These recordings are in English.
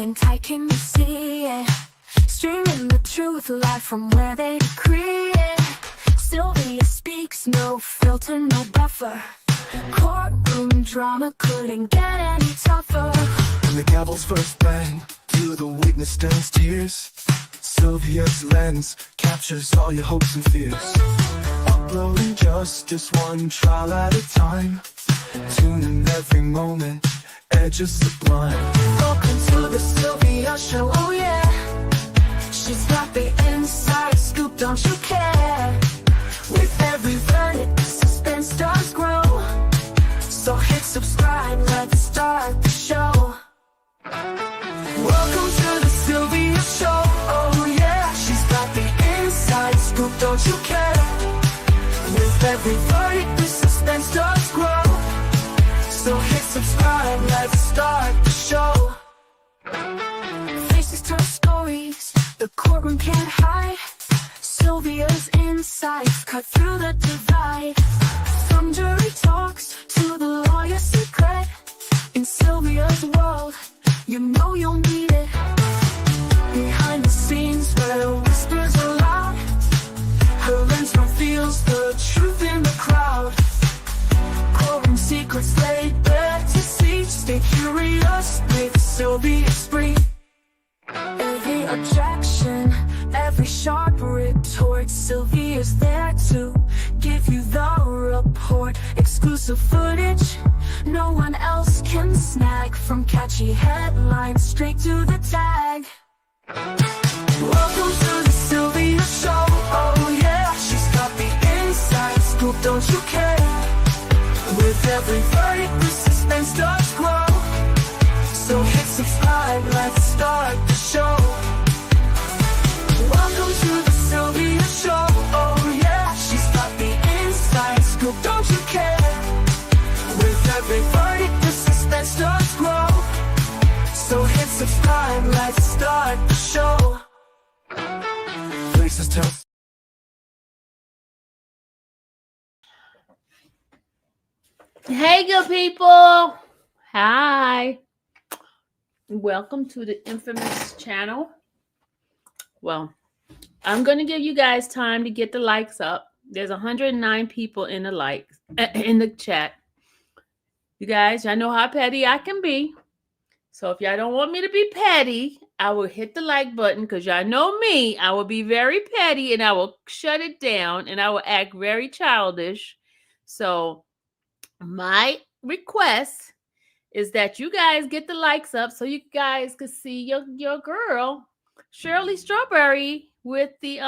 in tight, can you see it? Streaming the truth live from where they decree it. Sylvia speaks, no filter, no buffer. Courtroom drama couldn't get any tougher. When the gavel's first bang, to the witness stands tears. Sylvia's lens captures all your hopes and fears. Uploading justice one trial at a time. Tune in every moment, edges sublime. Welcome to the Sylvia Show, oh yeah. She's got the inside scoop, don't you care? With every verdict, the suspense does grow. So hit subscribe, let's start the show. Welcome to the Sylvia Show, oh yeah. She's got the inside scoop, don't you care? With every verdict, the suspense does grow. So hit subscribe, let's start the show. Faces tell stories, the courtroom can't hide. Sylvia's insights cut through the divide. From jury talks to the lawyer's secret. In Sylvia's world, you know you'll need it. Behind the scenes where whispers are loud, her lens reveals the truth in the crowd. Courtroom secrets laid bare to see. Stay curious with Sylvia Spree. Every objection, every sharp retort, Sylvia's there to give you the report. Exclusive footage no one else can snag. From catchy headlines straight to the tag. Welcome to the Sylvia Show, oh yeah. She's got the inside scoop, don't you care? With every verdict, the suspense does grow. So hit subscribe, let's start the show. Welcome to the Sylvia Show, oh yeah. She's got the inside scoop, don't you care? With every verdict, the suspense does grow. So hit subscribe, let's start the show. Faces tell. Hey, good people. Hi. Welcome to the infamous channel. Well, I'm going to give you guys time to get the likes up. There's 109 people in the likes in the chat. You guys, I know how petty I can be. So if y'all don't want me to be petty, I will hit the like button, because y'all know me. I will be very petty and I will shut it down and I will act very childish. So my request is that you guys get the likes up so you guys can see your girl, Shirley Strawberry, with the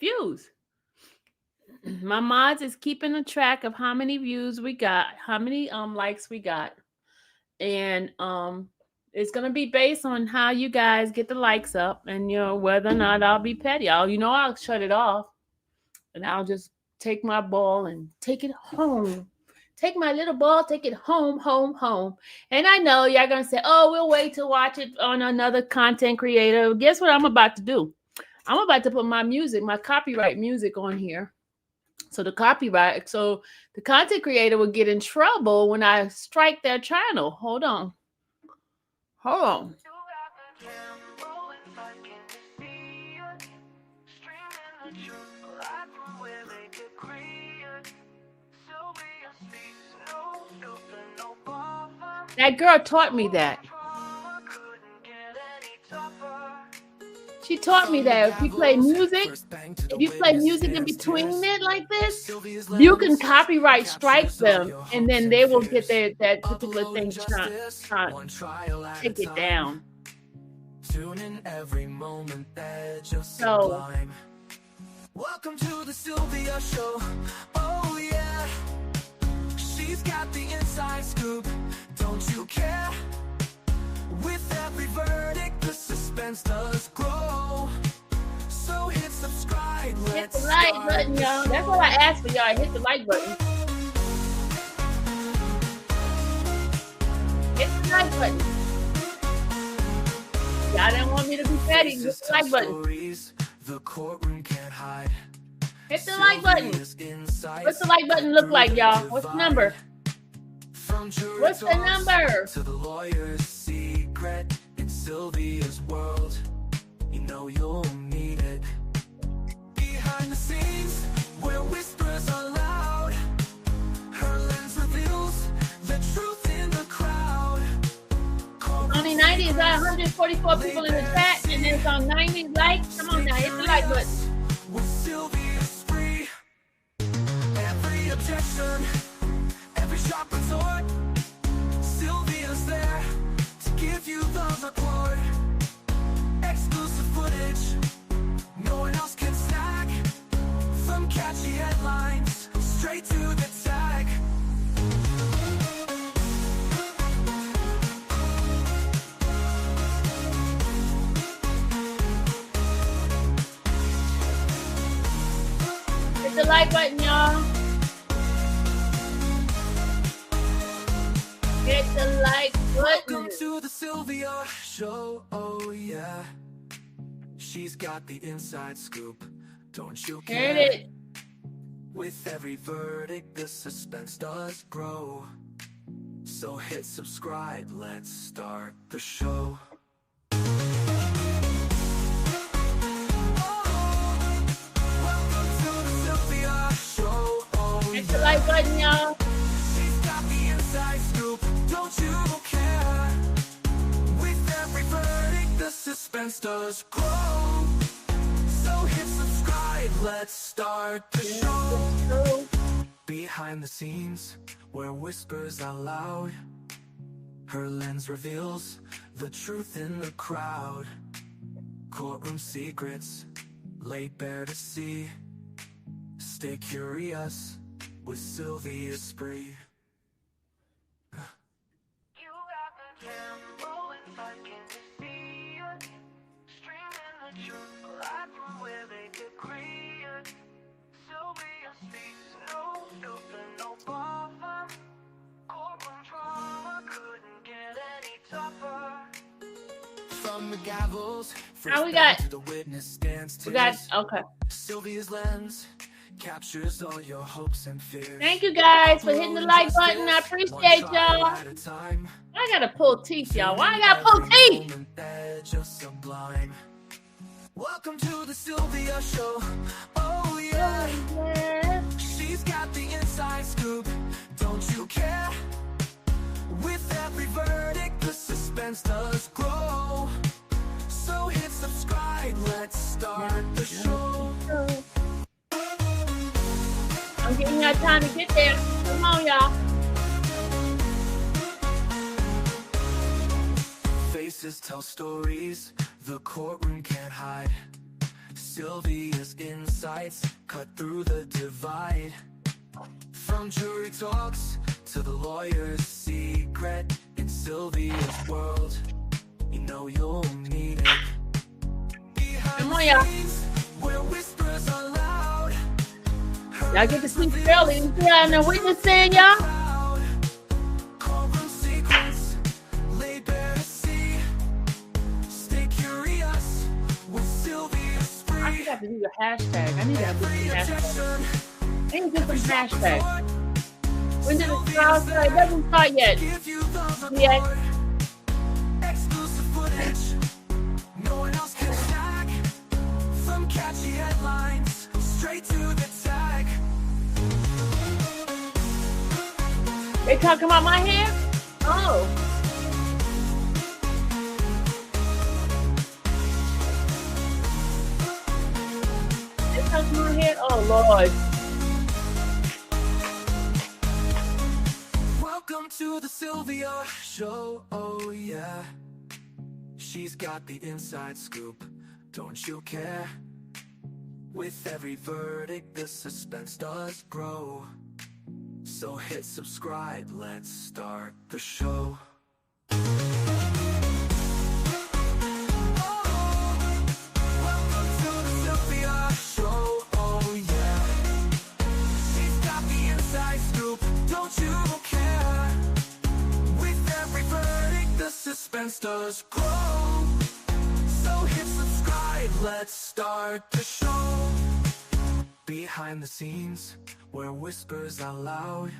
views. My mods is keeping a track of how many views we got, how many likes we got. And it's gonna be based on how you guys get the likes up, and whether or not I'll be petty. I'll shut it off, and I'll just take my ball and take it home. Take my little ball, take it home, home, home. And I know y'all gonna say, "Oh, we'll wait to watch it on another content creator." Guess what I'm about to do? I'm about to put my music, my copyright music on here. So the content creator will get in trouble when I strike their channel. Hold on. That girl taught me that. She taught me that if you play music in between it like this, you can copyright strike them, and then they will get that particular thing take it down. So, welcome to the Sylvia Show. Oh yeah, she's got the inside scoop. Don't you care? With every verdict, the suspense does grow. So hit subscribe. Hit the like button, y'all. That's what I asked for, y'all. Hit the like button. Hit the like button. Y'all didn't want me to be petty. Hit the like button. the courtroom can't hide. Hit the like button. What's the like button look like, y'all? What's the number? What's the number? To the lawyer's secret in Sylvia's world, you know you'll need it. Behind the scenes, where whispers are loud, her lens reveals the truth in the crowd. Only 90 is 144 people in the chat, and it's on 90 likes. Come on now, hit the like button. With Sylvia's free, every objection, every sharp retort, Sylvia's there to give you the report. Exclusive footage, no one else can snag. From catchy headlines, straight to the tag. Hit the like button, y'all. Hit the like button. Welcome to the Sylvia Show, oh yeah. She's got the inside scoop, don't you care? Hit it. With every verdict, the suspense does grow. So hit subscribe, let's start the show. Welcome to the Sylvia Show, oh Hit the like button, y'all. She's got the inside scoop, don't you care? With every verdict, the suspense does grow. So hit subscribe, let's start the show. Behind the scenes, where whispers are loud, her lens reveals the truth in the crowd. Courtroom secrets, laid bare to see. Stay curious with Sylvia Spree. You got the tempo inside, can you see it? Streaming the truth right from where they decree it. Sylvia speaks, no filter, no buffer. Courtroom drama couldn't get any tougher. From the gavels, Now we got- to the witness stands We got, tears. okay. Sylvia's lens captures all your hopes and fears. Thank you guys for hitting the like button. I appreciate y'all. I gotta pull teeth, y'all. Why I gotta pull teeth? Edge of sublime. Welcome to the Sylvia Show. Oh yeah, she's got the inside scoop. Don't you care? With every verdict, the suspense does grow. So hit subscribe. Let's start the show. I'm giving y'all time to get there. Come on, y'all. Faces tell stories the courtroom can't hide. Sylvia's insights cut through the divide. From jury talks to the lawyer's secret in Sylvia's world, you know you'll need it. Come on, y'all. Where whispers are loud, Y'all get to sleep early. You see how the witness saying, y'all? courtroom secrets laid bare to see. Stay curious with Sylvia I Spree. forgot to do the hashtag. I need to do some hashtag. I need to do some hashtag. When did the trial start? It doesn't start yet. Give you the Yes. report. Exclusive footage, no one else can snag. From catchy headlines, straight to the tag. They talking about my hair? Oh. They talking about my hair? Oh, Lord. Welcome to the Sylvia Show, oh yeah. She's got the inside scoop, don't you care? With every verdict, the suspense does grow. So hit subscribe, let's start the show. Welcome to the Sylvia Show, oh yeah. She's got the inside scoop, don't you care? With every verdict, the suspense does grow. So hit subscribe, Let's start the show. Behind the scenes, where whispers are loud,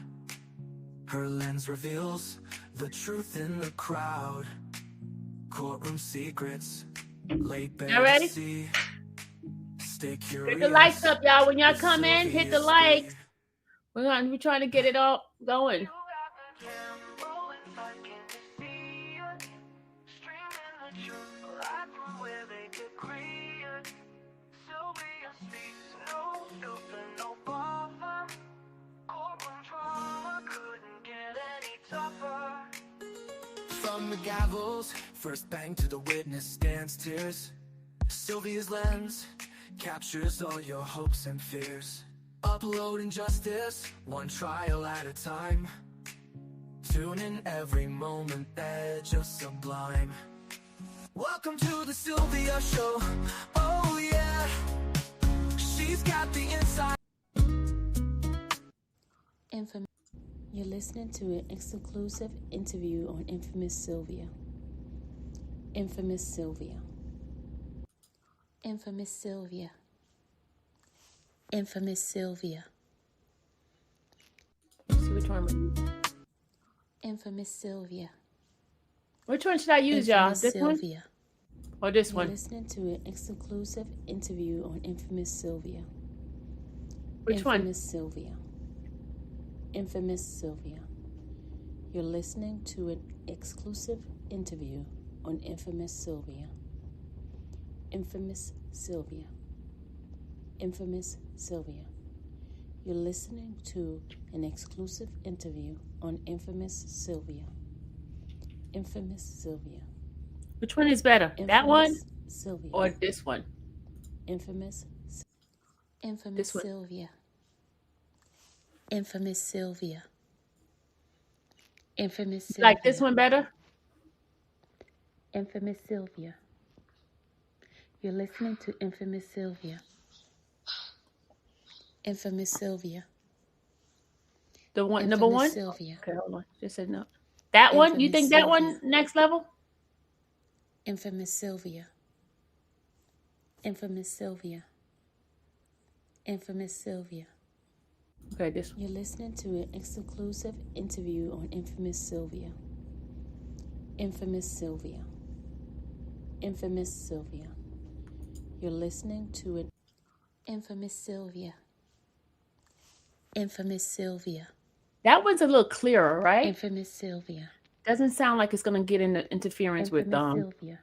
her lens reveals the truth in the crowd. Courtroom secrets, laid bare Y'all to ready? see. Stay Hit curious. the likes up, y'all. When y'all with come in, hit the Sylvia's likes. Speed. We're trying to get it all going. You got the camera if I can see it. Streaming the truth right from where they could create. Sylvia speaks, no filter, no buffer. Courtroom drama couldn't get any tougher. From the gavels, first bang to the witness stands tears. Sylvia's lens captures all your hopes and fears. Uploading justice, one trial at a time. Tune in every moment, edge of sublime. Welcome to the Sylvia Show. Oh yeah, she's got the inside. You're listening to an exclusive interview on Infamous Sylvia. Infamous Sylvia. Infamous Sylvia. Infamous Sylvia. Let's see which one we use. Infamous Sylvia. Which one should I use, y'all? Infamous This one Sylvia. or this You're one? listening to an exclusive interview on Infamous Sylvia. Which one? Infamous Sylvia. Infamous Sylvia. You're listening to an exclusive interview on Infamous Sylvia. Infamous Sylvia. Infamous Sylvia. You're listening to an exclusive interview on Infamous Sylvia. Infamous Sylvia. Which one is better? That one Infamous Sylvia. or this one? Infamous. Infamous This one. Sylvia. Infamous Sylvia. Infamous Sylvia. Like this one better? Infamous Sylvia. You're listening to Infamous Sylvia. Infamous Sylvia. The one, Infamous number one? Sylvia. Okay, hold on. Just said no. That one? You Infamous think that Sylvia. one next level? Infamous Sylvia. Infamous Sylvia. Infamous Sylvia. Okay, this one. You're listening to an exclusive interview on Infamous Sylvia. Infamous Sylvia. Infamous Sylvia. You're listening to an Infamous Sylvia. Infamous Sylvia. That one's a little clearer, right? Infamous Sylvia. Doesn't sound like it's gonna get into interference with Infamous Sylvia.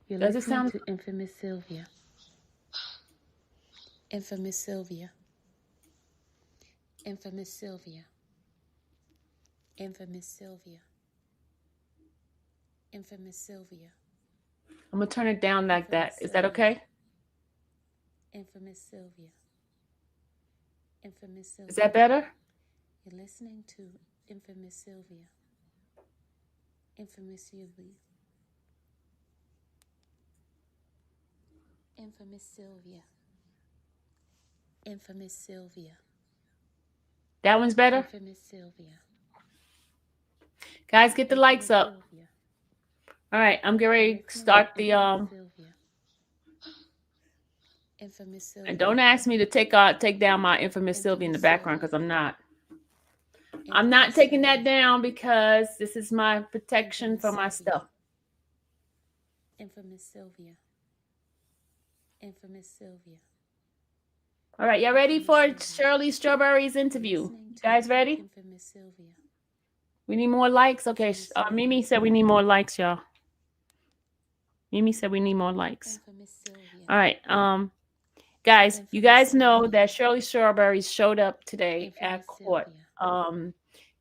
You're Does it listening sound- to Infamous Sylvia. Infamous Sylvia. Infamous Sylvia. Infamous Sylvia. Infamous Sylvia. I'm gonna turn it down like that. Is that okay? Infamous Sylvia. Infamous Sylvia. Is that better? You're listening to Infamous Sylvia. Infamous Sylvia. Infamous Sylvia. Infamous Sylvia. That one's better? Infamous Sylvia. Guys, get the likes up. Sylvia. All right, I'm getting ready to start the Sylvia. Infamous Sylvia. and don't ask me to take down my infamous Sylvia in the background because I'm not. I'm not taking that down because this is my protection for my stuff. Infamous Sylvia. Infamous Sylvia. All right, y'all ready for Shirley Strawberry's interview? You guys ready? Infamous Sylvia. We need more likes. Okay, Mimi said we need more likes, y'all. Mimi said we need more likes. Infamous Sylvia. All right, guys, you guys know that Shirley Strawberry showed up today at court,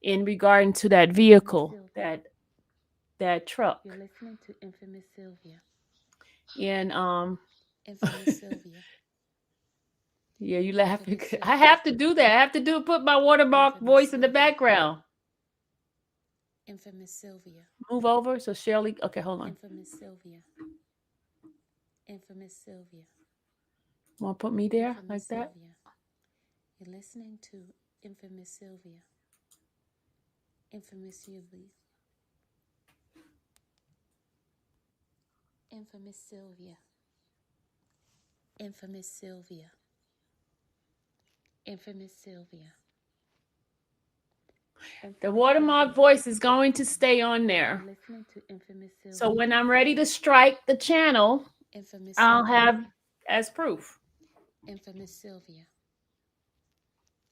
in regard to that vehicle, that truck, You're listening to Infamous Sylvia. and Infamous Sylvia. yeah, you laugh. I have to do that. I have to put my watermark voice in the background. Infamous Sylvia. Move over so Shirley. Okay, hold on. Infamous Sylvia. Infamous Sylvia. Want to put me there Infamous like that? Sylvia. You're listening to Infamous Sylvia. Infamous Sylvia. Infamous Sylvia. Infamous Sylvia. Infamous Sylvia. The watermark voice is going to stay on there. You're listening to Infamous Sylvia. So when I'm ready to strike the channel, Infamous I'll Sylvia. have as proof. Infamous Sylvia.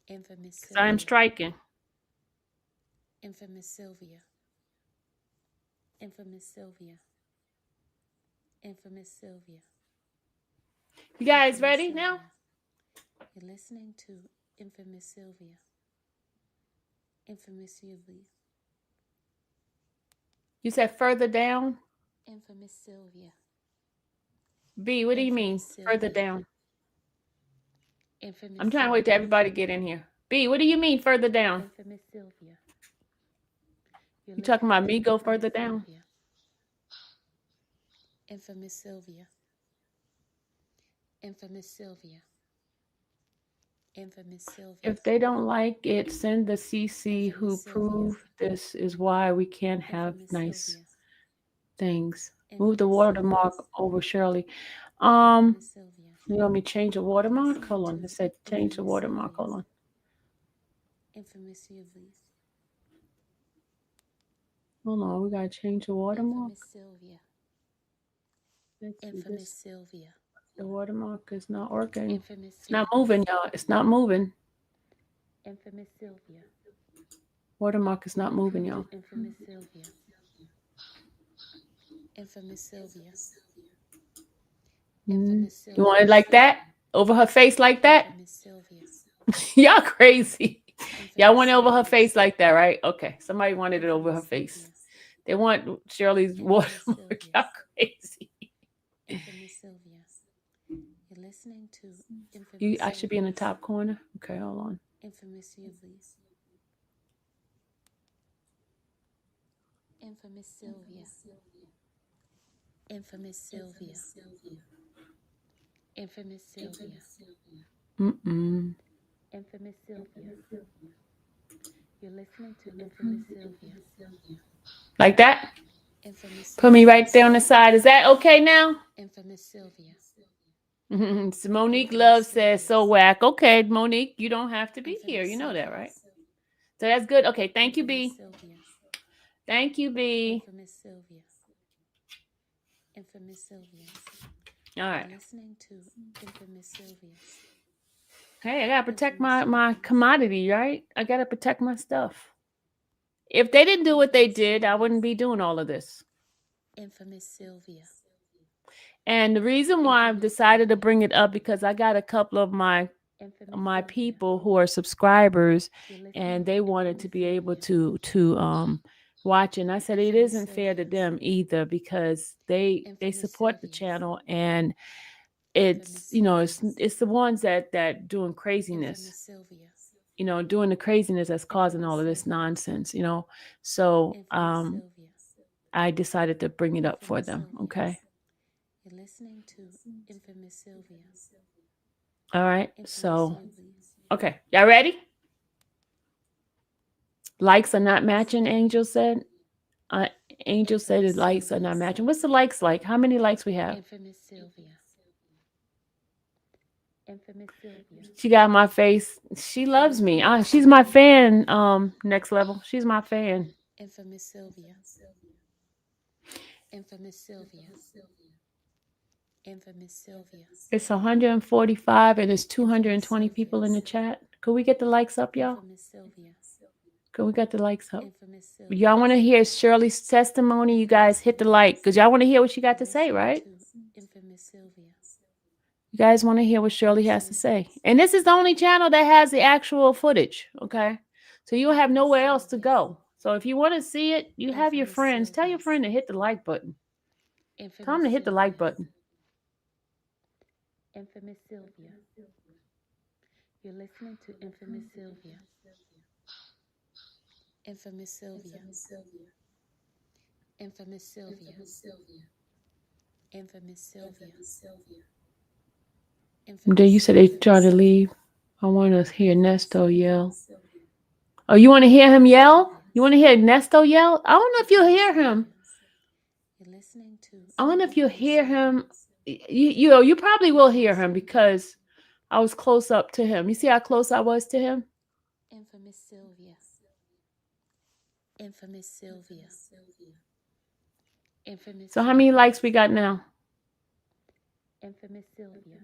Infamous Because I'm Sylvia. striking. Infamous Sylvia. Infamous Sylvia. Infamous Sylvia. You guys Infamous ready Sylvia. now? You're listening to Infamous Sylvia. Infamous Sylvia. You said further down? Infamous Sylvia. B, what do you mean? Infamous Further Sylvia. down. Infamous I'm trying to wait till everybody get in here. B, what do you mean further down? Infamous Sylvia. You talking about me go further down? Infamous Sylvia. Infamous Sylvia. Infamous Sylvia. If they don't like it, send the CC who prove this is why we can't have Infamous nice Sylvia. things. Move the Infamous watermark over Shirley. Infamous Sylvia. You want me to change the watermark? Hold on. It said change the watermark. Hold on. Infamous Sylvia. Hold on. We gotta change the watermark. Infamous Sylvia. Let's see Infamous this. Sylvia. The watermark is not working. Infamous It's not Sylvia. moving, y'all. It's not moving. Infamous Sylvia. Watermark is not moving, y'all. Infamous Sylvia. Infamous Sylvia. Infamous Sylvia. You want it like that? Over her face like that? Infamous Sylvia. Y'all crazy. Y'all want it over her Infamous face like that, right? Okay. Somebody wanted it over her Infamous face. Sylvia. They want Shirley's watermark. Sylvia. Y'all crazy. Infamous Sylvia. You're listening to Infamous You, I should be in the Sylvia. top corner. Okay, hold on. Infamous Sylvia. Infamous Sylvia. Infamous Sylvia. Infamous Sylvia. Mm-mm. Infamous Sylvia. You're listening to Infamous Sylvia. Like that? Infamous Put me right there on the side. Is that okay now? Infamous Sylvia. So Monique Love says, so whack. Okay, Monique, you don't have to be here. You know that, right? So that's good. Okay, thank you, B. Sylvia. Thank you, B. Infamous Sylvia. Infamous Sylvia. All right. You're listening to Infamous Sylvia. Hey, I gotta protect my commodity, right? I gotta protect my stuff. If they didn't do what they did, I wouldn't be doing all of this. Infamous Sylvia. And the reason why I've decided to bring it up because I got a couple of my people who are subscribers, and they wanted to be able to watch. And I said it isn't fair to them either because they support the channel, and it's it's the ones that doing craziness, doing the craziness that's causing all of this nonsense, So I decided to bring it up for them. Okay. You're listening to Infamous Sylvia. All right. So, okay. Y'all ready? Likes are not matching, Angel said. Angel said his likes are not matching. What's the likes like? How many likes we have? Infamous Sylvia. Infamous Sylvia. She got my face. She loves me. She's my fan. Next level. She's my fan. Infamous Sylvia. Infamous Sylvia. Infamous Sylvia. It's 145 and it's 220 people in the chat. Could we get the likes up, y'all? Infamous Sylvia. Could we get the likes up? Infamous Sylvia. Y'all want to hear Shirley's testimony? You guys hit the like because y'all want to hear what she got to say, right? Infamous Sylvia. You guys want to hear what Shirley has to say. And this is the only channel that has the actual footage, okay? So you'll have nowhere else to go. So if you want to see it, you have your friends. Tell your friend to hit the like button. Tell them to hit the like button. Infamous Sylvia. You're listening to Infamous Sylvia. Infamous Sylvia. Infamous Sylvia. Infamous Sylvia. Then you said they trying to leave. I want to hear Nesto yell. Oh, you want to hear him yell? You want to hear Nesto yell? I don't know if you'll hear him. You're listening to I don't know if you'll hear him you probably will hear him because I was close up to him. You see how close I was to him? Infamous Sylvia. Infamous Sylvia. Infamous. So how many likes we got now? Infamous Sylvia.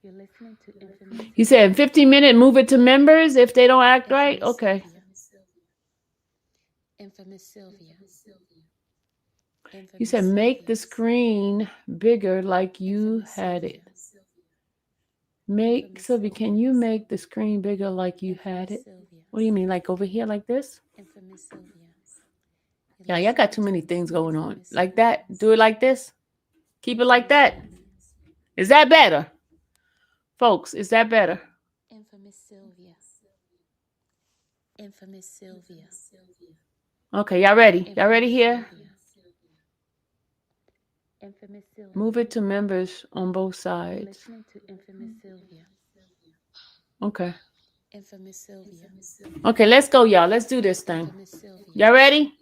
You're listening to Infamous. You said 15-minute, move it to members if they don't act right? Okay. Infamous Sylvia. You said make the screen bigger like you had it. Sylvia, can you make the screen bigger like you had it? What do you mean, like over here like this? Infamous Sylvia. Yeah, y'all got too many things going on. Like that? Do it like this? Keep it like that? Is that better? Folks, is that better? Infamous Sylvia. Infamous Sylvia. Okay, y'all ready? Y'all ready here? Infamous Sylvia. Move it to members on both sides. Listening to Infamous Sylvia. Okay. Infamous Sylvia. Okay, let's go, y'all. Let's do this thing. Infamous Sylvia. Y'all ready?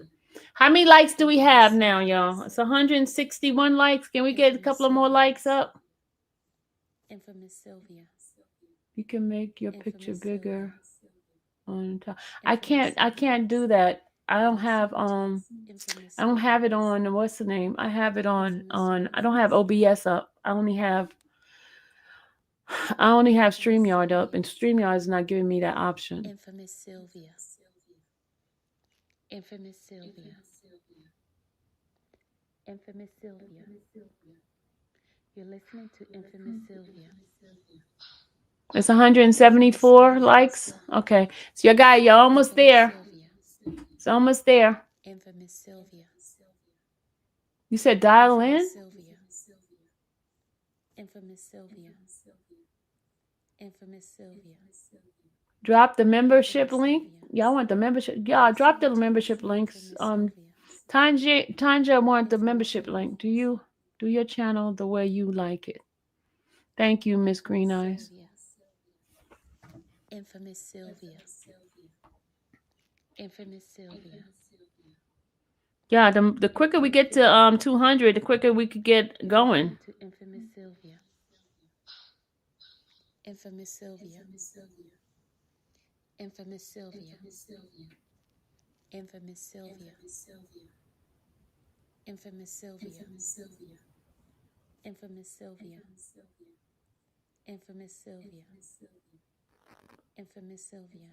How many likes do we have now, y'all? It's 161 likes. Can we get a couple of more likes up? Infamous Sylvia. You can make your picture bigger on top. I can't do that. I don't have it on, what's the name? I have it on I don't have OBS up. I only have StreamYard up, and StreamYard is not giving me that option. Infamous Sylvia. Infamous Sylvia. Infamous Sylvia. You're listening to Infamous Sylvia. It's 174 likes. Okay. So you're almost there. It's almost there. Infamous Sylvia. You said dial in? Sylvia. Infamous Sylvia. Infamous Sylvia. Drop the membership link. Y'all want the membership? Yeah, drop the membership links. Tanja want the membership link. Do your channel the way you like it. Thank you, Miss Green Eyes. Infamous Sylvia. Infamous Sylvia. Yeah, the quicker we get to 200, the quicker we could get going. To Infamous Sylvia. Infamous Sylvia. Infamous Sylvia. Infamous Sylvia. Infamous Sylvia. Infamous Sylvia. Infamous Sylvia. Infamous Sylvia.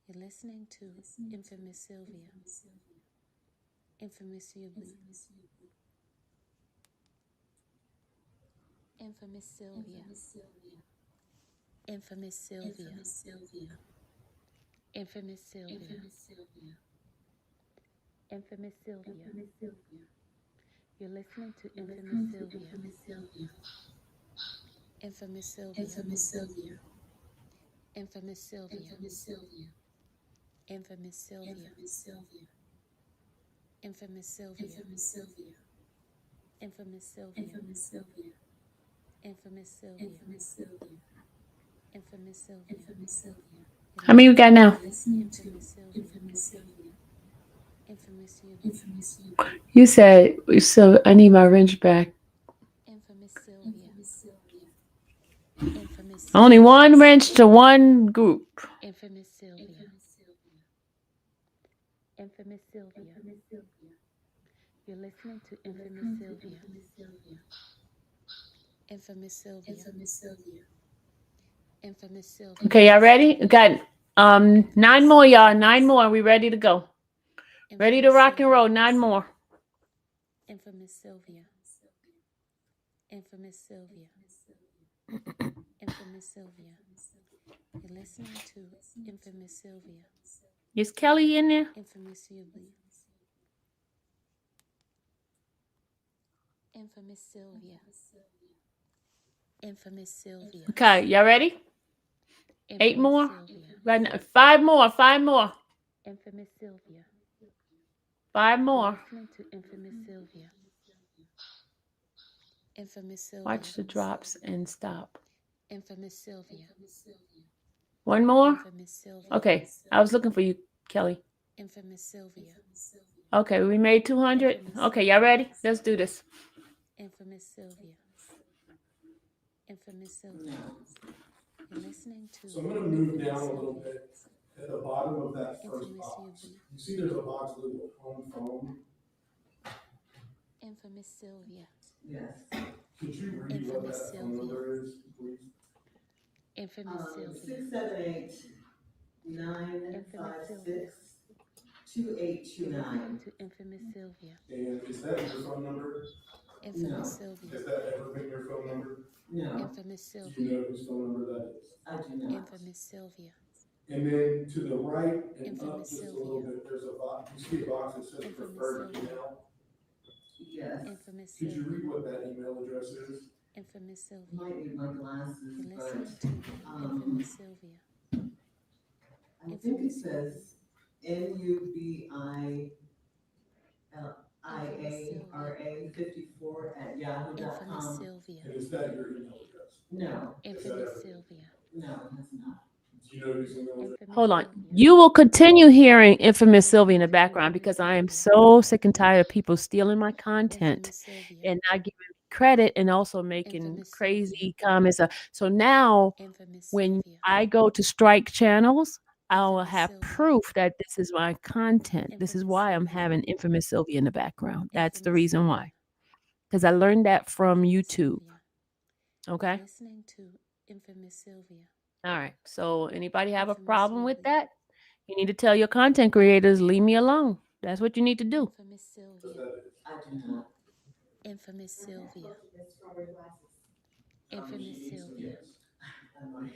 You're listening to Infamous Sylvia. Infamous Sylvia. Infamous Sylvia. Infamous Sylvia. Infamous Sylvia. Infamous Sylvia. You're listening to Infamous Sylvia. Infamous Sylvia. Infamous Sylvia. Infamous Sylvia. Infamous Sylvia. Infamous Sylvia. Infamous Sylvia. Infamous Sylvia. Infamous Sylvia. How many we got now? You said, so I need my wrench back. Only one wrench to one group. Infamous Sylvia. Infamous Sylvia. You're listening to Infamous Sylvia. Infamous Sylvia. Infamous Sylvia. Okay, y'all ready? We got 9 more, y'all. 9 more. We ready to go. Ready to rock and roll. 9 more. Infamous Sylvia. Infamous Sylvia. Infamous Sylvia. You're listening to Infamous Sylvia. Is Kelly in there? Infamous Sylvia. Infamous Sylvia. Infamous Sylvia. Okay, y'all ready? 8 more? Right now. 5 more. 5 more. Infamous Sylvia. 5 more. Listening to Infamous Sylvia. Infamous Sylvia. Watch the drops and stop. Infamous Sylvia. 1 more? Infamous Sylvia. Okay, I was looking for you, Kelly. Infamous Sylvia. Okay, we made 200. Okay, y'all ready? Let's do this. Infamous Sylvia. Infamous Sylvia. You're listening to So I'm going to move Infamous down a little Sylvia. bit at the bottom of that first Infamous box. Sylvia. You see there's a box labeled home phone. Infamous Sylvia. Yes. Could you read what Infamous that phone Sylvia. number is, please? Infamous Sylvia. 678-956-2829. To Infamous Sylvia. And is that your phone number? Infamous No. Sylvia. Has that ever been your phone number? No, Infamous Do you Sylvia. know whose phone number that is? I do not. Infamous Sylvia. And then to the right and up Infamous just a Sylvia. little bit, there's a box. You see a box that says Infamous preferred Sylvia. email. Yes. Infamous Could you Sylvia. read what that email address is? Infamous Sylvia. Might need my glasses, You're but listening to Infamous Sylvia. I think it says NUBILIARA54@yahoo.com. Infamous Sylvia. And is that your email address? No, Infamous Sylvia. no, it's not. Do you know whose email address? Infamous Hold on. Sylvia. You will continue hearing Infamous Sylvia in the background because I am so sick and tired of people stealing my content Infamous Sylvia. and not giving me credit and also making Infamous crazy comments. So now Infamous when Sylvia. I go to strike channels, I will Infamous have Sylvia. proof that this is my content. This is Infamous why I'm Sylvia. having Infamous Sylvia in the background. That's the Infamous reason Sylvia. why. Because I learned that from Infamous YouTube. Sylvia. Okay. You're listening to Infamous Sylvia. All right. So anybody have a Infamous problem with Sylvia. that? You need to tell your content creators, leave me alone. That's what you need to do. Infamous What's Sylvia. that is? I do not. Infamous Sylvia. Infamous Sylvia. Yes. I might.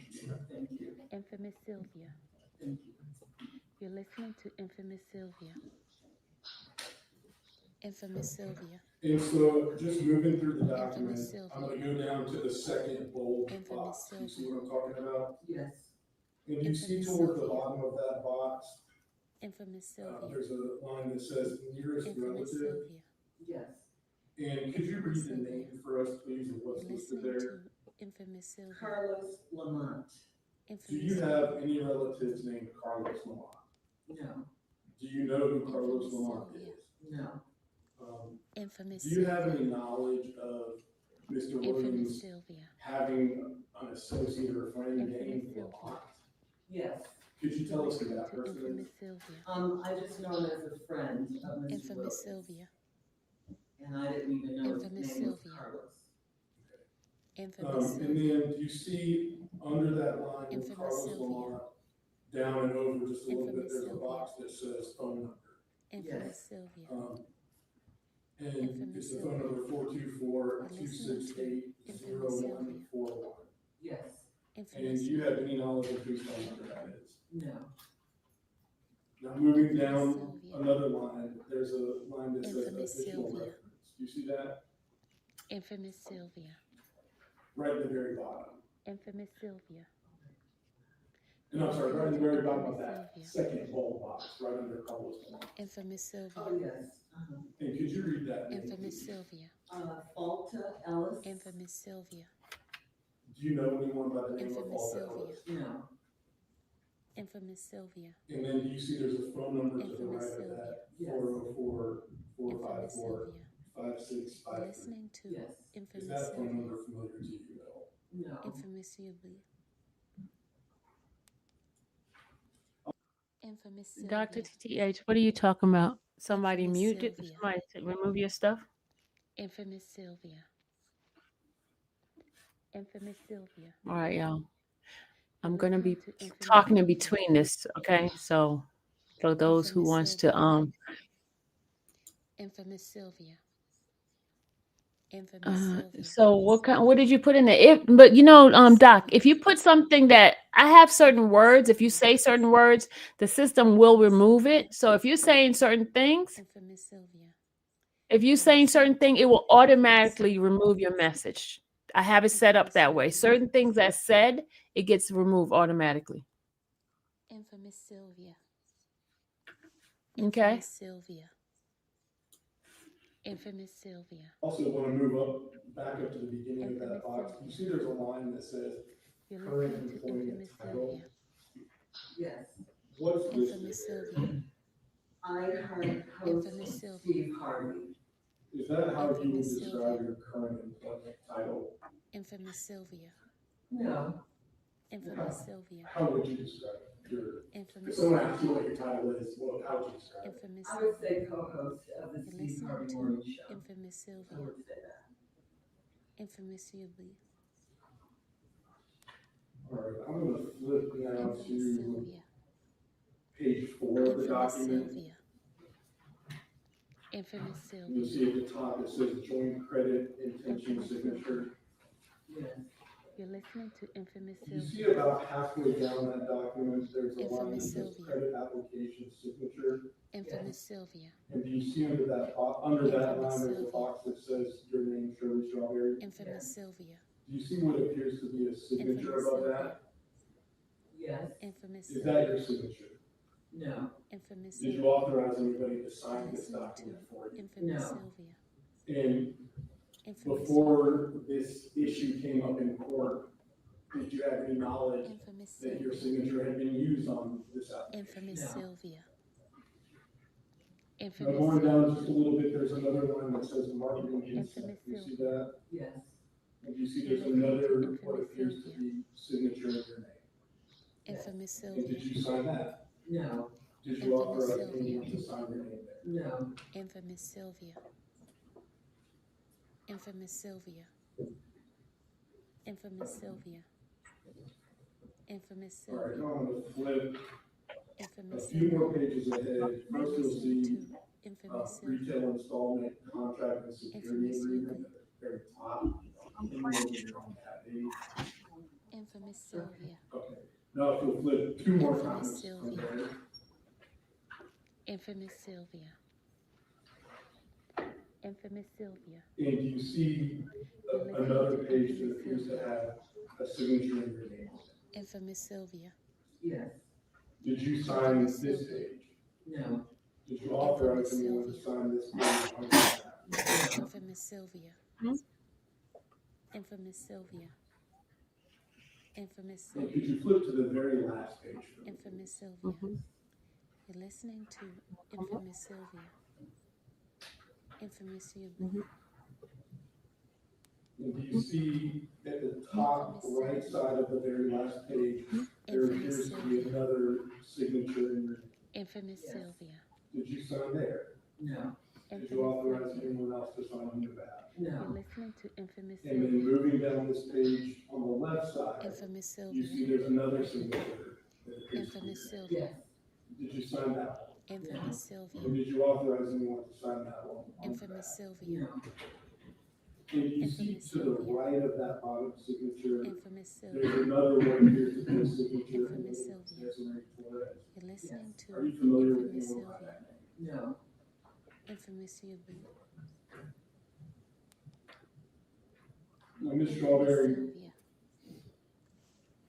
Thank you. Infamous Sylvia. Thank you. You're listening to Infamous Sylvia. Infamous Sylvia. And so just moving through the document, Infamous Sylvia. I'm going to go down to the second bold Infamous box. You see Sylvia. what I'm talking about? Yes. And you see Infamous toward the Sylvia. bottom of that box, Infamous Sylvia. there's a line that says nearest Infamous relative. Sylvia. Yes. And could you read Infamous the Sylvia. name for us, please, of what's You're listed listening there? to Infamous Sylvia. Carlos Lamont. Do Infamous you Sylvia. have any relatives named Carlos Lamont? No. Do you know who Carlos Infamous Lamont Sylvia. is? No. Infamous Do you Sylvia. have any knowledge of Mr. Infamous Williams Sylvia. having an associate or friend Infamous named Sylvia. Lamont? Yes. Could you tell us who that To person is? Infamous Sylvia. I just know him as a friend of Mr. Infamous Williams. Sylvia. And I didn't even know his Infamous name was Sylvia. Carlos. Infamous And Sylvia. then you see under that line with Infamous Carlos Sylvia. Lamont, down and over just a little bit, Infamous there's a Sylvia. box that says phone number. Infamous Yes. Sylvia. And Infamous it's the Sylvia. phone number 424-268-0141. Yes. And Infamous do you have any knowledge of whose phone number that is? No. Now moving down Sylvia. another line, there's a line that says Infamous additional Sylvia. reference. Do you see that? Infamous Sylvia. Right at the very bottom. Infamous Sylvia. And I'm sorry, right at the very bottom of Infamous that Sylvia. second bold box, right under Carlos Lamont. Infamous Sylvia. Oh, yes. And could you read that name? Infamous please? Sylvia. Falta Ellis. Infamous Sylvia. Do you know anyone by the name of Infamous Walter Sylvia. Ellis? No. Infamous Sylvia. And then do you see there's a phone number to the Infamous right of Sylvia. that? Yes. 404-454-5652. Infamous Sylvia. You're listening to Yes. Is Infamous that phone Sylvia. number familiar to you at all? No. Infamous Sylvia. Infamous Sylvia. Dr. TTH, what are you talking about? Somebody Infamous mute it? Sylvia. Somebody remove your stuff? Infamous Sylvia. Infamous Sylvia. All right, y'all. I'm You're going to be listening to Infamous talking in Sylvia. between this, okay? So for those who Infamous wants Sylvia. to Infamous Sylvia. Infamous Sylvia. so what did you put in there? But Doc, if you put something that I have certain words, if you say certain words, the system will remove it. So if you're saying certain things, Infamous Sylvia. if you're saying certain thing, it will automatically remove your message. I have it set up that way. Certain things that said, it gets removed automatically. Infamous Sylvia. Okay. Infamous Sylvia. Infamous Sylvia. Also want to move back up to the beginning of that Infamous box. You see there's a line that says You're current listening to employment Infamous title. Sylvia. Yes. What's listed Infamous there? Sylvia. I heard host Infamous Sylvia. Steve Harvey. Is that how you would Infamous describe Sylvia. your current employment title? Infamous Sylvia. No, Infamous Sylvia. How would you describe your, if Infamous someone asks you Sylvia. what your title is, well, how would you describe it? Infamous I would Sylvia. say co-host of the You're Steve listening Harvey to Morning Show. Infamous I Sylvia. would say that. Infamous Sylvia. All right, I'm gonna flip now Infamous to Sylvia. page 4 of the Infamous document. Sylvia. Infamous You'll Sylvia. see at the top, it says joint credit intention Infamous signature. Yes. You're listening to Infamous You see Sylvia. about halfway down that document, there's a line that Infamous says Sylvia. credit application signature. Infamous Sylvia. And do you see under that, under that Infamous line, there's a Sylvia. box that says your name, Shirley Strawberry? Infamous Sylvia. Do you see what appears to be a signature Infamous above Sylvia. that? Yes. Infamous Is Sylvia. that your signature? No. Infamous Did you Sylvia. authorize anybody to sign You're this listening document to for you? Infamous No. Sylvia. And Infamous before this issue came up in court, did you have any knowledge Infamous that your Sylvia. signature had been used on this application? Infamous No. Sylvia. Now Infamous going down Sylvia. just a little bit, there's another line that says marketing consent. Infamous Do you see Sylvia. that? Yes. And do you see You're there's listening to another, what Infamous appears to Sylvia. be signature of your name? Infamous And Sylvia. did you sign that? No. Did you Infamous authorize Sylvia. anyone to sign your name there? No. Infamous Sylvia. Infamous Sylvia. Infamous Sylvia. Infamous All right, Sylvia. now I'm gonna flip a Infamous few Sylvia. more pages ahead. You're First, you'll listening see to Infamous Sylvia. retail installment contract and security Infamous agreement Sylvia. at the very top. And you're on that page. Infamous Sylvia. Okay, now if you'll flip 2 more Infamous times from Sylvia. there. Infamous Sylvia. Infamous Sylvia. And you see another page that appears to have a signature in your name. Infamous Sylvia. Yes. Did you sign this page? No. Did you authorize anyone to sign this page on behalf? Infamous Sylvia. Hmm? Infamous Sylvia. Infamous And Sylvia. could you flip to the very last page for me? Infamous Sylvia. Mhm. You're listening to Infamous Sylvia. Infamous Sylvia. Mhm. And do you see at the top right side of the very last page, there Infamous appears to be Sylvia. another signature in your, Infamous Yes. Sylvia. did you sign there? No. Did you Infamous authorize Sylvia. anyone else to sign on your behalf? You're No. listening to Infamous And then Sylvia. moving down this page on the left side, Infamous you see Sylvia. there's another signature that appears to be Infamous there. Sylvia. Yes. Did you sign that one? Infamous Sylvia. Or did you authorize anyone to sign that one? on your Infamous behalf? Sylvia. No. And you see Infamous to the Sylvia. right of that bottom signature, Infamous there's Sylvia. another one here to be a signature. and Infamous it Sylvia. says Marie Flores. You're listening to Are you familiar with Infamous anyone by Sylvia. that name? No. Infamous Sylvia. Now, Ms. Infamous Strawberry, Sylvia.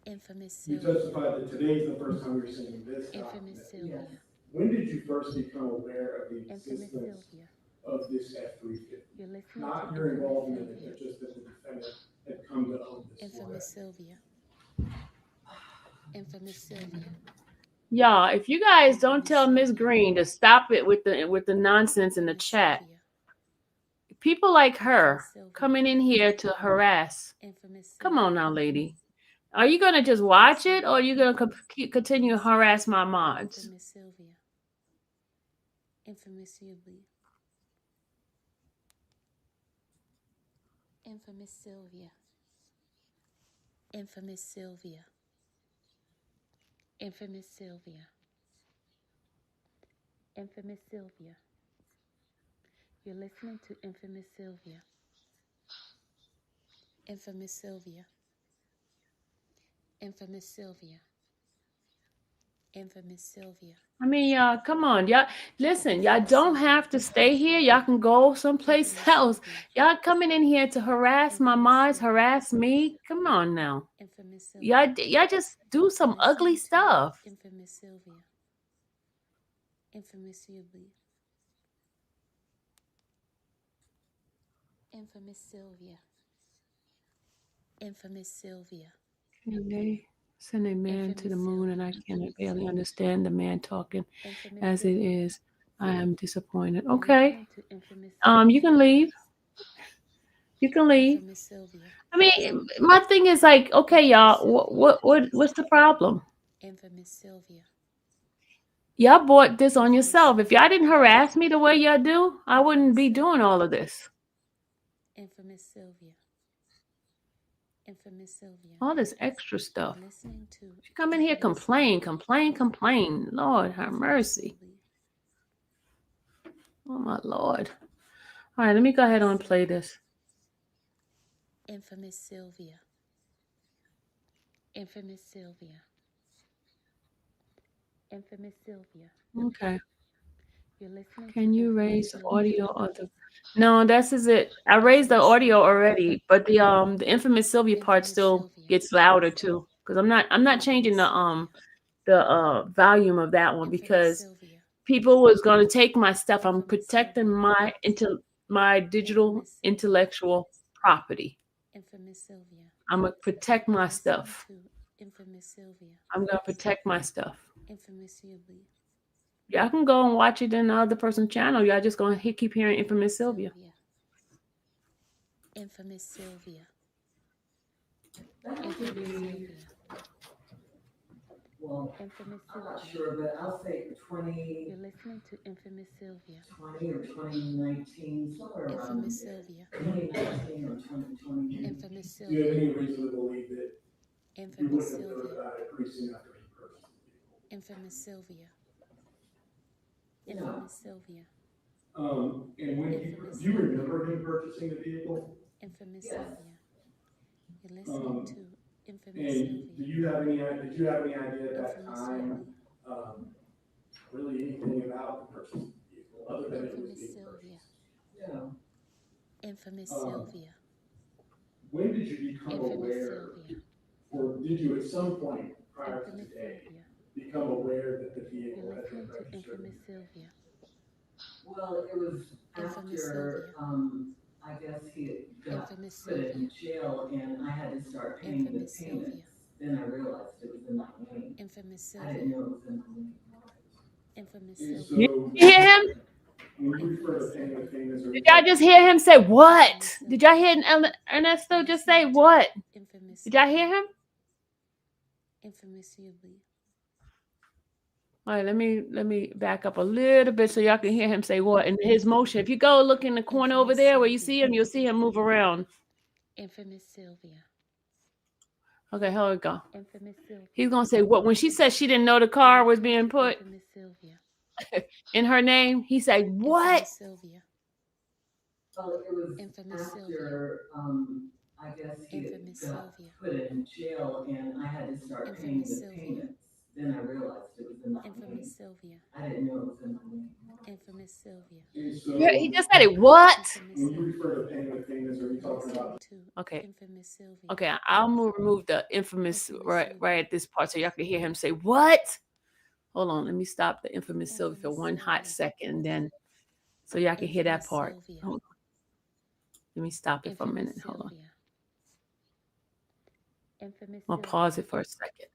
Infamous you Sylvia. testified that today's the first time you're seeing this Infamous document. Sylvia. Yes. When did you first become aware of the Infamous existence Sylvia. of this F-350? You're listening Not to your Infamous involvement in it, Sylvia. but just that the defendant had come to own this Infamous Ford. Sylvia. Infamous Sylvia. Y'all, if you guys don't tell Miss Green to stop it with the nonsense in the Infamous chat, Sylvia. people like her Infamous Sylvia. coming in here to harass. Infamous Come Sylvia. on now, lady. Are you gonna just watch it, or are you gonna continue to harass my mods? Infamous Sylvia. Infamous Sylvia. Infamous Sylvia. Infamous Sylvia. Infamous Sylvia. Infamous Sylvia. You're listening to Infamous Sylvia. Infamous Sylvia. Infamous Sylvia. Infamous Sylvia. I mean, y'all, come on, y'all. Listen, y'all don't have to stay here. Y'all can go someplace else. Y'all coming in here to harass my mods, harass me. Come on now. Infamous Sylvia. Y'all just do some ugly stuff. Infamous Sylvia. Infamous Sylvia. Infamous Sylvia. Infamous Sylvia. And they send a man to the moon, and I can barely understand the man talking Infamous as it Sylvia. is. I am disappointed. You're Okay. listening to Infamous You can leave. You can leave. Infamous Sylvia. I mean, my thing is like, okay, y'all, what's the problem? Infamous Sylvia. Y'all bought this on yourself. If y'all didn't harass me the way y'all do, I wouldn't be doing all of this. Infamous Sylvia. Infamous Sylvia. All this extra stuff. You're listening to You come in here, complain. Lord, have mercy. Oh, my Lord. All right, let me go ahead and play this. Infamous Sylvia. Infamous Sylvia. Infamous Sylvia. Okay. You're listening Can to you Infamous raise Sylvia. audio or the... No, this is it. I raised the audio already, but the infamous Sylvia part still gets louder too. Because I'm not changing the volume of that one Infamous because Sylvia. people was gonna take my stuff. I'm protecting my digital Infamous- intellectual property. Infamous Sylvia. I'm gonna protect my You're listening stuff. to Infamous Sylvia. I'm gonna protect my stuff. Infamous Sylvia. Y'all can go and watch it in the other person's channel. Y'all just gonna keep hearing infamous Sylvia. Infamous Sylvia. That could Infamous be, Sylvia. well, Infamous I'm not Sylvia. sure, but I'll say 2020 You're listening to Infamous Sylvia. or 2019, somewhere around Infamous there. Sylvia. 2019 or 2020. Infamous Do you have Sylvia. any reason to believe that you Infamous wouldn't have known Sylvia. about it pretty soon after you purchased the vehicle? Infamous Sylvia. Yeah. Infamous Sylvia. And when do you remember him purchasing the vehicle? Infamous Yes. Sylvia. You're listening to Infamous And Sylvia. did you have any idea at that Infamous time, Sylvia. really anything about the purchase of the vehicle, other than it was Infamous being Sylvia. purchased? Yeah. Infamous Sylvia. When did you become Infamous aware, Sylvia. or did you at some point prior to Infamous today Sylvia. become aware that the You're vehicle had been listening to registered? Infamous Sylvia. Well, it was Infamous after, Sylvia. I guess he had got Infamous put in Sylvia. jail and I had to start paying the Infamous payments. Sylvia. Then I realized it was in my name. Infamous I didn't Sylvia. know it was in my name. Infamous And Sylvia. so, You hear him? when you refer to paying the payments, or Did y'all just hear him say what? Did y'all hear Ernesto just say what? Infamous Did y'all Sylvia. hear him? Infamous Sylvia. All right, let me back up a little bit so y'all can hear him say what in his motion. If you go look in the corner over there where you see him, you'll see him move around. Infamous Sylvia. Okay, here we go. Infamous Sylvia. He's gonna say what when she said she didn't know the car was being put Infamous Sylvia. in her name. He said what? Infamous Sylvia. Well, it was Infamous after, I guess he had Infamous got Sylvia. put in jail and I had to start paying Infamous the Sylvia. payments. Then I realized it was in my name. Infamous Sylvia. I didn't know it was in my name. Infamous Sylvia. And so, Yeah, he just said it. What? Infamous when you Sylvia. refer to paying the payments, are you talking about? Listening to Okay. Infamous Sylvia. Okay, I'll remove the infamous Infamous right Sylvia. at this part so y'all can hear him say what? Hold on, let me stop the infamous Sylvia for Infamous one hot Sylvia. second, and then so y'all can hear that Infamous part. Sylvia. Hold on. Let me stop it for a Infamous minute. Hold on. Sylvia. Infamous I'm gonna Sylvia. pause it for a second.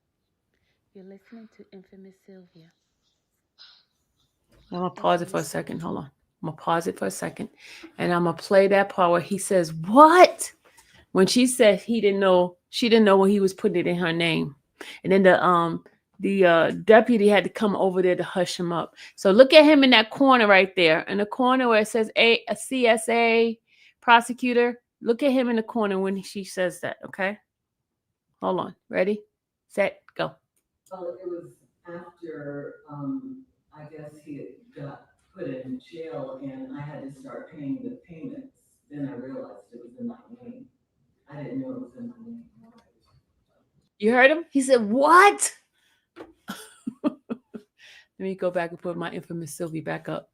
You're listening to Infamous Sylvia. I'm gonna pause it for a second. Hold on. I'm gonna pause it for a second, and I'm gonna play that part where he says what when she said she didn't know when he was putting it in her name, and then the deputy had to come over there to hush him up. So look at him in that corner right there, in the corner where it says a CSA prosecutor. Look at him in the corner when she says that. Okay, hold on. Ready, set, go. Well, it was after, I guess he had got put in jail and I had to start paying the payments. Then I realized it was in my name. I didn't know it was in my name. You heard him? He said, what? Let me go back and put my infamous Sylvie back up.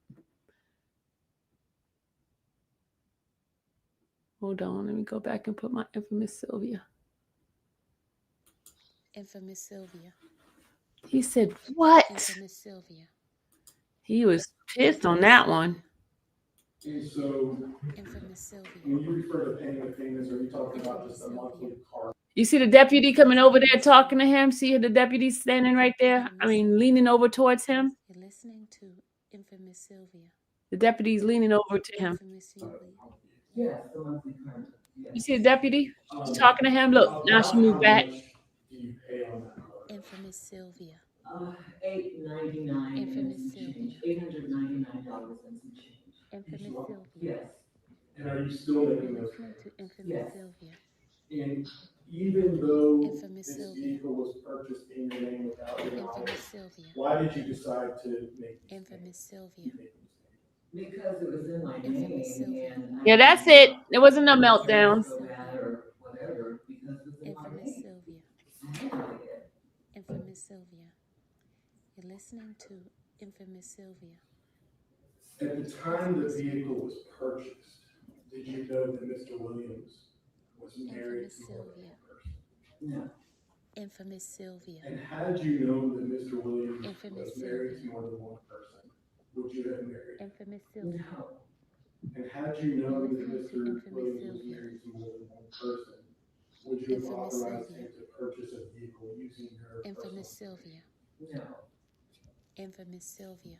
Hold on. Let me go back and put my infamous Sylvia. Infamous Sylvia. He said, what? Infamous Sylvia. He was pissed on that one. And so, Infamous Sylvia. when you refer to paying the payments, are you talking about just a monthly car? You see the deputy coming over there talking to him? See the deputy standing right there? I mean, leaning over towards him? You're listening to Infamous Sylvia. The deputy's leaning over to him. Infamous Yubi. Yes, the monthly karma, yes. You see the deputy? She's talking to him. Look, now she moved back. How much do you pay on that card? Infamous Sylvia. $899 and Infamous some Sylvia. change, $899 and some change. Infamous Sylvia. Yes, And are you still You're making those listening to payments? Infamous Yes. Sylvia. And even though Infamous this Sylvia. vehicle was purchased in your name without your Infamous knowledge, Sylvia. why did you decide to make these Infamous payments? Sylvia. because it was in my Infamous name Sylvia. and. Yeah, that's it. There wasn't no meltdowns. So bad or whatever, because it was in my Infamous name. Sylvia. I had to pay it. Infamous Sylvia. You're listening to Infamous Sylvia. At the time the vehicle was purchased, did you know that Mr. Williams was married Infamous to more than Sylvia. one person? No, Infamous Sylvia. And had you known that Mr. Williams Infamous was married to Sylvia. more than one person, would you have married him? Infamous Sylvia. no, And had you known that Listening to Mr. Infamous Williams was Sylvia. married to more than one person, would you have Infamous authorized Sylvia. him to purchase a vehicle using her Infamous personal? Sylvia. no. Infamous Sylvia.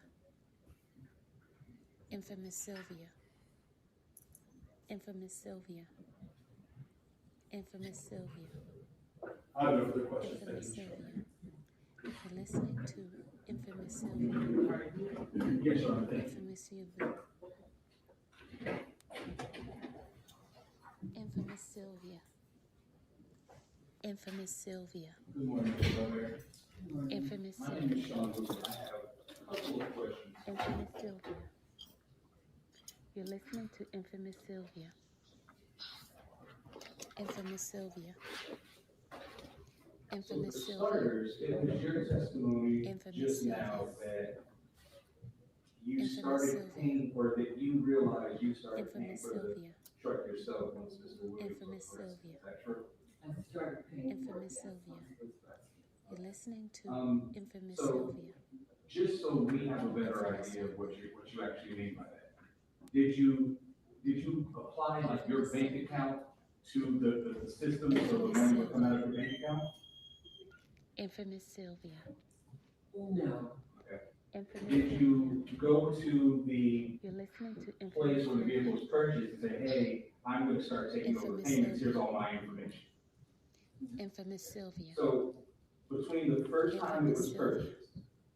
Infamous Sylvia. Infamous Sylvia. Infamous Sylvia. I have no further questions. Thank Infamous you, Sylvia. Shirley. You're listening to Infamous Sylvia. Yes, Shirley, thank you. Infamous Sylvia. Infamous Sylvia. Infamous Sylvia. Good morning, Mr. Strawberry. Infamous My name is Sylvia. Sean Lucas. I have a couple of questions. Infamous Sylvia. You're listening to Infamous Sylvia. Infamous Sylvia. So Infamous for Sylvia. starters, it was your testimony Infamous just now Sylvia. that you Infamous started Sylvia. paying, or that you realized you started paying Infamous for the Sylvia. truck yourself once Mr. Williams was Infamous arrested. Sylvia. Is that true? I started paying for it. Infamous yes, Sylvia. once it was arrested. You're listening to Infamous so- Sylvia. Just so we have a better idea of what you actually mean by that. Did you apply like your bank account to the system so the money would come out of your bank account? Infamous Sylvia. No, Infamous Did Sylvia. you go to the You're listening to Infamous place where the Sylvia. vehicle was purchased and say, hey, I'm gonna start taking over Infamous payments, Sylvia. here's all my information? Infamous Sylvia. So between the first time it was Infamous Sylvia. purchased,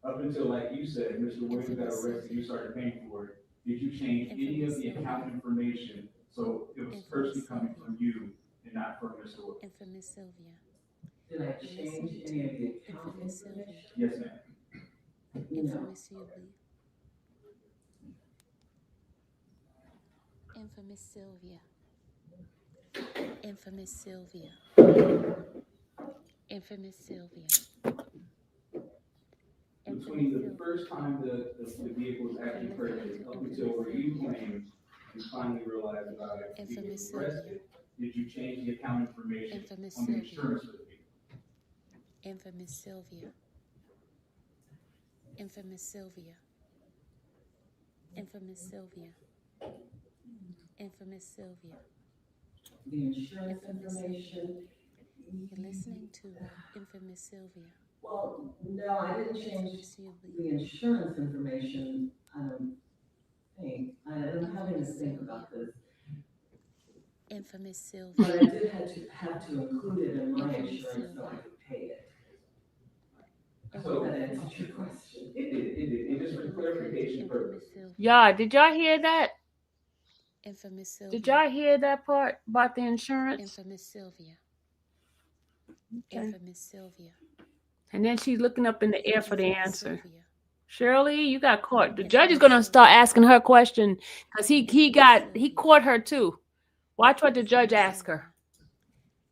up until, like you said, Mr. Williams got Infamous arrested, you started paying for it, did you change any of Infamous the account Sylvia. information so it was Infamous personally coming Sylvia. from you and not from Mr. Williams? Infamous Sylvia. did I change any of the account Infamous Sylvia. information? Yes, ma'am. No, Infamous Yubi. Infamous Sylvia. Infamous Sylvia. Infamous Sylvia. Between the first time the vehicle was actually purchased up until where you claim you finally realized about it, he Infamous was Sylvia. arrested, did you change the account information Infamous on the Sylvia. insurance for the vehicle? Infamous Sylvia. Infamous Sylvia. Infamous Sylvia. Infamous Sylvia. the insurance Infamous information. You're listening to Infamous Sylvia. Well, no, I didn't change Infamous Yubi. the insurance information, I don't think. I'm having to think about this. Infamous Sylvia. But I did have to include it in my Infamous insurance so I Sylvia. could pay it. I So- hope that answers your question. It did, and just for clarification Infamous purposes, Sylvia. Yeah, did y'all hear that? Infamous Sylvia. Did y'all hear that part about the insurance? Infamous Sylvia. Okay. Infamous Sylvia. And then she's looking up in the air for the Infamous answer. Sylvia. Shirley, you got caught. The judge is gonna start asking her question because he caught her too. Watch what the judge asks her.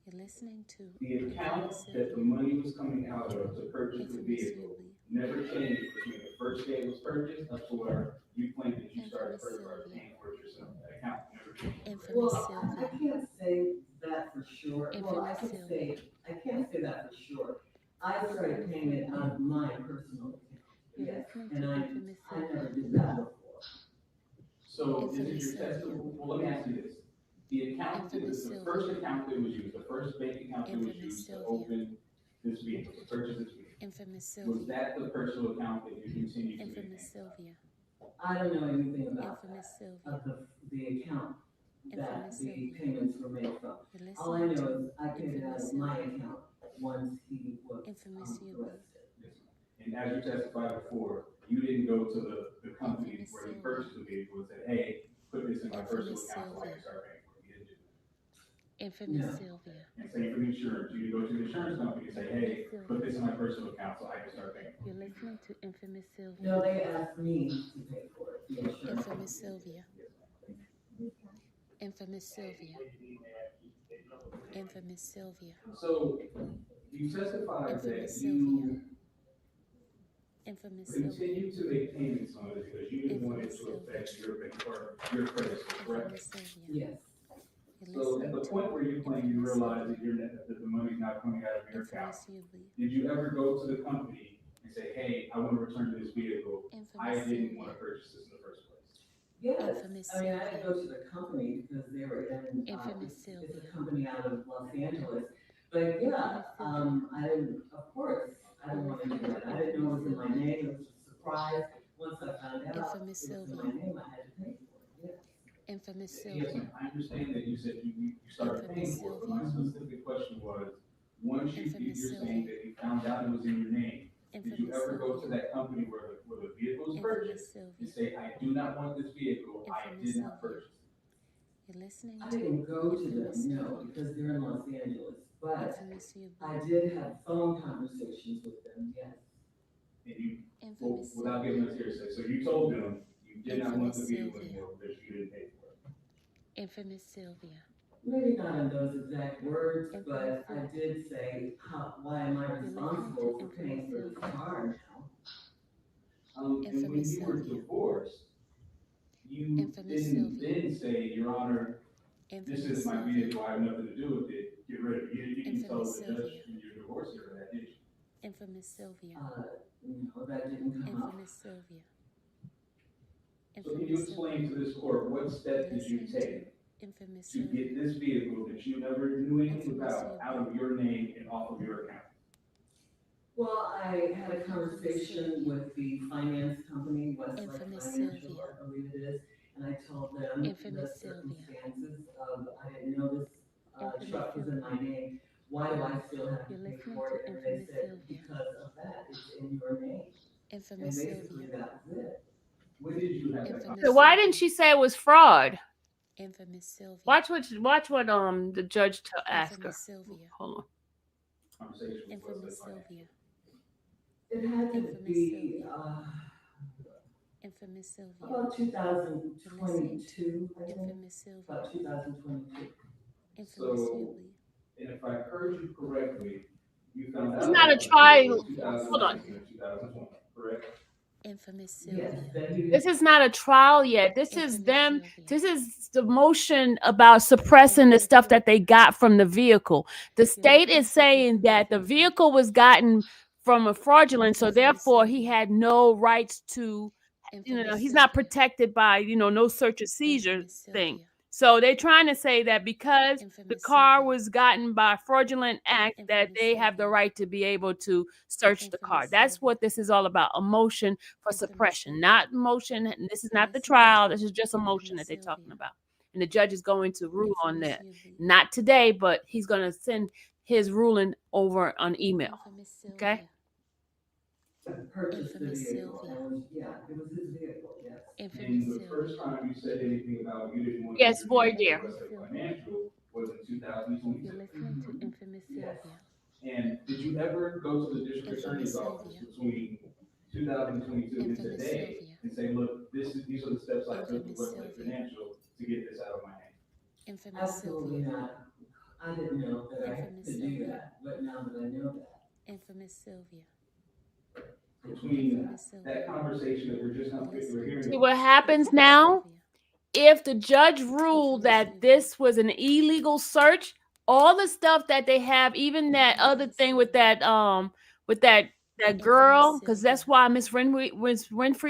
You're listening to the account that the money was coming out of to purchase the Infamous vehicle Yubi. never changed between the first day it was purchased up to where you claimed that you started Infamous first Sylvia. paying for it yourself. That account never changed. Infamous Well, I Sylvia. can't say that for sure. Well, I Infamous can say, I can't say that for sure. I started paying it out of my personal account. You're Yes, listening and to I Infamous never Sylvia. did that before. So this Infamous is your Sylvia. testimony. Well, let me ask you this. The account, Infamous the Sylvia. first account that was used, the first bank account that was Infamous used to Sylvia. open this vehicle, to purchase this vehicle, Infamous was Sylvia. that the personal account that you continued to Infamous maintain? Sylvia. I don't know anything about Infamous that, Sylvia. of the account that Infamous the Sylvia. payments were made from. You're All I listening know to is I paid it out Infamous of my Sylvia. account once he was Infamous Sylvia. arrested. And as you testified before, you didn't go to the company Infamous where he Sylvia. purchased the vehicle and said, hey, put this in my personal Infamous account so I Sylvia. can start paying for it. You didn't do that. Infamous No. Sylvia. And same for the insurance, you didn't go to the insurance company and say, hey, put this in my personal account so I can start paying for it. You're listening to Infamous Sylvia. No, they asked me to pay for it, the insurance. Infamous Sylvia. Infamous Sylvia. Infamous Sylvia. So you testified that Infamous you Infamous Sylvia. continued to make payments on it because you didn't want it Infamous to Sylvia. affect your bank or your credit score, correct? Infamous Sylvia. Yes. You're So at listening the to point where you claim you Infamous realize Sylvia. that that the money's not coming out of your account, Infamous Sylvia. did you ever go to the company and say, hey, I want to return this vehicle? I Infamous didn't want to Sylvia. purchase this in the first place. Yes, Infamous I mean, I had to Sylvia. go to the company because they were in, Infamous it's Sylvia. a company out of Los Angeles. But yeah, I didn't, of course, I didn't want to do that. I didn't know it was in my name, it was a surprise. Once I found out it Infamous was in Sylvia. my name, I had to pay for it, yes. Infamous Yes, Sylvia. ma'am. I understand that you said you started paying Infamous for it, but Sylvia. my specific question was, once Infamous you're Sylvia. saying that you found out it was in your name, did you Infamous ever go to Sylvia. that company where the vehicle was Infamous purchased and Sylvia. say, I do not want this vehicle, I Infamous did not Sylvia. purchase it? You're listening I to didn't go to Infamous them, no, Sylvia. because they're in Los Angeles, but Infamous Sylvia. I did have phone conversations with them, yes. And you, Infamous without Sylvia. giving us hearsay, so you told them you did not want the Infamous vehicle Sylvia. anymore because you didn't pay for it. Infamous Sylvia. Maybe not in those exact words, Infamous but I Sylvia. did say, why am I responsible for paying for this car now? And when Infamous you were Sylvia. divorced, you Infamous didn't Sylvia. then say, Your Honor, this Infamous is my Sylvia. vehicle, I have nothing to do with it, get rid of it. You didn't tell Infamous the judge Sylvia. in your divorce hearing that, did you? Infamous Sylvia. No, that didn't come up. Infamous Sylvia. So can you Infamous explain Sylvia. to this court what steps did you Listening to take Infamous to get Sylvia. this vehicle that you never knew anything Infamous about out Sylvia. of your name and off of your account? Well, I had a conversation with the finance company, Westlake Infamous Financial, Sylvia. I believe it is, and I told them the Infamous Sylvia. circumstances of, I didn't know this, Infamous truck was in my Sylvia. name. Why do I still have to You're pay listening for to it? And they Infamous said, Sylvia. because of that, it's in your name. And Infamous basically, Sylvia. that was it. When did you have that Infamous So why Sylvia. didn't she say it was fraud? Infamous Sylvia. Watch what the judge asked her. Infamous Sylvia. Hold on. conversation with Infamous Westlake Financial? Sylvia. It had to Infamous be, Sylvia. Infamous Sylvia. about 2022, I think, Infamous Sylvia. about 2022. Infamous So- Sylvia. And if I heard you correctly, you found out. It's not a about the trial. vehicle in Hold on. 2020, correct? Infamous Yes, Sylvia. that he This is not a trial yet. This is Infamous them. Sylvia. This is the motion about suppressing the stuff that they got from the vehicle. The state is saying that the vehicle was gotten from a fraudulent, so therefore he had no rights to, Infamous he's not Sylvia. protected by, no search or seizure Infamous thing. Sylvia. So they're trying to say that because the Infamous car Sylvia. was gotten by fraudulent act, that Infamous they have the Sylvia. right to be able to search the car. Infamous That's Sylvia. what this is all about, a motion for Infamous suppression, Sylvia. not motion. And this is not the Listening trial. to This is just a motion that Infamous they're talking Sylvia. about. And the judge is going to rule on Infamous that. Sylvia. Not today, but he's going to send his ruling over on email. Infamous Sylvia. Okay? purchased the Infamous vehicle. Sylvia. And yeah, it was his vehicle, yes. Infamous And the Sylvia. first time you said anything about you didn't want. Yes, your void vehicle dear. to Westlake Financial was in 2022. You're listening to Infamous Yes. Sylvia. And did you ever go to the district Infamous attorney's office Sylvia. between 2022 and Infamous today Sylvia. and say, look, these are the steps I took with Infamous Westlake Sylvia. Financial to get this out of my name? Infamous Absolutely Sylvia. not. I didn't know that I had Infamous to do Sylvia. that, but now that I know that. Infamous Sylvia. Between Infamous that Sylvia. conversation that we're just now we're hearing. See what happens now? If the judge ruled that this was an illegal search, all the stuff that they have, even that other thing with that girl, because that's why Miss Winfrey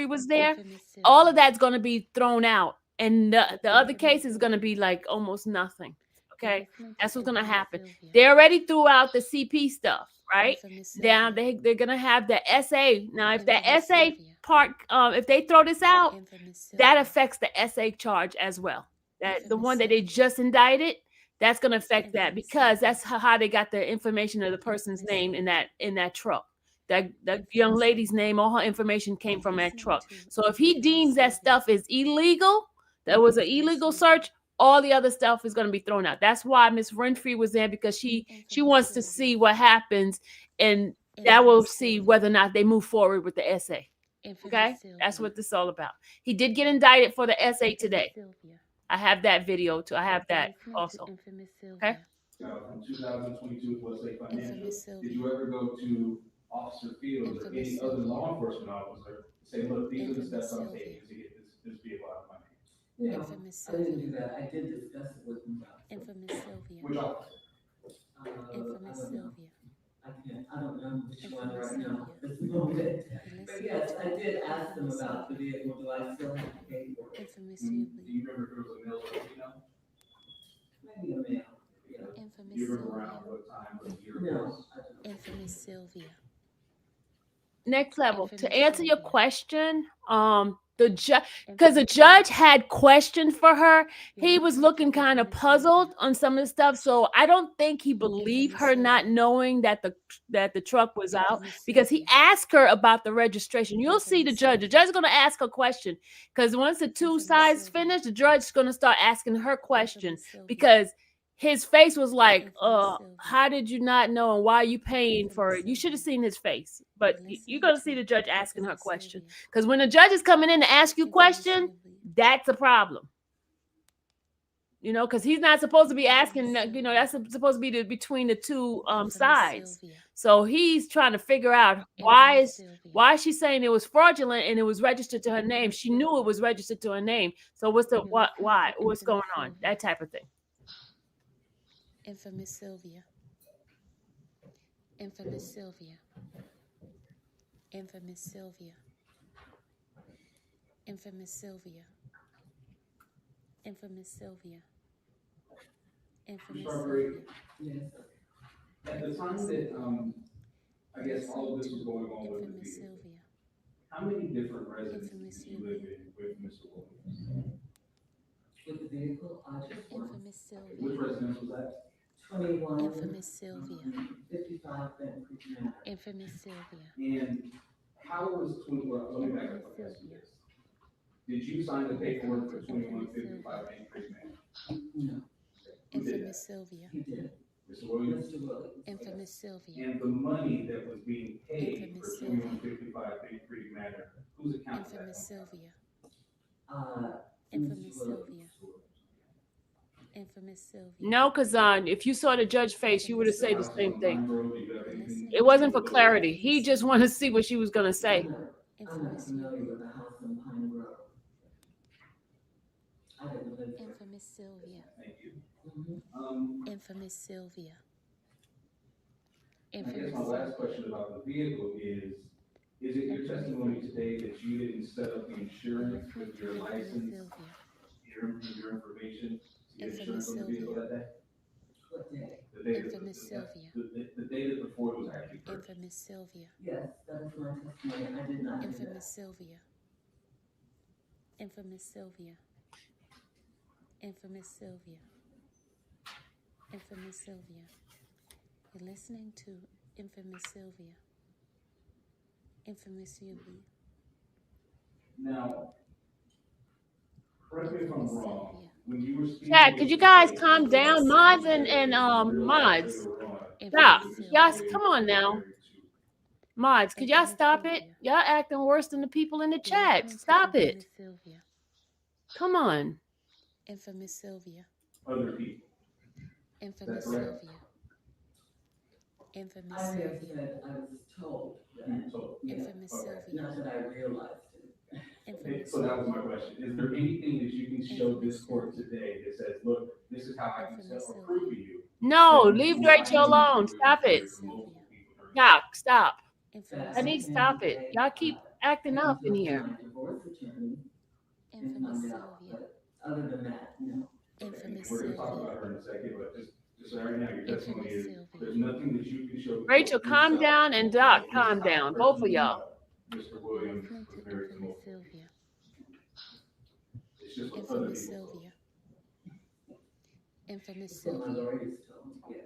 was there, Infamous all Sylvia. of that's going to be thrown out, and the other case is going to be like almost nothing. Okay, You're listening to that's what's gonna Infamous happen. Sylvia. They already threw out the CP stuff, right? Infamous Now Sylvia. they're gonna have the SA. Now, if the Infamous SA Sylvia. part, if they throw this out, Infamous that Sylvia. affects the SA charge as well. That the Infamous one that they Sylvia. just indicted, that's gonna affect that Infamous because Sylvia. that's how they got the information of the person's Infamous name Sylvia. in that truck. That Infamous young Sylvia. lady's name, all her information came You're from that listening truck. to So if he Infamous deems that Sylvia. stuff is illegal, that was an Infamous illegal Sylvia. search, all the other stuff is going to be thrown out. That's why Miss Renfrey was there, because she Infamous wants to Sylvia. see what happens, and that will Infamous see Sylvia. whether or not they move forward with the SA. Infamous Okay, Sylvia. that's what this is all about. He did get indicted for the SA Infamous today. Sylvia. I have that video too. I have You're that listening to also. Infamous Okay. Sylvia. From 2022 with, let's say, financial, Infamous did Sylvia. you ever go to Officer Fields or Infamous any other Sylvia. law enforcement officer to say, look, these are the Infamous steps I'm Sylvia. taking to get this vehicle out of my name? No, Infamous I didn't Sylvia. do that. I did discuss it with him about. Infamous Sylvia. Which officer? Infamous Sylvia. I don't know which one Infamous right now, Sylvia. this moment. You're But listening yes, to I did ask them Infamous about the Sylvia. vehicle, do I still have to pay for it? Infamous Do Sylvia. you remember if it was a male or a female? Maybe a male, yeah. Infamous Do you remember Sylvia. around what time, what year it No, was? I don't. Infamous Sylvia. Next level. To Infamous answer your Sylvia. question, the judge, because the judge had questions for her, he was looking kind of puzzled on some of the stuff. So I don't think he believed Infamous her not Sylvia. knowing that the truck was out, Infamous because he Sylvia. asked her about the registration. You'll see the Infamous judge. The Sylvia. judge is going to ask her question, because once the two Infamous sides Sylvia. finish, the judge is going to start asking her question, Infamous Sylvia. because his face was like, Infamous Sylvia. how did you not know, and why are you paying for it? Infamous You should have Sylvia. seen his face. But You're you're listening going to see to the judge asking her Infamous question. Sylvia. Because when the judge is coming in to ask you Infamous questions, Sylvia. that's a problem. You know, because he's not supposed to be asking, Infamous you know, Sylvia. that's supposed to be between the two Infamous sides. Sylvia. So he's trying to figure out Infamous Sylvia. why is she saying it was fraudulent and it was registered to her name. She knew it was registered to her name. So what's the You're listening to why? What's going Infamous on? Sylvia. That type of thing. Infamous Sylvia. Infamous Sylvia. Infamous Sylvia. Infamous Shirley. Infamous Sylvia. Infamous Strawberry, Sylvia. Yes, at the time that, I guess all of this was going on with the Infamous vehicle, Sylvia. how many different residences Infamous did you live in with Mr. Williams? with the vehicle, I just want Infamous Sylvia. Which residence was that? 21. Infamous Sylvia. 55 Benton Creek Manor. Infamous Sylvia. And how was well, let me back up and ask you this. Did you sign the paperwork for 2155 Main Creek Manor? No, Who did that? Infamous Sylvia. he did. Mr. Williams? Mr. Williams. Infamous Sylvia. And the money that was being paid for Infamous Sylvia. 2155 Main Creek Manor, whose account was that? Infamous Sylvia. Mr. Infamous Williams. Sylvia. Infamous Sylvia. No, because if you saw the judge's face, you would have said the same thing. Bro, do you have anything? It wasn't for clarity. He just wanted to see what she was going to say. I'm not Infamous familiar Sylvia. with the house on Pine Grove. I didn't live there. Infamous Sylvia. Thank you. Mhm. Infamous Sylvia. I guess Infamous my last Sylvia. question about the vehicle is it your testimony today that you didn't set up the insurance with your license, your information, to get insurance on the vehicle that day? What day? The day that- Infamous Sylvia. The day that before it was actually purchased. Infamous Sylvia. Yes, that is my testimony. I did not do Infamous that. Sylvia. Infamous Sylvia. Infamous Sylvia. Infamous Sylvia. You're listening to Infamous Sylvia. Infamous Sylvia. Now, correct me if I'm wrong, when you were speaking. Chat, could you guys calm down? Mods and mods. Stop. Y'all, come on now. Mods, could y'all stop it? Y'all acting worse than the people in the chat. Stop it. Infamous Sylvia. Come on. Infamous Sylvia. Other people. Infamous That's correct. Sylvia. Infamous I may have Sylvia. said I was told that, You told. yeah, Infamous Okay. Sylvia. not that I realized it. Infamous So that was my Sylvia. question. Is there anything that you can show this court today that says, look, this is how I can tell or prove to you? No, that leave you Rachel lied alone. to me Stop it. from multiple people during- Stop. Infamous I need to stop it. Y'all keep acting up in here. My divorce attorney and Infamous find out, Sylvia. but other than that, no. Infamous Infamous we're gonna talk Sylvia. about her in a second, but just so right now, your testimony Infamous is, Sylvia. there's nothing that you can show. Rachel, calm down, and Doc, calm down, both of y'all. Mr. You're Williams listening was to married to Infamous multiple. Sylvia. It's just what other Infamous people told. Sylvia. Infamous That's what my Sylvia. lawyers told me, yes.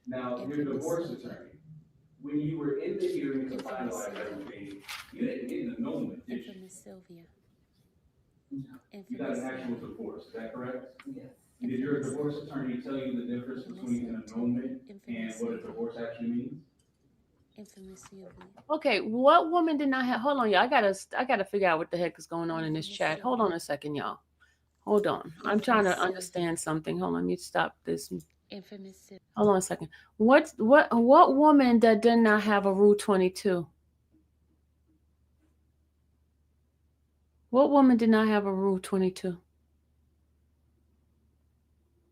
Now, your Infamous divorce Sylvia. attorney, when you were in the hearing to Infamous finalize Sylvia. everything, you didn't get an annulment, did you? Infamous Sylvia. No, You got Infamous an actual Sylvia. divorce, is that correct? yes. And did your divorce attorney tell you the difference You're between an listening to annulment and Infamous what a Sylvia. divorce actually means? Infamous Sylvia. Okay, what woman did not have? Hold on, y'all. I gotta figure out what the heck is going on in this chat. Hold on a second, y'all. Hold on. I'm trying to understand something. Hold on, let me stop this. Infamous Sylvia. Hold on a second. What woman that did not have a Rule 22? What woman did not have a Rule 22?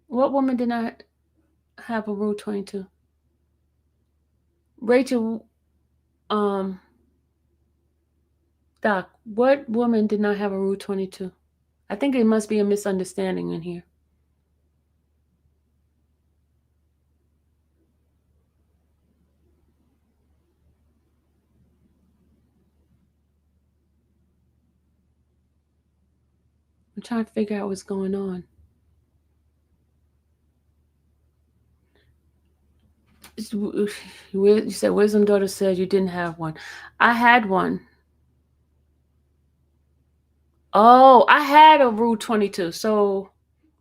What woman did not have a Rule 22? Rachel, Doc, what woman did not have a Rule 22? I think it must be a misunderstanding in here. I'm trying to figure out what's going on. You said Wisdom Daughter said you didn't have one. I had one. Oh, I had a Rule 22. So,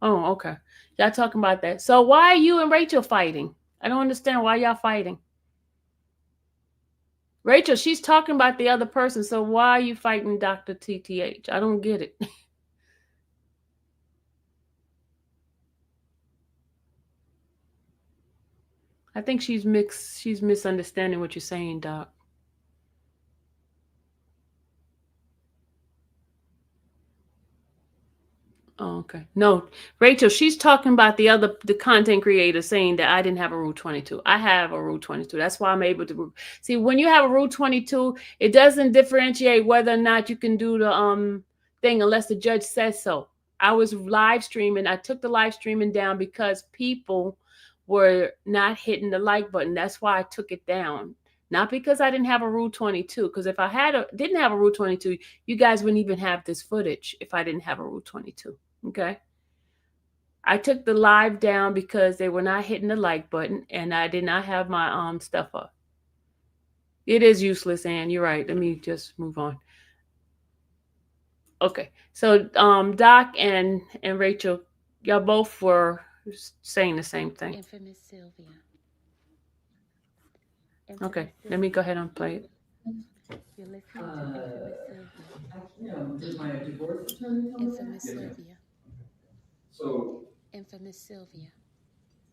okay. Y'all talking about that. So why are you and Rachel fighting? I don't understand why y'all fighting. Rachel, she's talking about the other person. So why are you fighting Dr. TTH? I don't get it. I think she's misunderstanding what you're saying, Doc. Oh, okay. No, Rachel, she's talking about the content creator saying that I didn't have a Rule 22. I have a Rule 22. That's why I'm able to see when you have a Rule 22, it doesn't differentiate whether or not you can do the thing unless the judge says so. I was live streaming. I took the live streaming down because people were not hitting the like button. That's why I took it down. Not because I didn't have a Rule 22, because if I didn't have a Rule 22, you guys wouldn't even have this footage if I didn't have a Rule 22. Okay. I took the live down because they were not hitting the like button and I did not have my stuff up. It is useless, Ann. You're right. Let me just move on. Okay. So Doc and Rachel, y'all both were saying the same thing. Infamous Sylvia. Okay. Let me go ahead and play it. You're listening to Infamous Sylvia. Did my divorce attorney tell me that? Infamous Sylvia. So, Infamous Sylvia.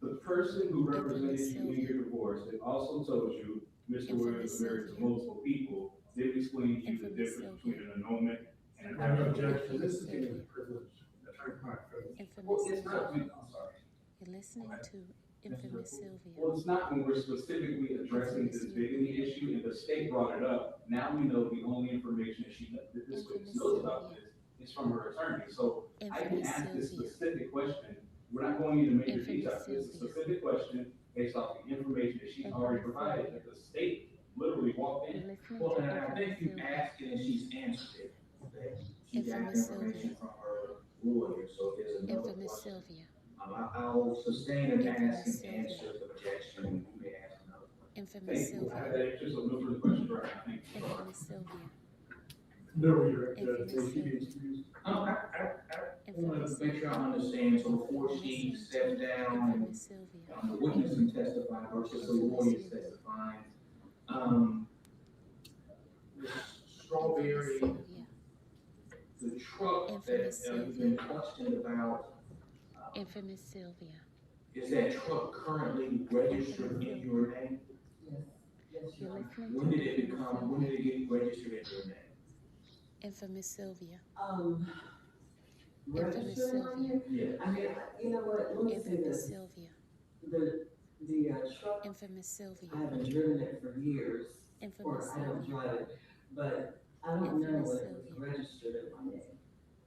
the person who represented Infamous you in Sylvia. your divorce, it also told you Mr. Williams is married to Sylvia. multiple people, did explain to you the Infamous difference Sylvia. between an annulment and an I have actual objection, this is Sylvia. getting privileged, attorney-client privilege. Infamous Well, it's not, Sylvia. I'm sorry. You're listening to Infamous Sylvia. Well, it's not when we're specifically addressing this dignity issue and the state brought it up. Now we know the only information that this witness knows about this is from her attorney. So I can Infamous ask this Sylvia. specific question. We're not going into major Infamous details. It's a Sylvia. specific question based off the information that she's already Infamous provided Sylvia. that the state literally walked You're in. listening Well, to and I Infamous think you've Sylvia. asked it and she's answered it. Okay? She got Infamous information Sylvia. from her lawyer, so there's another Infamous question. Sylvia. I'll sustain an Infamous ask and Sylvia. answer the objection, and you may ask another one. Infamous Thank you. I have Sylvia. that answer, so no further questions right now. Thank you. Infamous Sylvia. No, you're right, Infamous so she Sylvia. needs to use. I want to make sure I understand, so before she steps down Infamous Sylvia. and the witness can testify versus the lawyer testifying, Ms. Strawberry, Sylvia. the truck Infamous that you've Sylvia. been questioned about, Infamous Sylvia. is that truck currently registered in your name? Yes, yes, You're Your Honor. listening When to did it Infamous become, when did Sylvia. it get registered in your name? Infamous Sylvia. Registered on here? Yes. I mean, you know what, let me say Infamous this, Sylvia. the truck, Infamous Sylvia. I haven't driven it for years, or Infamous I don't Sylvia. drive it, but I don't know Infamous when it was Sylvia. registered in my name.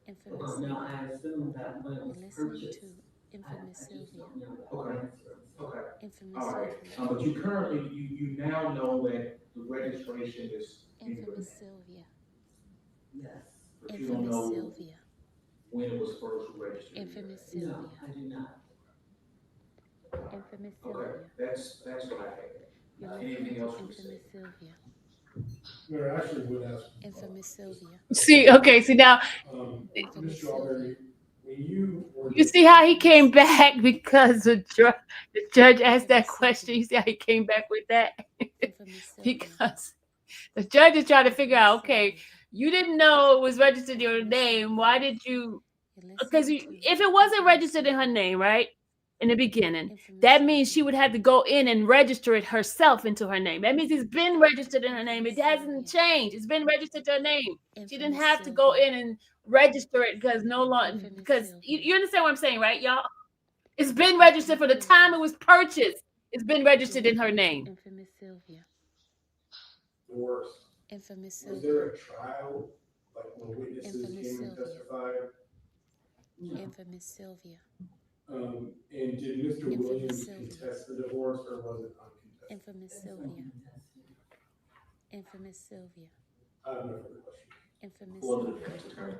Infamous Well, Sylvia. no, I assume that when it You're was listening purchased, to infamous I just Sylvia, don't know that Okay. answer. Okay, infamous all right. Sylvia, But you currently, you now know that the registration is in your infamous name, Sylvia, Yes. but you don't infamous know Sylvia, when it was first registered. in your infamous name. No, Sylvia, I do not. infamous Okay, Sylvia. that's what I had. You're Anything listening to else from the infamous city? Sylvia, Mayor, I actually would ask, infamous Sylvia, See, okay, see now, Ms. infamous Strawberry, Sylvia, when you were. you see how he came back because the judge asked that infamous question. Sylvia, You see how he came back with that? infamous Sylvia, Because the judge is trying to figure infamous out, okay, Sylvia. you didn't know it was registered in your name. Why did you? You're Because listening to if it wasn't infamous registered in her Sylvia, name, right, in the beginning, infamous that means she Sylvia, would have to go in and register it herself into her name. That means it's been registered in her name. It hasn't changed. It's been registered to her name. She didn't infamous have to go Sylvia, in and register it because no longer, infamous because Sylvia, you understand what I'm saying, right, y'all? It's been registered for the time it was purchased. It's been You're registered in her listening to name. infamous Sylvia, Divorce. infamous Was Sylvia, there a trial, like when witnesses infamous came and Sylvia, testified? No. infamous Sylvia, And did Mr. Infamous Williams Sylvia. contest the divorce or was it uncontested? infamous It's Sylvia, uncontested. infamous Sylvia, I have no further questions. infamous For the Sylvia. defense attorney.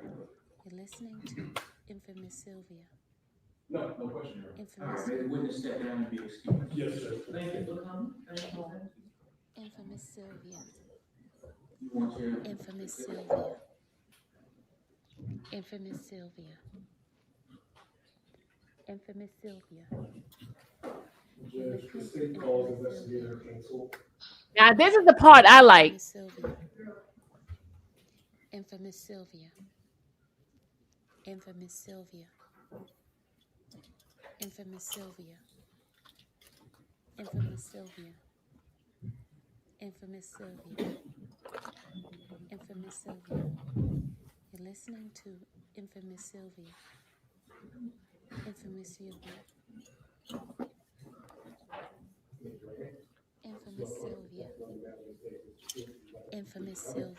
You're listening to infamous Sylvia, No, no question. All infamous right, may the Sylvia, witness step down and be excused. Yes, sir. Thank you for coming. Thank you. infamous Sylvia, You want your. infamous Sylvia, infamous Sylvia, infamous Sylvia, Judge, the state calls investigator cancel. Now, this is the part I like. infamous Sylvia, infamous Sylvia, infamous Sylvia, infamous Sylvia, infamous Sylvia, infamous Sylvia, infamous Sylvia. You're listening to infamous Sylvia, infamous Sylvia, infamous Sylvia, infamous Sylvia,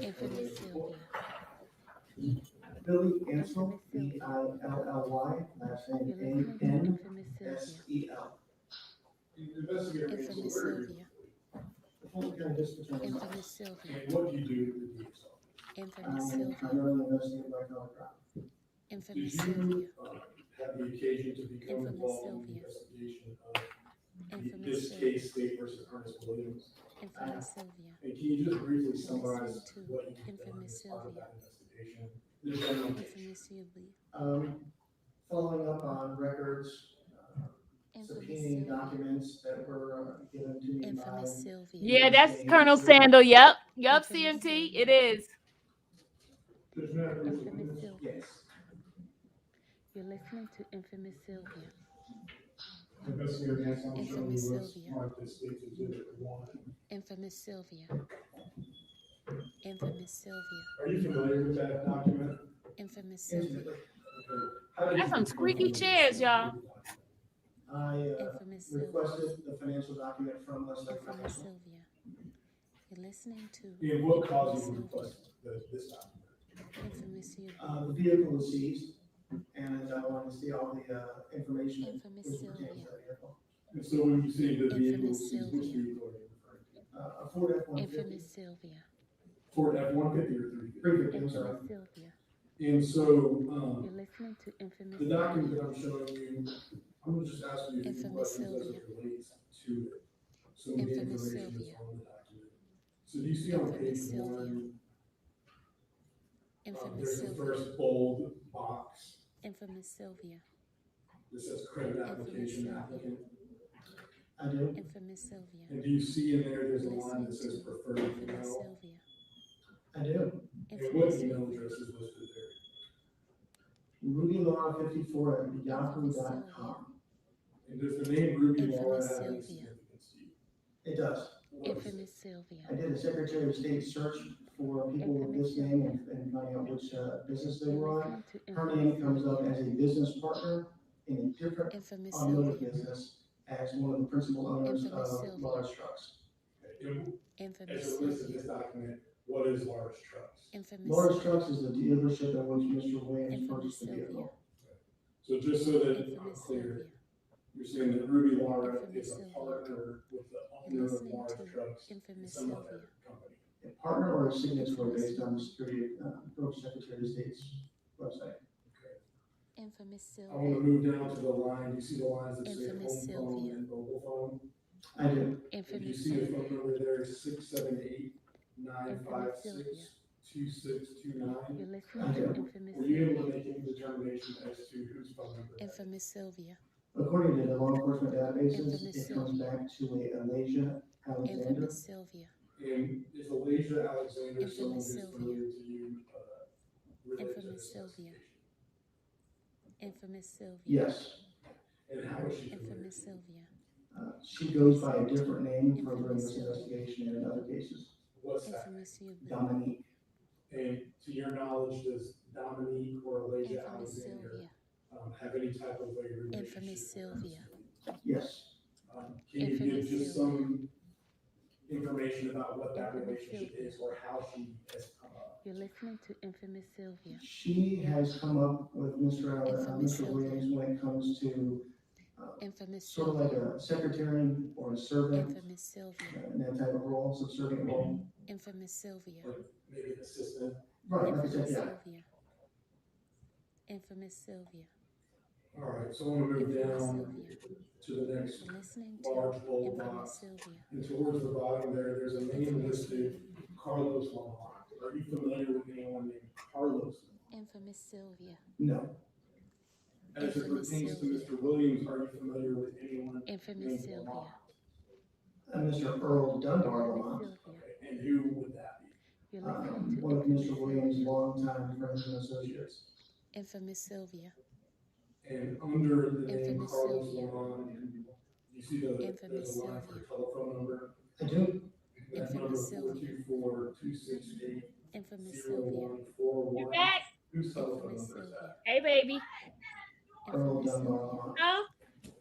infamous Sylvia, Billy Ansel, B-I-L-L-Y, last you're name listening to infamous Sylvia, A-N-S-E-L. Investigator cancel, infamous where are you? Sylvia, The Fulton County District Attorney's infamous Office. Sylvia, And what do you do with the DA's office? infamous I Sylvia, primarily investigate black-collar crime. Did infamous you Sylvia, have the occasion to become Infamous involved in the Sylvia. investigation of infamous this Sylvia, case, State versus Earnest Williams? infamous Sylvia, And can you just briefly summarize Listening to what you've done Infamous as part of Sylvia. that investigation? The general case. infamous Sylvia, Following up on records, infamous subpoenaing Sylvia, documents that were given to me by. infamous Sylvia, Yeah, that's Colonel Sandal. Yep, Infamous CMT. Sylvia. It is. Judge Mathers, infamous Sylvia. Yes. You're listening to infamous Sylvia, Investigator Nancy, I'm showing you Infamous what's Sylvia. marked as State's Exhibit 1. infamous Sylvia, infamous Sylvia, Are you familiar with that document? infamous Sylvia, Okay. How did That's you some become squeaky familiar chairs, with y'all. the document? I infamous Sylvia, requested the financial document from Leslie infamous Financial. Sylvia. You're listening to And what caused you to infamous request this document? Sylvia, infamous Sylvia, The vehicle was seized, and I wanted to see all the information Infamous which pertains to Sylvia. that vehicle. And so when you say the vehicle, Infamous which Sylvia. vehicle are you referring to? A Ford F-150. infamous Sylvia, Ford F-150 or 350? 350, I'm sorry. infamous Sylvia. And so, You're listening to infamous the document Sylvia, that I'm showing you, I'm gonna just ask you a few Infamous questions as Sylvia. it relates to it. Some of the Infamous information that's Sylvia. on the document. So do you see on Infamous page Sylvia. 1, infamous there's the Sylvia, first bold box infamous Sylvia, that says credit Infamous application Sylvia. applicant. I do. infamous Sylvia. And do you see in there, there's a line Listening that says to preferred infamous email? Sylvia, I do. And what infamous email Sylvia, address is listed there? RubyLaura54@yahoo.com. And does the name Ruby Laura Infamous have any Sylvia. significance to you? It does. What is it? infamous Sylvia, I did a Secretary of State search for people with this name and finding out which business they You're were on. listening to Her infamous name comes up Sylvia, as a business partner in a different infamous automotive Sylvia, business as one of the principal owners Infamous of Sylvia. large trucks. And infamous as it relates to Sylvia, this document, what is large trucks? infamous Large Sylvia, trucks is the dealership in which Mr. Williams infamous purchased the Sylvia, vehicle. So just so that I'm Infamous clear, Sylvia. you're saying that Ruby Lara Infamous is a Sylvia. partner with the You're owner of listening Mars to Trucks and Infamous some Sylvia. other company. A partner or a signatory based on the Secretary of Secretary of State's website. Infamous I want to Sylvia. move down to the line. You see the lines that say Infamous home phone Sylvia. and mobile phone? I do. If you Infamous see the Sylvia. phone number there, 678-956-2629. You're listening to Infamous Were you able to Sylvia. make any determination as to whose phone number that is? Infamous Sylvia. According to the law enforcement databases, Infamous it comes Sylvia. back to a Alasia Alexander. Infamous Sylvia. And is Alasia Alexander someone Infamous who's Sylvia. familiar to you related to Infamous this Sylvia. investigation? Infamous Sylvia. Yes, And how is she familiar? Infamous Sylvia. she goes by a different name furthering this investigation and in other cases. What's that? Infamous Sylvia. Dominique. And to your knowledge, does Dominique or Alasia Infamous Alexander Sylvia. have any type of a relationship? Infamous Sylvia. Yes. Can you give Infamous just Sylvia. some information about what that Infamous relationship Sylvia. is or how she has come up? You're listening to Infamous Sylvia. She has come up with Infamous Mr. Williams when it comes to Infamous sort of like Sylvia. a secretary or a servant, Infamous Sylvia. and that type of role, subservient role. Infamous Sylvia. Like maybe an assistant? Right, like I said, Infamous yeah. Sylvia. Infamous Sylvia. All right, so I want to move Infamous down Sylvia. to the next You're listening large to bold Infamous box. Sylvia. And towards the bottom there, there's a name Infamous listed, Carlos Lamont. Are you familiar with anyone named Carlos Lamont? Infamous Sylvia. No. As it Infamous pertains to Sylvia. Mr. Williams, are you familiar with anyone Infamous named Sylvia. Lamont? Mr. Earl Dunbar Infamous Lamont, Sylvia. Okay, and who would that be? You're listening to one of Infamous Mr. Williams' Sylvia. longtime friends and associates. Infamous Sylvia. And under the name Infamous Carlos Sylvia. Lamont, you see there's Infamous a line for Sylvia. telephone number. I do. That number Infamous Sylvia. 424-268-0141. Infamous Sylvia. You back? Whose telephone Infamous number is Sylvia. that? Hey, baby. Earl Infamous Dunbar Sylvia. Lamont. No?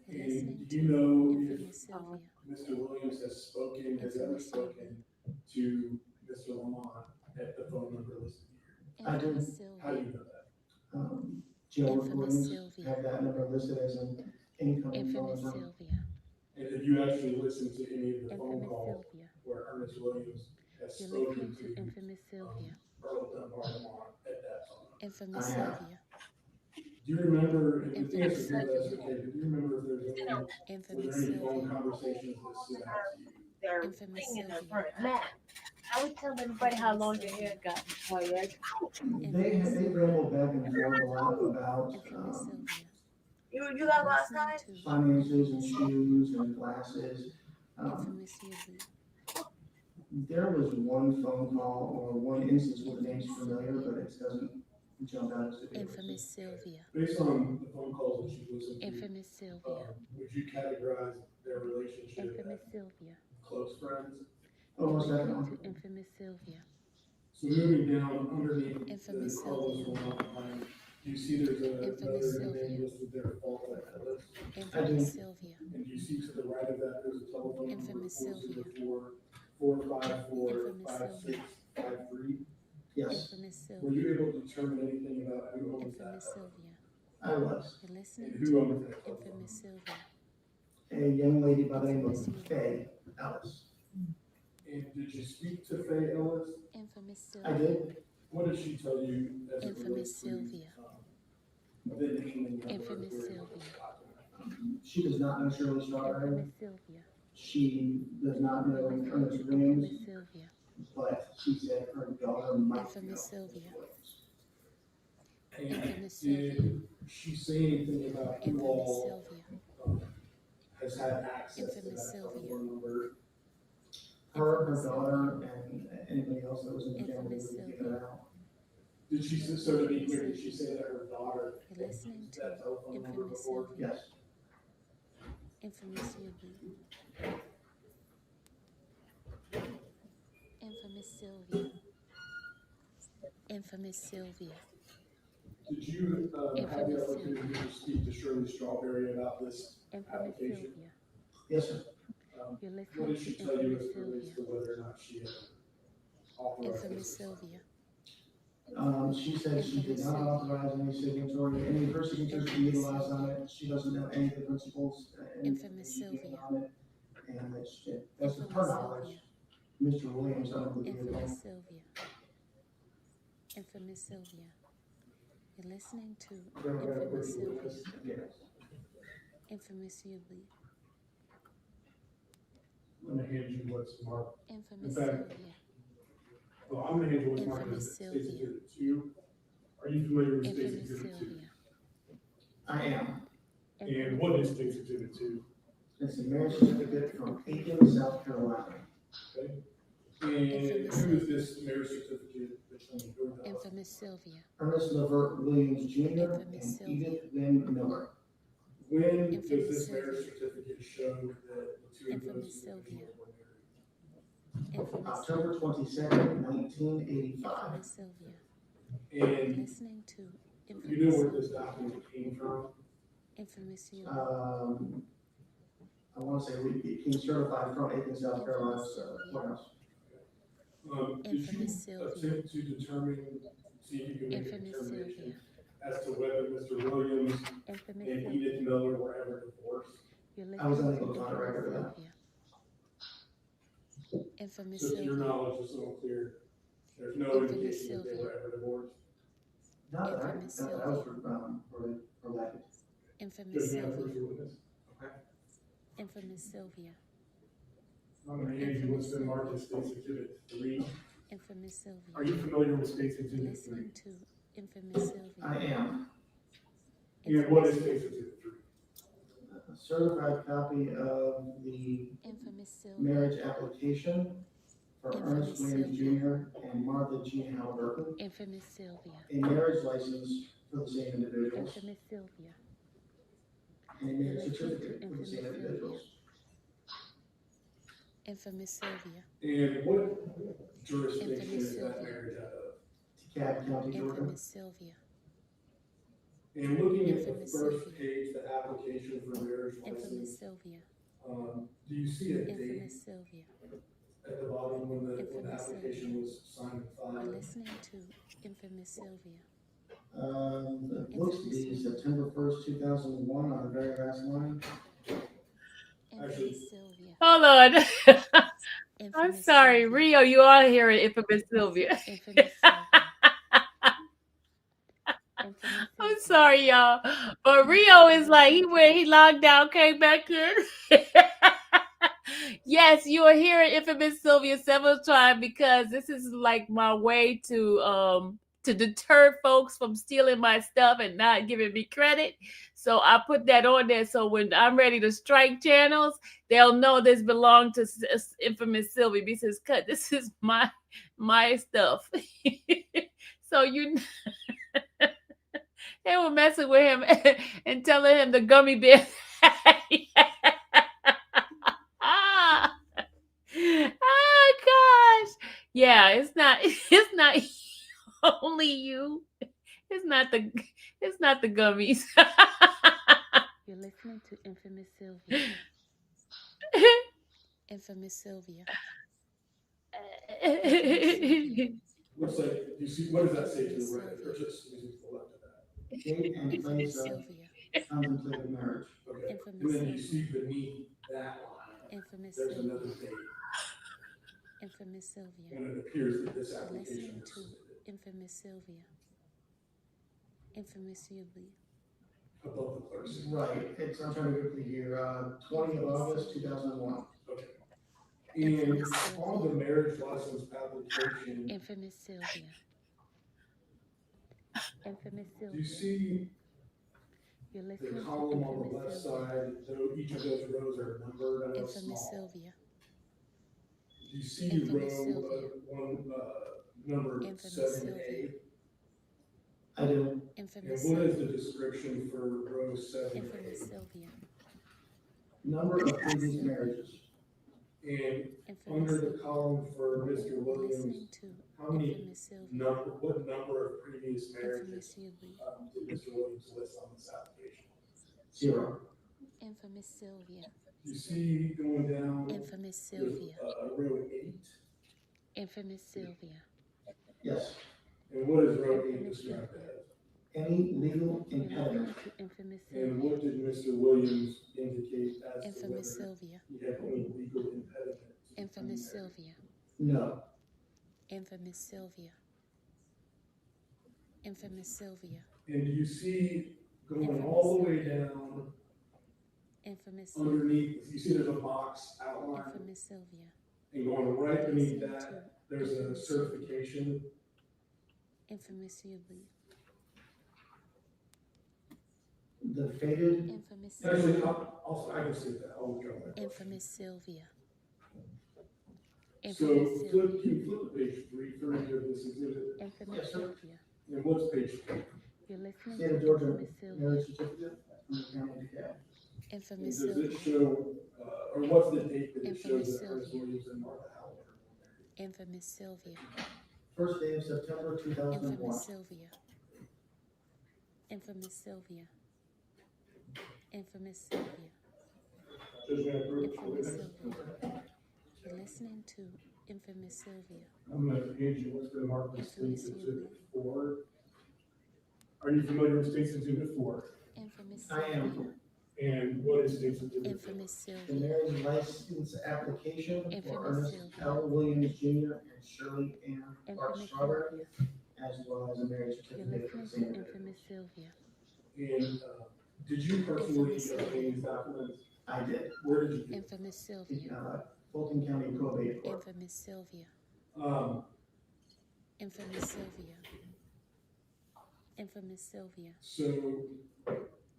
You're And listening do you to know Infamous if Sylvia. Mr. Williams has ever Infamous spoken to Mr. Lamont at the phone number listed here? I do. Infamous How do Sylvia. you know that? Jail Infamous recordings Sylvia. have that number listed as an incoming phone Infamous number. Sylvia. And have you actually listened to any of the phone Infamous calls Sylvia. where Ernest Williams has You're spoken listening to to Infamous Sylvia. Earl Dunbar Lamont at that phone number? Infamous I have. Sylvia. Do you remember, and the Infamous answer to that's Sylvia. okay, but do you remember if there's any, were Infamous there any phone Sylvia. conversations that stood out to you? They're Infamous singing in Sylvia. front of Matt. I would tell everybody how long your hair got. Oh, yeah. They rambled back and forth a lot about Infamous Sylvia. You got last Listening night? to finances and shoes and glasses. Infamous Sylvia. There was one phone call or one instance where the name's familiar, but it doesn't jump out as if it was. Infamous Sylvia. Based on the phone calls that you've listened to, Infamous Sylvia. would you categorize their relationship Infamous as Sylvia. close friends? Oh, You're what's that listening one? to Infamous Sylvia. So moving down underneath Infamous the Carlos Sylvia. Lamont line, do you see there's Infamous another name Sylvia. listed there, Paul Ellis? Infamous Sylvia. And do you see to the right of that, there's a telephone number, Infamous Sylvia. 404-454-5653? Yes, Infamous Were Sylvia. you able to determine anything about who owns that? Infamous Sylvia. I was. You're And listening who to owns that? Infamous Sylvia. A young lady by the name of Faye Ellis. And did you speak to Faye Ellis? Infamous I Sylvia. did. What did she tell you as it Infamous relates to, Sylvia. the name and number Infamous clearing of Sylvia. this document? She does not know Shirley Strawberry. Infamous Sylvia. She does not know Ernest Infamous Williams, Sylvia. but she said her daughter might know Infamous Ernest Sylvia. Williams. And Infamous Sylvia. did she say anything about who Infamous all Sylvia. has had access to Infamous that Sylvia. telephone number? Her daughter, and anybody else that was in the family Infamous would give Sylvia. it out. Did she, so to be clear, did she say that her daughter You're listening used to that telephone number Infamous before? Sylvia. Yes. Infamous Sylvia. Infamous Sylvia. Infamous Sylvia. Did you, have the Infamous opportunity to speak to Shirley Strawberry about this Infamous application? Sylvia. Yes, sir. You're What listening did she to tell you Infamous as it relates Sylvia. to whether or not she had authorized Infamous this? Sylvia. She said she did not authorize any signatory, any of her signatures to be utilized on it. She doesn't know any of the principles, anything she did on it. And that's to her knowledge, Mr. Williams owned the vehicle. Infamous Sylvia. Infamous Sylvia. You're listening to Infamous Sylvia. Yes. Infamous Sylvia. I'm gonna hand you what's marked. Infamous In fact, Sylvia. Well, I'm gonna hand you what's marked Infamous as State's Sylvia. Exhibit 2. Are you familiar with State's Infamous Exhibit 2? Sylvia. I am. And what is State's Exhibit 2? It's a marriage certificate from Aiken, South Carolina. Okay. And who is this marriage certificate between? Infamous Sylvia. Ernest Williams Jr. Infamous and Sylvia. Edith Lynn Miller. When does Infamous this Sylvia. marriage certificate show that the two of Infamous those Sylvia. individuals were married? Infamous October 22nd, 1985. Infamous Sylvia. And Listening to you Infamous know where this Sylvia. document came from? Infamous Sylvia. I want to say it came certified from Aiken, South Carolina, so warehouse. Did you Infamous Sylvia. attempt to determine, see if you can make a Infamous determination Sylvia. as to whether Mr. Williams Infamous and Sylvia. Edith Miller were ever divorced? You're I was listening unable to to find a record of that. Infamous So to your Sylvia. knowledge, it's unclear. There's no Infamous indication that they Sylvia. were ever divorced. Not that Infamous that was related. Infamous Just now, Sylvia. first witness. Okay. Infamous Sylvia. I'm gonna hand you what's been marked as State's Exhibit 3. Infamous Sylvia. Are you familiar with State's Exhibit 3? Listening to Infamous Sylvia. I am. And what is State's Exhibit 3? A certified copy of the Infamous Sylvia. marriage application for Infamous Ernest Williams Sylvia. Jr. and Martha Jean Halliburton, Infamous Sylvia. a marriage license for the same individuals, Infamous Sylvia. and a marriage certificate for the same individuals. Infamous Sylvia. And what jurisdiction Infamous is that Sylvia. marriage out of? DeKalb County, Georgia. Infamous Sylvia. And looking at the Infamous first Sylvia. page, the application for marriage Infamous license, Sylvia. do you see a date Infamous Sylvia. at the bottom when the Infamous application was signed and You're filed? listening to Infamous Sylvia. It looks to be September 1st, 2001 on the very last line. Infamous Sylvia. Hold on. I'm Infamous sorry, Sylvia. Rio, you are hearing Infamous Sylvia. Infamous Sylvia. Infamous I'm Sylvia. sorry, y'all. But Rio is like, he logged out, came back in. Yes, you are hearing Infamous Sylvia several times because this is like my way to deter folks from stealing my stuff and not giving me credit. So I put that on there so when I'm ready to strike channels, they'll know this belonged to Infamous Sylvia because this is my stuff. So they were messing with him and telling him the gummy bear. Oh gosh. Yeah, it's not only you. It's not the gummies. You're listening to Infamous Sylvia. Infamous Sylvia. Looks like, you see, what does that say to the right, or just, to the left of that? Date and Infamous place of Sylvia. contemplated marriage. Okay, and Infamous then you Sylvia. see beneath that line, Infamous there's Sylvia. another date, Infamous Sylvia. and it appears that this You're application listening was to submitted Infamous Sylvia. Infamous Sylvia. above the clerk's. Right, I'm trying to quickly here, 20th of August, 2001. Okay. And on the marriage license application, Infamous Sylvia. Infamous do you Sylvia. see You're the listening to column on the left Infamous Sylvia. side, though each of those rows are numbered, I know it's Infamous small. Sylvia. Do you see Infamous row Sylvia. number Infamous 7A? Sylvia. I do. And Infamous what is Sylvia. the description for row 7A? Infamous Sylvia. Number of previous marriages. And Infamous under the Sylvia. column for Mr. You're Williams, listening to how many Infamous Sylvia. what number of previous Infamous marriages Sylvia. did Mr. Williams list on this application? 0. Infamous Sylvia. You see going down, Infamous there's Sylvia. row 8. Infamous Sylvia. Yes. And what is road 8 described as? Any legal impediment. Infamous And Sylvia. what did Mr. Williams indicate as to Infamous whether Sylvia. he had any legal impediment? to Infamous becoming married? Sylvia. No. Infamous Sylvia. Infamous Sylvia. And do you see going all the way down Infamous Sylvia. underneath, you see there's a box outline, Infamous Sylvia. and going right beneath Listening that, to there's a infamous certification. Infamous Sylvia. The faded, Infamous Actually, Sylvia. I can see that, I'll go there. Infamous Sylvia. So, Infamous can Sylvia. you flip to page 330 of this exhibit? Infamous Yes, sir. Sylvia. And what's page 3? You're listening state to of Georgia Infamous Sylvia. marriage certificate from the county of DeKalb. And Infamous does Sylvia. it show, or what's the date that it Infamous shows that Earnest Sylvia. Williams and Martha Howard are married? Infamous Sylvia. First day of September 2001. Infamous Sylvia. Infamous Sylvia. Infamous Sylvia. Judge, may I approve? Infamous Sylvia. You're listening to Infamous Sylvia. I'm gonna hand you what's been marked as Infamous State's Sylvia. Exhibit 4. Are you familiar with State's Exhibit 4? Infamous I am. Sylvia. And what is State's Exhibit 4? Infamous The Sylvia. marriage license application for Infamous Ernest Sylvia. L. Williams Jr. and Shirley Ann Infamous Strawberry, Sylvia. as well as a marriage You're certificate for the listening same to individual. Infamous Sylvia. And did you personally Infamous obtain Sylvia. these documents? I did. Where did you get them? Infamous Sylvia. Fulton County Probate Court. Infamous Sylvia. Infamous Sylvia. Infamous Sylvia. So,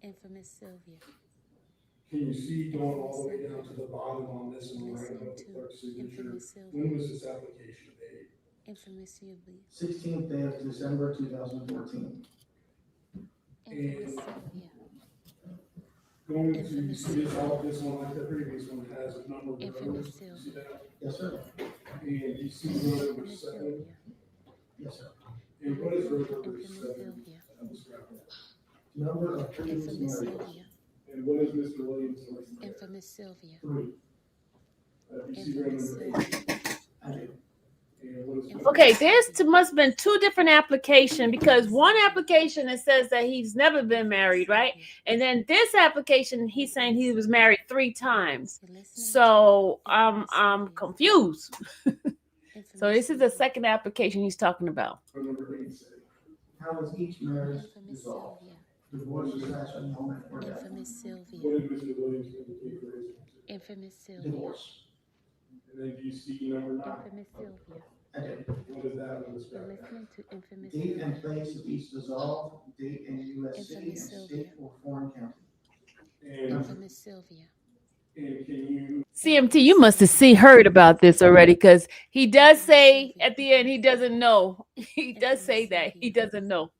Infamous Sylvia. can you see going all the way down to the bottom on this one, right above the clerk's signature? Infamous Sylvia. When was this application made? Infamous Sylvia. 16th day of December 2014. Infamous Sylvia. Going to Infamous see this, all this one, like the previous one, has a number of Infamous rows. You see that? Yes, sir. And you see row number Infamous 7. Sylvia. Yes, sir. And what is row number Infamous 7? Sylvia. Describe that. Number of previous Infamous marriages. Sylvia. And what is Mr. Williams' last name? Infamous Sylvia. 3. You see row Infamous number 8. Sylvia. I do. And what is Okay, must have been two different applications, because one application it says that he's never been married, right? And then this application he's saying he was married 3 times. You're listening So to I'm Infamous Sylvia. confused. Infamous So this is the Sylvia. second application he's talking about. row number 8 say? How was each marriage Infamous dissolved? Sylvia. Divorce, succession, annulment, or death? Infamous Sylvia. What did Mr. Williams indicate for his answer? Infamous Sylvia. Divorce. And then do you see number 9? Infamous Sylvia. I did. What is that one You're describe? listening to Infamous Date Sylvia. and place of each dissolved, date and U.S. city and Infamous state Sylvia. or foreign county. And Infamous Sylvia. can you, CMT, you must have heard about this already, because he does say at the end he doesn't know. He does say that he doesn't know.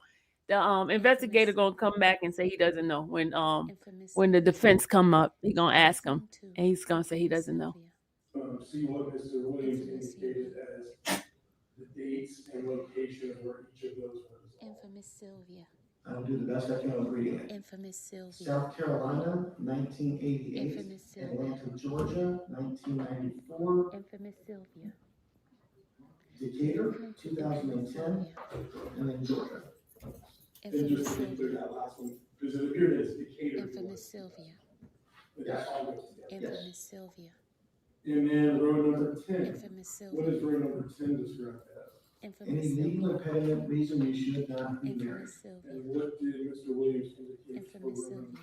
The investigator gonna come back and say he doesn't know Infamous when the Sylvia. defense come up. He gonna ask him, Listening to and he's gonna say he Infamous doesn't know. Sylvia. see what Mr. Williams Infamous indicated as the dates and location of where each of those were dissolved? Infamous Sylvia. I will do the best I can with reading it. Infamous Sylvia. South Carolina, 1988. Infamous Sylvia. Atlanta, Georgia, 1994. Infamous Sylvia. Decatur, Listening to 2010. Infamous Sylvia. And then Georgia. And Infamous just to be clear, Sylvia. that last one, because it appeared as Decatur. Infamous Sylvia. But that all goes together. Infamous Sylvia. And then row number 10. Infamous What is Sylvia. row number 10 described as? Infamous Any legal Sylvia. impediment, reason you should not be married? Infamous Sylvia. And what did Mr. Williams indicate for Infamous row Sylvia. number?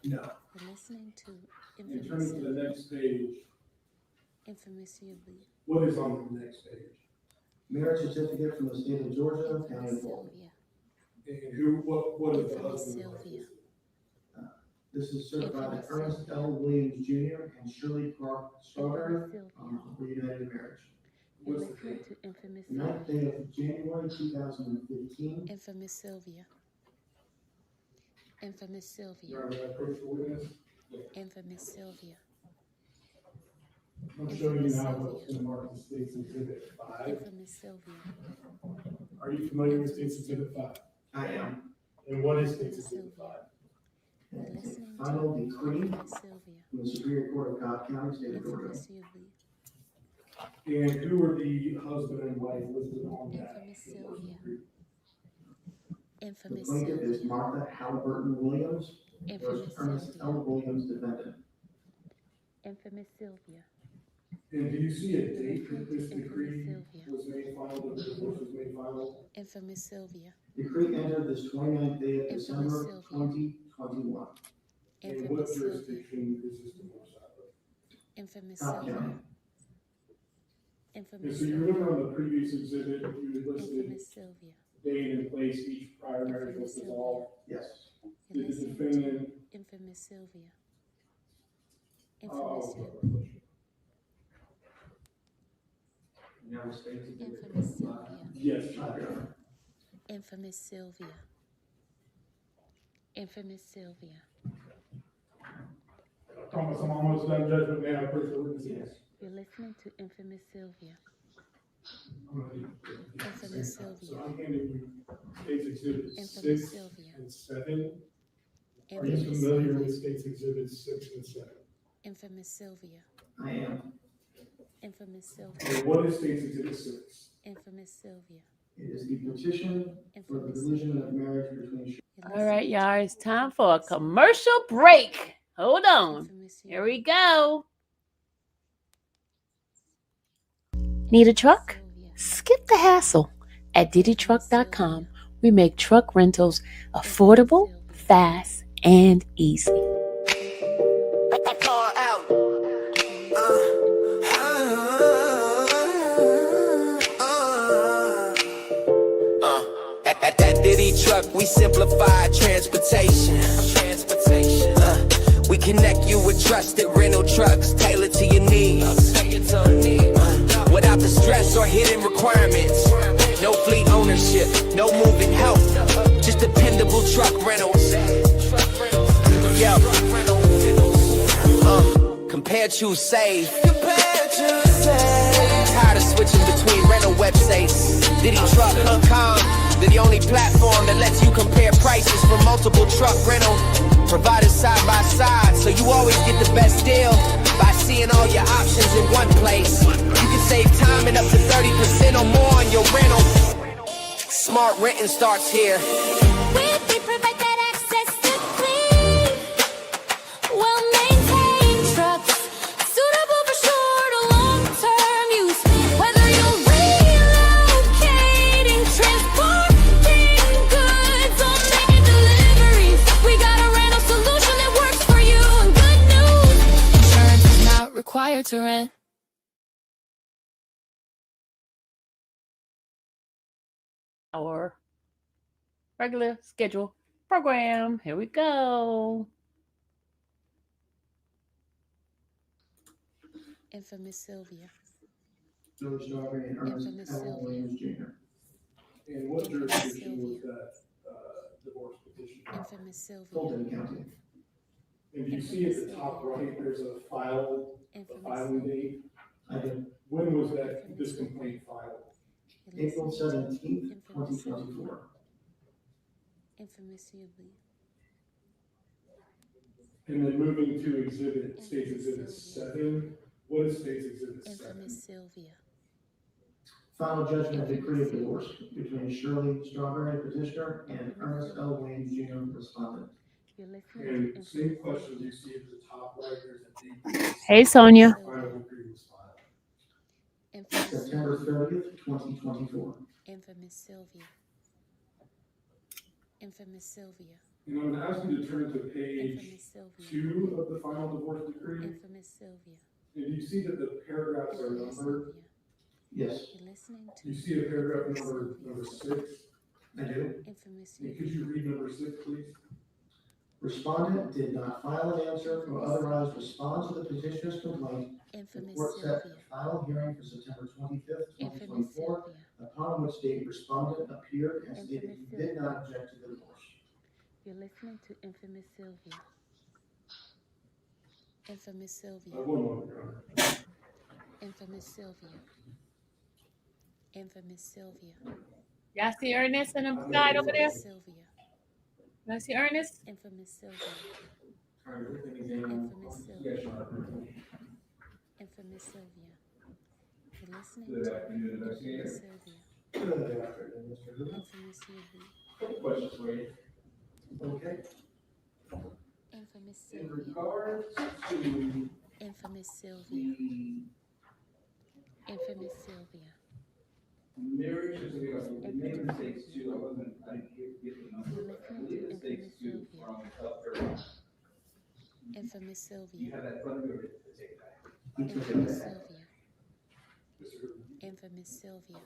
No. You're listening to And Infamous turning to the Sylvia. next page, Infamous Sylvia. what is on the next page? Marriage certificate from the state of Georgia, county Infamous of Fulton. Sylvia. And who, what is the Infamous husband? Sylvia. This is certified Infamous that Ernest Sylvia. L. Williams Jr. and Shirley Strawberry Infamous Sylvia. were united in marriage. You're What's the listening date? to Infamous 9th Sylvia. day of January 2015. Infamous Sylvia. Infamous Sylvia. Your Honor, I approach the witness. Infamous Sylvia. I'm showing you now what's been marked as State's Exhibit 5. Infamous Sylvia. Are you familiar with State's Exhibit 5? I am. And what is State's Exhibit 5? You're listening to Final decree Infamous Sylvia. from the Superior Court of Cobb County, state of Georgia. Infamous Sylvia. And who were the husband and wife listed on that? Infamous Sylvia. The Infamous plaintiff is Sylvia. Martha Halliburton Williams versus Infamous Ernest Sylvia. L. Williams, defendant. Infamous Sylvia. And do you see a You're date that listening this to Infamous decree Sylvia. was made final, that the divorce was made final? Infamous Sylvia. Decree entered this 29th day of Infamous December Sylvia. 2021. And Infamous what Sylvia. jurisdiction is this divorce out of? Infamous Cobb Sylvia. County. And Infamous so you Sylvia. remember on the previous exhibit, you had listed Infamous Sylvia. date and place each prior marriage was dissolved. Yes. You're Did the listening to defendant, Infamous Sylvia. Infamous oh, Sylvia. Now we're stating that Infamous Sylvia. yes, Cobb County. Infamous Sylvia. Infamous Sylvia. Thomas, I'm almost done judgment now, please, the witnesses. Yes. You're listening to Infamous Sylvia. I'm gonna do Infamous So Sylvia. I'm handing you States Exhibits Infamous 6 Sylvia. and 7. Are you Infamous familiar Sylvia. with States Exhibits 6 and 7? Infamous Sylvia. I am. Infamous Sylvia. And what is States Exhibit 6? Infamous Sylvia. It is the petition for the Infamous division Sylvia. of marriage between You're All right, listening y'all. to It's time for a Infamous Sylvia. commercial break. Hold on. Infamous Here Sylvia. we go. Need a truck? Sylvia. Skip the hassle. At DiddyTruck.com, we make truck rentals affordable, fast, and easy. Far out. At that Diddy Truck, we simplify transportation. We connect you with trusted rental trucks tailored to your needs. Without the stress or hidden requirements. No fleet ownership, no moving help. Just dependable truck rentals. Yo. Compare, choose, save. Tired of switching between rental websites. DiddyTruck.com, they're the only platform that lets you compare prices for multiple truck rental providers side by side, so you always get the best deal by seeing all your options in one place. You can save time and up to 30% or more on your rental. Smart renting starts here. We provide that access to clean, well-maintained trucks, suitable for short or long-term use. Whether you're relocating, transporting goods, or making deliveries, we got a rental solution that works for you. And good news, insurance is not required to rent. Our regular schedule program. Here we go. Infamous Sylvia. Shirley Strawberry and Ernest Infamous L. Sylvia. Williams Jr. And what jurisdiction was that divorce petition? Infamous Sylvia. Fulton County. And do you see at the top right, there's a Infamous filing Sylvia. date? I did. When was this complaint filed? You're April listening to 17th, Infamous Sylvia. 2024. Infamous Sylvia. And then moving to States Exhibit 7, what is States Exhibit 7? Infamous Sylvia. Final judgment decree of divorce between Shirley Strawberry, petitioner, and Ernest L. Williams Jr., respondent. You're listening And to same Infamous question Sylvia. you see at the top right, there's a date. Hey, Sonia. Final decree was filed. Infamous September Sylvia. 30th, 2024. Infamous Sylvia. Infamous Sylvia. And I'm going to ask you to turn to page Infamous Sylvia. 2 of the final divorce decree. Infamous Sylvia. And you see that the paragraphs are Infamous numbered. Sylvia. Yes, You're listening to You see a paragraph number 6. I do. Infamous And Sylvia. could you read number 6, please? Respondent did not file an answer or otherwise respond to the petitioner's complaint. The Infamous court set Sylvia. a final hearing for September 25th, Infamous 2024, Sylvia. upon which date respondent appeared and stated he did not object to the divorce. You're listening to Infamous Sylvia. Infamous Sylvia. One moment, Your Honor. Infamous Sylvia. Infamous Sylvia. Y'all see Ernest on the side over there? Sylvia. Y'all see Ernest? Infamous Sylvia. All right, everything is in. Infamous Sylvia. Yes, Your Honor. Infamous Sylvia. You're listening Good to afternoon, Infamous investigator. Sylvia. Good afternoon, Mr. Hoover. Infamous Sylvia. Couple questions for you. Okay, Infamous In Sylvia. regards to Infamous Sylvia. the Infamous Sylvia. marriage, the name of the states too, I didn't get the number, You're but I listening believe to the states Infamous too Sylvia. from South Carolina. Infamous You Sylvia. have that front of your take it back. Infamous Sylvia. Infamous Sylvia.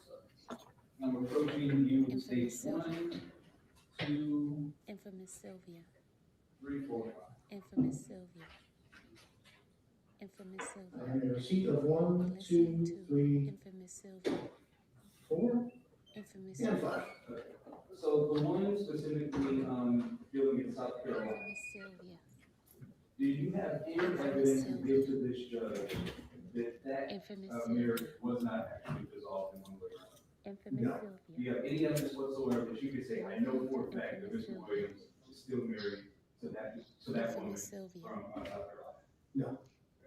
I'm approaching you in Infamous states Sylvia. 1, 2, Infamous Sylvia. 3, 4, 5. Infamous Sylvia. Infamous I Sylvia. am in receipt of 1, Listening 2, to 3, Infamous Sylvia. 4, Infamous and Sylvia. 5. So the one specifically, dealing in South Carolina, Infamous Sylvia. do you have any evidence to give to this judge that Infamous marriage Sylvia. was not actually dissolved in one way or another? Infamous No. Do Sylvia. you have any evidence whatsoever that you could say, I know for a fact that Mr. Williams is still married to that woman Infamous Sylvia. from South Carolina?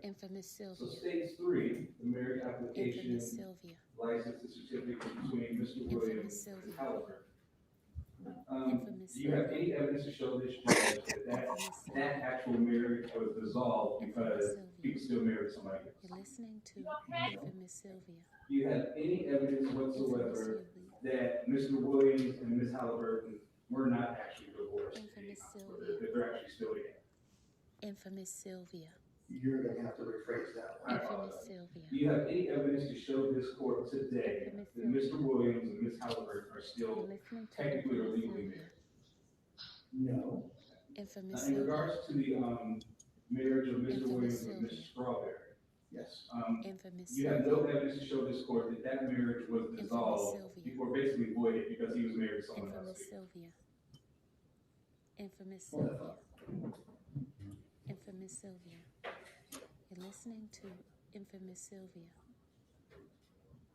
Infamous So Sylvia. stage 3, the marriage Infamous application, Sylvia. license and certificate between Mr. Williams and Sylvia. Halliburton. Infamous Do you have any evidence to show this judge that actual marriage was dissolved because he was still married to somebody else? You're listening to Infamous Sylvia. Do you have any evidence Infamous whatsoever Sylvia. that Mr. Williams and Ms. Halliburton were not actually divorced? Infamous Or Sylvia. that they're actually still together? Infamous Sylvia. You're gonna have to rephrase that one. Infamous Sylvia. Do you have any evidence to show this court today Infamous that Mr. Sylvia. Williams and Ms. Halliburton are You're still listening to technically or Infamous legally Sylvia. married? No. Infamous In Sylvia. regards to the marriage of Mr. Infamous Williams and Sylvia. Ms. Strawberry, Yes. Infamous you have Sylvia. no evidence to show this court that that marriage was Infamous dissolved Sylvia. or basically voided because he was married to someone Infamous else. Sylvia. Infamous Hold that Sylvia. thought. Infamous Sylvia. You're listening to Infamous Sylvia.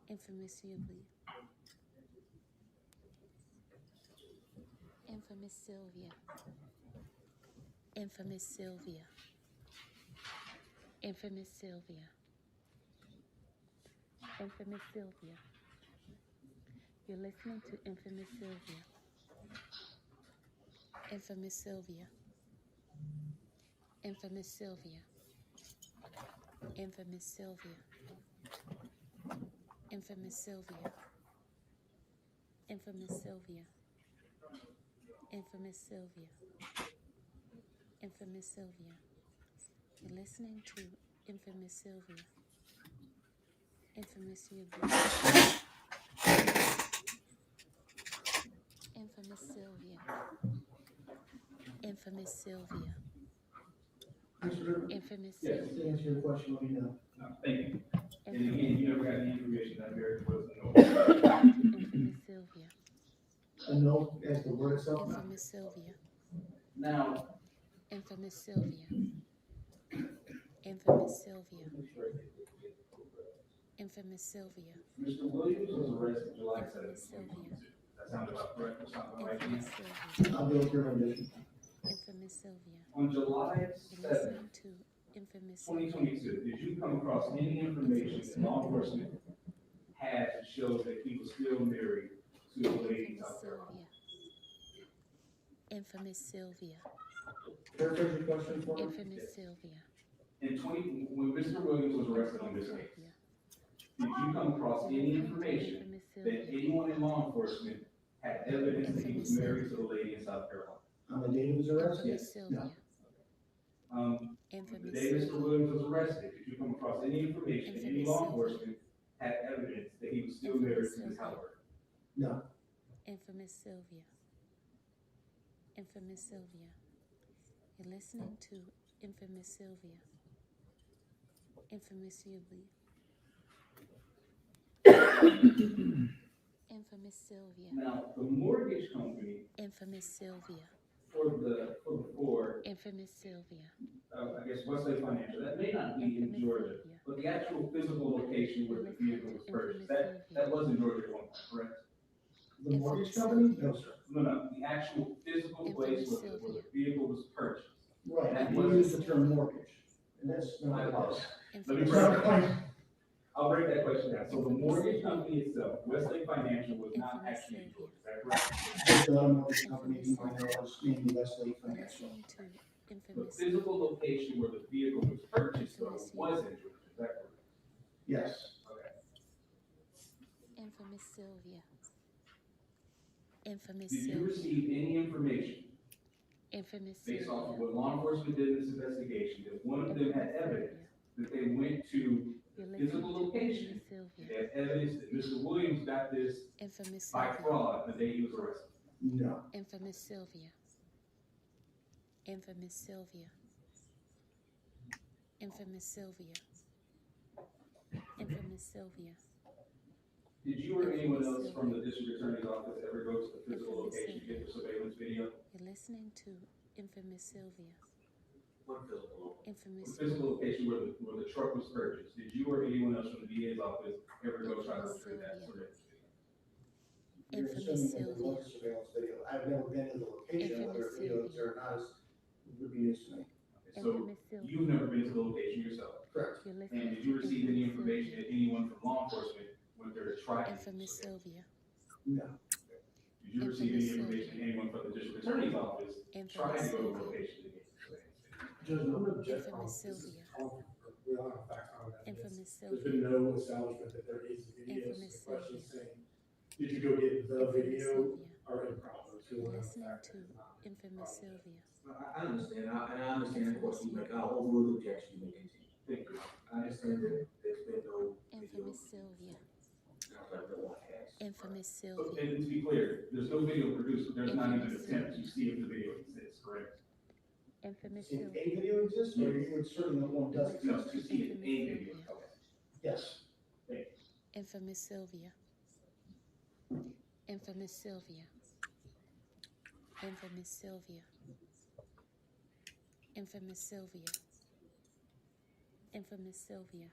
Infamous Sylvia. Infamous Sylvia. Infamous Sylvia. Infamous Sylvia. Infamous Sylvia. You're listening to Infamous Sylvia. Infamous Sylvia. Infamous Sylvia. Infamous Sylvia. Infamous Sylvia. Infamous Sylvia. Infamous Sylvia. Infamous Sylvia. You're listening to Infamous Sylvia. Infamous Sylvia. Infamous Sylvia. Infamous Sylvia. Mr. River, Infamous Yes. Sylvia. to answer your question, let me know. No, thank you. And Infamous again, you never got any information that marriage was no. Infamous Sylvia. A no as the word itself? No. Infamous Sylvia. Now, Infamous Sylvia. Infamous Sylvia. Infamous Sylvia. Mr. Williams was arrested July 7th, Infamous Sylvia. 2022. That sounds about correct, that sounds about right. Infamous Sylvia. I'll be with your rendition. Infamous Sylvia. On July You're 7th, listening to Infamous Sylvia. 2022, did you come across any information that law enforcement had to show that he was still married to a lady in Infamous South Carolina? Sylvia. Infamous Sylvia. Paraphrase your question for me? Infamous Sylvia. When Mr. Williams was arrested on this case, Sylvia. did you come across any information Infamous that Sylvia. anyone in law enforcement had evidence that he was married to the lady in South Carolina? On the date of his arrest? Infamous Yes. Sylvia. No. The Infamous day Mr. Sylvia. Williams was arrested, did you come across any information that any Infamous law Sylvia. enforcement had evidence that he was still married to Ms. Halliburton? No. Infamous Sylvia. Infamous Sylvia. You're listening to Infamous Sylvia. Infamous Sylvia. Infamous Sylvia. Now, the mortgage company Infamous Sylvia. for the Ford, Infamous Sylvia. I guess Westlake Financial, that may not be in Infamous Georgia, Sylvia. but the actual physical location where the vehicle was purchased, that was in Georgia at one point, correct? The mortgage Infamous company? Sylvia. No, sir. No, the actual physical place where the vehicle was purchased. Right, That you was- use the term mortgage, and that's I not. apologize. Let me Infamous break Not it Sylvia. down. I'll break that question down. So the mortgage company itself, Westlake Financial, was not actually yours, is that correct? The mortgage company, you might know, is named Westlake Financial. The physical location where the vehicle was purchased, though, was in Georgia, is that correct? Yes. Okay. Infamous Sylvia. Infamous Did you Sylvia. receive any information Infamous based off of Sylvia. what law enforcement did in this investigation, that one of them had evidence that they went to You're a listening physical to location, Infamous and Sylvia. had evidence that Mr. Williams got this Infamous by Sylvia. fraud the day he was arrested? No. Infamous Sylvia. Infamous Sylvia. Infamous Sylvia. Infamous Sylvia. Did you or anyone else from the district attorney's office ever go to the physical location to get the surveillance video? You're listening to Infamous Sylvia. What physical? The Infamous physical location where the truck was purchased. Did you or anyone else from the DA's office ever go try to look at that surveillance video? You're Infamous assuming that there was a surveillance video. I've never been to the location, whether Infamous videos Sylvia. or not would be news to me. Okay, so Infamous Sylvia. you've never been to the location yourself? Correct. You're listening And did you to receive any Infamous information Sylvia. that anyone from law enforcement went there to try to? Infamous Sylvia. No. Did you receive any information that anyone from the district attorney's office tried to go to the location to get the surveillance video? Judge, I'm gonna object on Infamous this. Sylvia. We don't have facts on that. Infamous There's Sylvia. been no establishment that there is videos. Infamous The question is Sylvia. saying, did you go get the Infamous video Sylvia. or improper? So You're we'll have listening facts. to Infamous Sylvia. I understand, and I understand, of course, you make, I'll overrule the objection, you may continue. Thank you. I understand that there's been no video. Infamous Sylvia. Sounds like no one has. Infamous So, Sylvia. and to be clear, there's no video produced, there's not even an attempt to see if the video exists, correct? Infamous See if Sylvia. a video exists, or you would certainly know one does No, exist. to see if a video. Okay. Yes. Infamous Sylvia. Infamous Sylvia. Infamous Sylvia. Infamous Sylvia. Infamous Sylvia.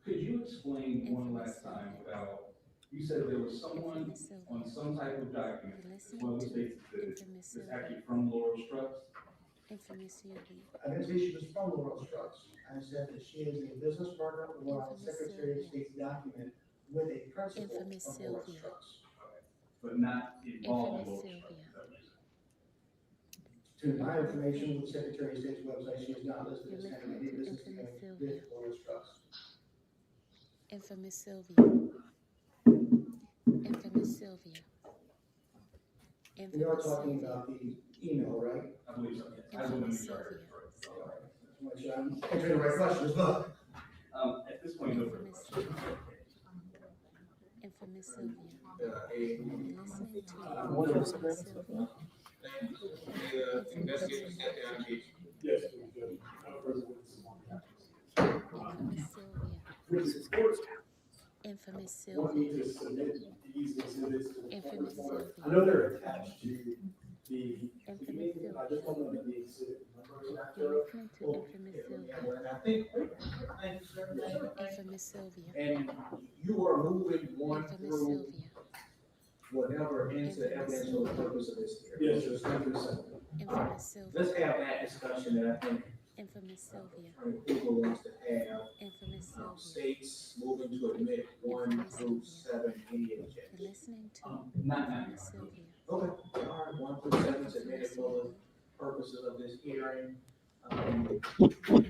Could you explain one last time about, you said there was someone Infamous Sylvia. on some type of document, You're as well listening as to states that Infamous it's Sylvia. actually from Laurel Struts? Infamous Sylvia. I didn't say she was from Laurel Struts. I said that she is a business partner or on Infamous Secretary of Sylvia. State's document with a principal Infamous of Laurel Sylvia. Struts. But not involved in Infamous Laurel Sylvia. Struts. is that what you're saying? To my information, with the Secretary of State's website, she is not listed You're as having listening any to business Infamous dealing Sylvia. with Laurel Struts. Infamous Sylvia. Infamous Sylvia. We are Infamous talking Sylvia. about the email, right? I believe so, yes. I just want to make sure I heard it correct. So, Make sure I'm answering the right questions, but at this point, no further Infamous questions. Sylvia. Infamous Sylvia. Listening to Wonderful. Infamous Sylvia. Investigator step down, please. Yes, Judge. President. Infamous Sylvia. Which is, of course, Infamous want Sylvia. me to submit these exhibits to the Infamous court. Sylvia. I know they're attached to the, Infamous Sylvia. I just don't know that the exhibit numbers are You're accurate. listening to Infamous Sylvia. And I think, thank you, sir. Infamous Sylvia. And you are moving one Infamous through Sylvia. whatever into evidence for the purpose of this hearing. Yes, Judge, thank you, sir. Infamous Sylvia. Let's have that discussion that I think Infamous Sylvia. Attorney Kugel wants to have. Infamous Sylvia. States moving to admit 1 through 7 EHS. You're listening to Not now. Infamous Sylvia. Okay, all right, 1 through 7 is admitted for the purposes of this hearing.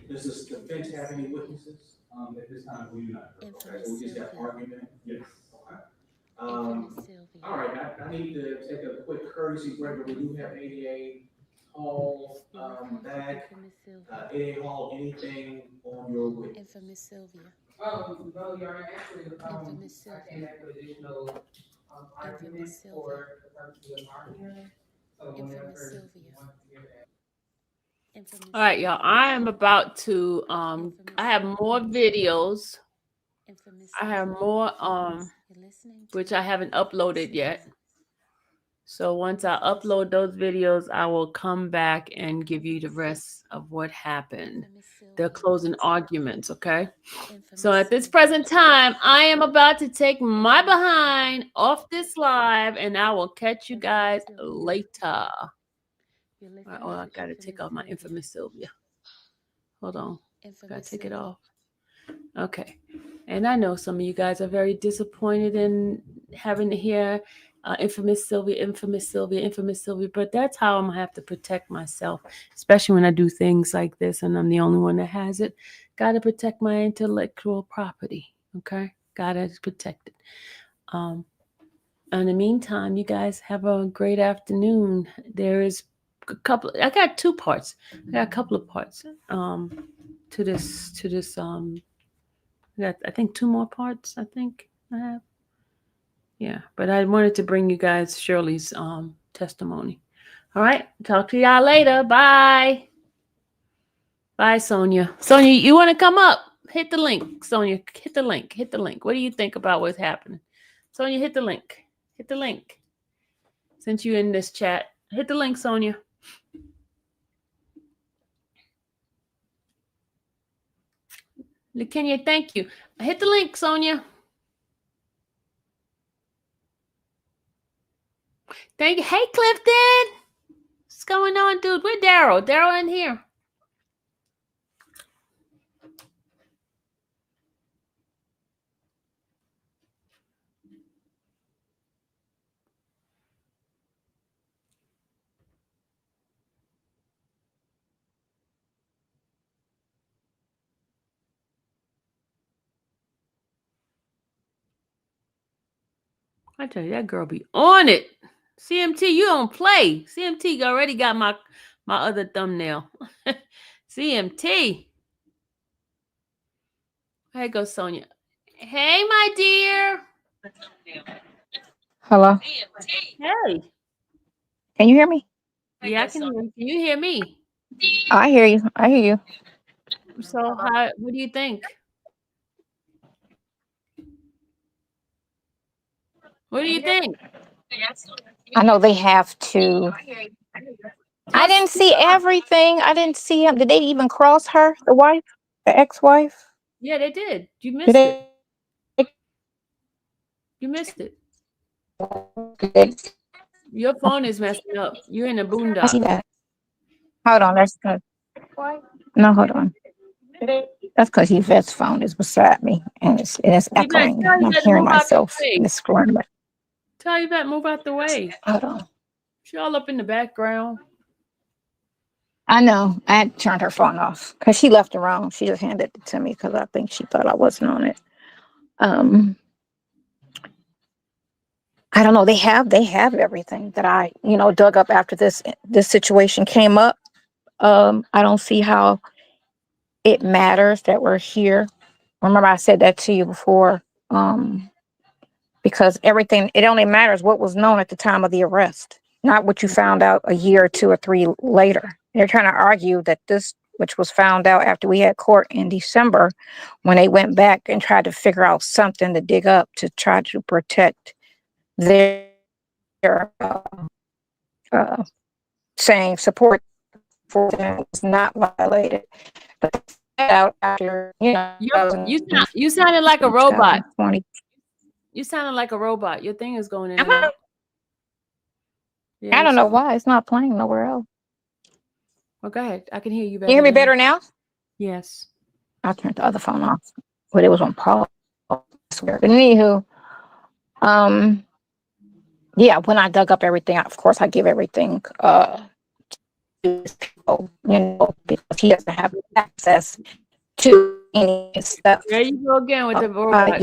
Does this defense have any witnesses? At this time, we do not. Okay, so we just got argument. Yes. Okay. Infamous Sylvia. All right, I need to take a quick courtesy break, but we do have ADA Hall, You're listening to back. Infamous Sylvia. ADA Hall, anything on your witness? Infamous Sylvia. No, Your Honor, actually, Infamous I Sylvia. came back with additional, arguments Sylvia. for the purposes of our hearing. So Infamous whenever Sylvia. you want to hear that. Infamous All right, y'all. I am about to I have more videos. Infamous I have Sylvia. more You're listening to which I haven't uploaded yet. Sylvia. So once I upload those videos, I will come back and give you the rest of what happened. Infamous Sylvia. The closing arguments, okay? Infamous So at this Sylvia. present time, I am about to take my behind off this live and I will catch you guys later. You're All listening right, oh, I to gotta Infamous take off my Sylvia. infamous Sylvia. Hold on. Gotta Infamous take it Sylvia. off. Okay. And I know some of you guys are very disappointed in having to hear infamous Sylvia, infamous Sylvia, infamous Sylvia. But that's how I'm going to have to protect myself, especially when I do things like this and I'm the only one that has it. Got to protect my intellectual property. Okay? Got to protect it. In the meantime, you guys have a great afternoon. There is a couple. I got two parts. I got a couple of parts to this. I got, I think, two more parts. I think I have. Yeah, but I wanted to bring you guys Shirley's testimony. All right, talk to y'all later. Bye. Bye, Sonia. Sonia, you want to come up? Hit the link, Sonia. Hit the link. Hit the link. What do you think about what's happening? Sonia, hit the link. Hit the link. Since you're in this chat, hit the link, Sonia. Kenya, thank you. Hit the link, Sonia. Thank you. Hey, Clifton. What's going on, dude? Where's Daryl? Daryl in here. I tell you, that girl be on it. CMT, you don't play. CMT already got my other thumbnail. CMT. Here goes Sonia. Hey, my dear. Hello. Hey. Can you hear me? Yeah, I can hear you. Can you hear me? I hear you. I hear you. So, what do you think? What do you think? I know they have to. I didn't see everything. I didn't see him. Did they even cross her, the wife, the ex-wife? Yeah, they did. You Did missed it. they? You missed it. Did Your phone is messing up. You're in a I see boondock. that? Hold on. That's good. No, hold on. That's because Yvette's phone is beside me and it's Yvette, echoing. tell And I'm Yvette to hearing move out the myself way. and it's screwing me. Tell Yvette move out the way. Hold on. She all up in the background. I know. I had turned her phone off because she left it wrong. She just handed it to me because I think she thought I wasn't on it. I don't know. They have everything that I, dug up after this situation came up. I don't see how it matters that we're here. Remember, I said that to you before. Because it only matters what was known at the time of the arrest, not what you found out a year or two or three later. They're trying to argue that this, which was found out after we had court in December, when they went back and tried to figure out something to dig up to try to protect their saying support for them was not violated. But out after, You sounded like a robot. You sounded like a robot. Your thing is going in and out. Yeah, I don't know why it's not playing nowhere else. Well, go ahead. I can hear you better. You hear me better now? Yes. I turned the other phone off, but it was on pause. I swear. But anywho, yeah, when I dug up everything, of course I give everything to people, because he doesn't have access to any stuff. There you go again with the robot.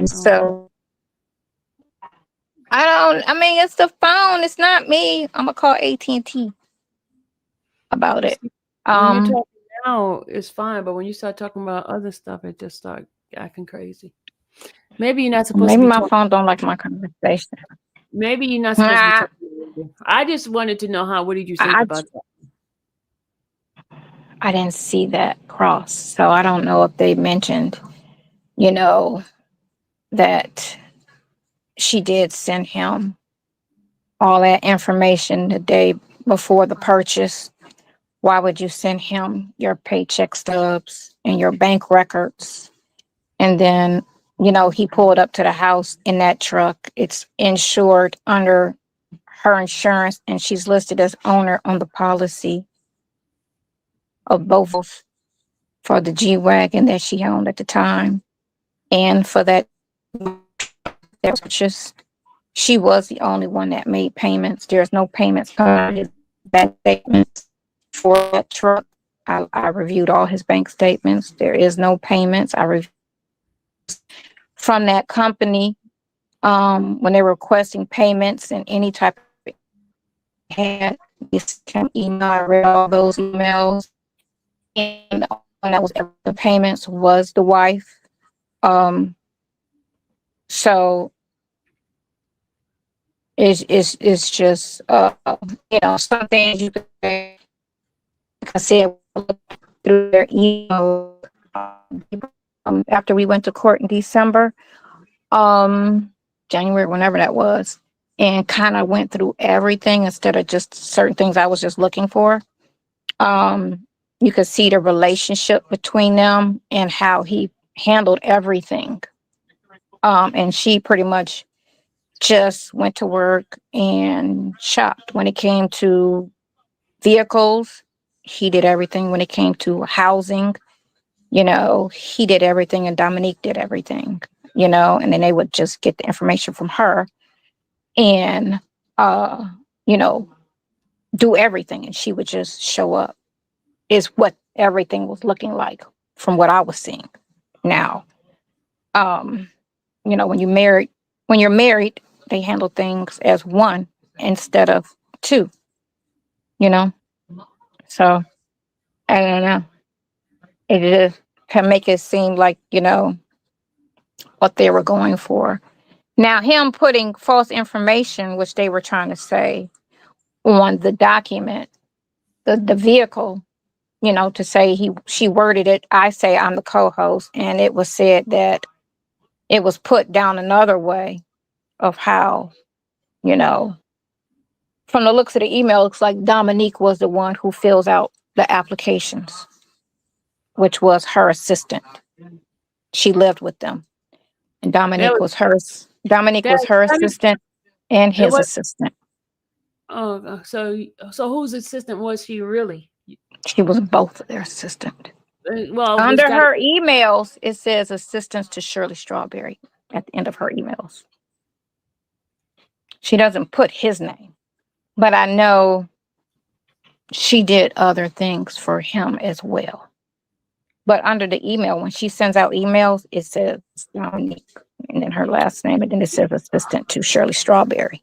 So it's the phone. It's not me. I'm gonna call AT&T about it. When you're talking now, it's fine, but when you start talking about other stuff, it just starts acting crazy. Maybe you're not supposed to be my phone don't like my conversation. Maybe you're not supposed to be talking. I just wanted to know what did you think about that? I didn't see that cross, so I don't know if they mentioned, that she did send him all that information the day before the purchase. Why would you send him your paycheck stubs and your bank records? And then, he pulled up to the house in that truck. It's insured under her insurance, and she's listed as owner on the policy of both for the G-Wagon that she owned at the time. And for that purchase, she was the only one that made payments. There's no payments coming out of his bank statements for that truck. I reviewed all his bank statements. There is no payments. I reviewed from that company when they were requesting payments and any type of had this email. I read all those emails, and the one that was the payments was the wife. So it's just some things you could say, like I said, through their email after we went to court in December, January, whenever that was, and kind of went through everything instead of just certain things I was just looking for. You could see the relationship between them and how he handled everything. And she pretty much just went to work and shopped. When it came to vehicles, he did everything. When it came to housing, he did everything, and Dominique did everything, and then they would just get the information from her and, you know, do everything. And she would just show up, is what everything was looking like from what I was seeing. Now, when you're married, they handle things as one instead of two, you know? So I don't know. It just can make it seem like, what they were going for. Now, him putting false information, which they were trying to say on the document, the vehicle, to say she worded it, I say I'm the co-host, and it was said that it was put down another way of how, from the looks of the email, it looks like Dominique was the one who fills out the applications, which was her assistant. She lived with them. And Dominique was her assistant and his assistant. Oh, so whose assistant was she really? She was both their assistant. Well, under her emails, it says assistance to Shirley Strawberry at the end of her emails. She doesn't put his name, but I know she did other things for him as well. But under the email, when she sends out emails, it says Dominique, and then her last name, and then it says assistant to Shirley Strawberry.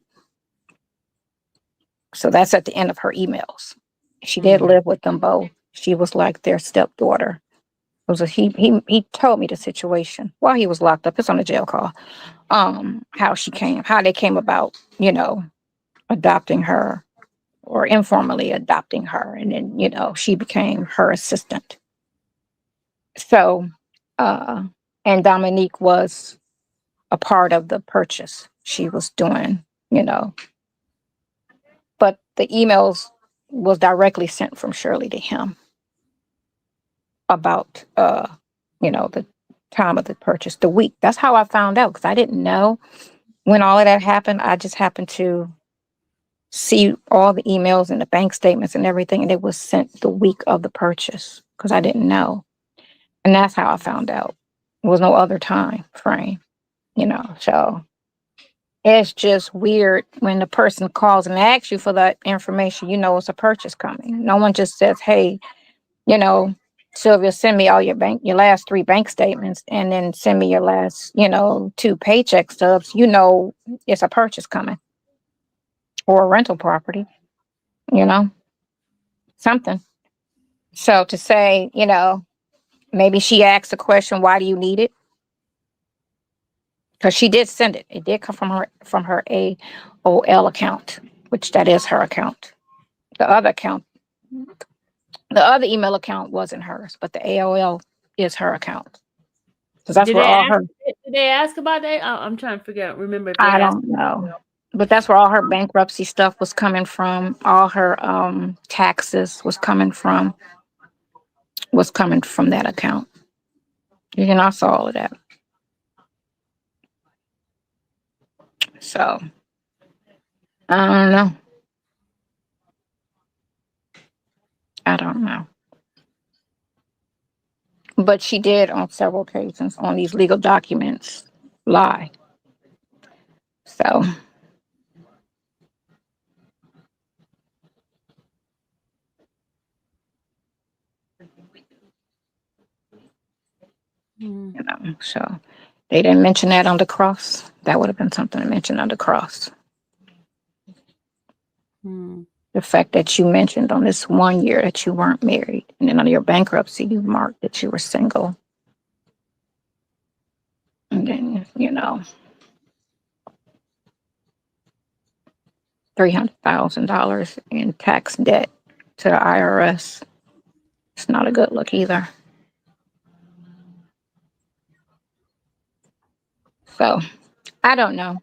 So that's at the end of her emails. She did live with them both. She was like their stepdaughter. He told me the situation while he was locked up. It's on the jail call. How they came about, adopting her or informally adopting her, and then she became her assistant. So, and Dominique was a part of the purchase. She was doing, but the emails was directly sent from Shirley to him about, the time of the purchase, the week. That's how I found out, because I didn't know when all of that happened. I just happened to see all the emails and the bank statements and everything, and it was sent the week of the purchase because I didn't know. And that's how I found out. There was no other time frame, so it's just weird when the person calls and asks you for that information, it's a purchase coming. No one just says, hey, Sylvia, send me all your last 3 bank statements, and then send me your last, 2 paycheck stubs. It's a purchase coming, or a rental property, something. So to say, maybe she asked the question, why do you need it? Because she did send it. It did come from her AOL account, which that is her account. The other email account wasn't hers, but the AOL is her account. Because that's where all her. Did they ask about that? I'm trying to figure out. Remember? If I don't know, but that's where all her bankruptcy stuff was coming from. All her taxes was coming from that account. I saw all of that. So I don't know. But she did on several occasions on these legal documents lie. So Mm, so they didn't mention that on the cross. That would have been something to mention on the cross. mm. The fact that you mentioned on this 1 year that you weren't married, and then on your bankruptcy you marked that you were single, and then $300,000 in tax debt to the IRS. It's not a good look either. So I don't know.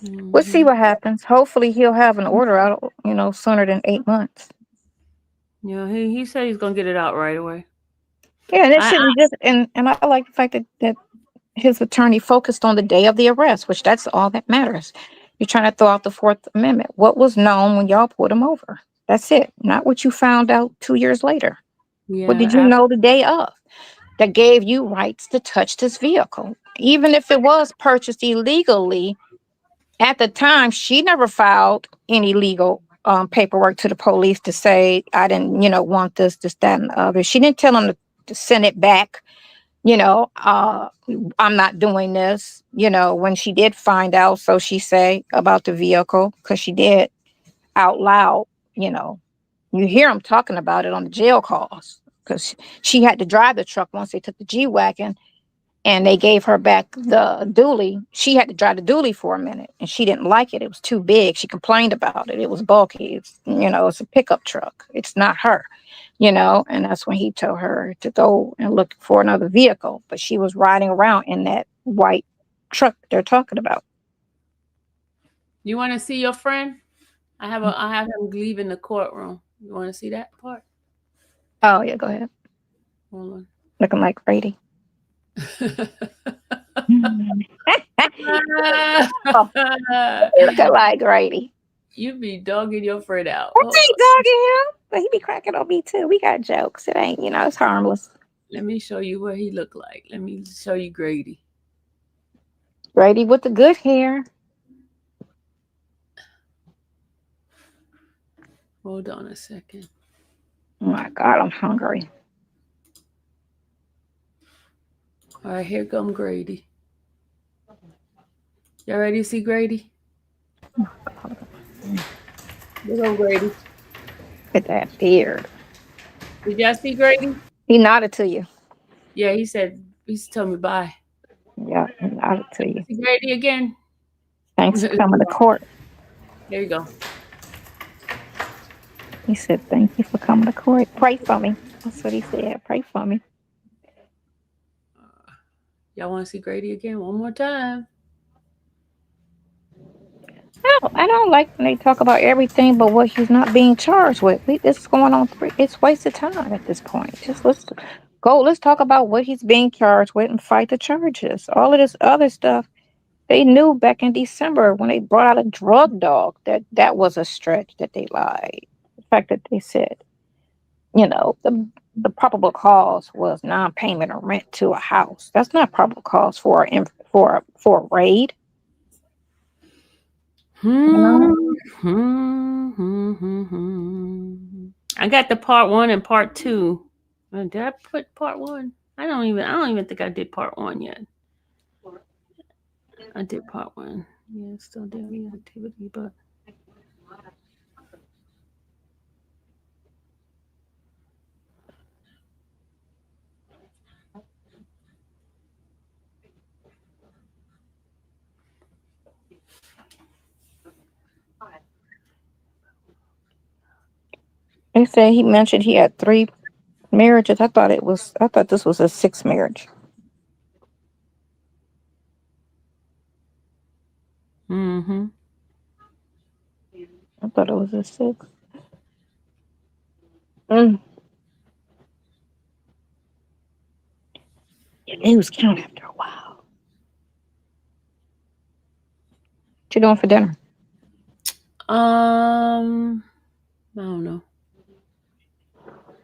We'll see what happens. Hopefully he'll have an order out, sooner than 8 months. Yeah, he said he's gonna get it out right away. Yeah, and it I shouldn't just and I like the fact that his attorney focused on the day of the arrest, which that's all that matters. You're trying to throw out the Fourth Amendment. What was known when y'all pulled him over? That's it. Not what you found out 2 years later. What did you yeah, know the day of that gave you rights to touch this vehicle? Even if it was purchased illegally, at the time, she never filed any legal paperwork to the police to say, I didn't, want this, that, and the other. She didn't tell them to send it back. I'm not doing this, when she did find out, so she say, about the vehicle, because she did out loud, you hear them talking about it on the jail calls, because she had to drive the truck once they took the G-Wagon and they gave her back the dually. She had to drive the dually for a minute and she didn't like it. It was too big. She complained about it. It was bulky. It's a pickup truck. It's not her, and that's when he told her to go and look for another vehicle. But she was riding around in that white truck they're talking about. you want to see your friend? I have him leaving the courtroom. You want to see that part? Oh, yeah, go ahead. Hold on. Looking like Brady. Looking like Grady. You be dogging your friend out. I ain't dogging him, but he be cracking on me too. We got jokes. It ain't, it's harmless. Let me show you what he looked like. Let me show you Grady. Grady with the good hair. Hold on a second. Oh my God, I'm hungry. All right, here come Grady. Y'all ready to see Grady? Here go Grady. With that beard. Did y'all see Grady? He nodded to you. Yeah, he told me bye. Yeah, he nodded to you. See Grady again. Thanks for coming to court. There you go. He said, thank you for coming to court. Pray for me. That's what he said. Pray for me. Y'all want to see Grady again one more time? No, I don't like when they talk about everything but what he's not being charged with. This is going on. It's wasted time at this point. Just let's go. Let's talk about what he's being charged with and fight the charges. All of this other stuff, they knew back in December when they brought out a drug dog that was a stretch that they lied. The fact that they said, the probable cause was non-payment of rent to a house. That's not probable cause for a raid. I got the part 1 and part 2. Did I put part 1? I don't even think I did part 1 yet. I did part 1. Yeah, still daily activity, but They said he mentioned he had 3 marriages. I thought this was a 6th marriage. mm-hmm. I thought it was a 6th. You lose count after a while. What you doing for dinner? I don't know.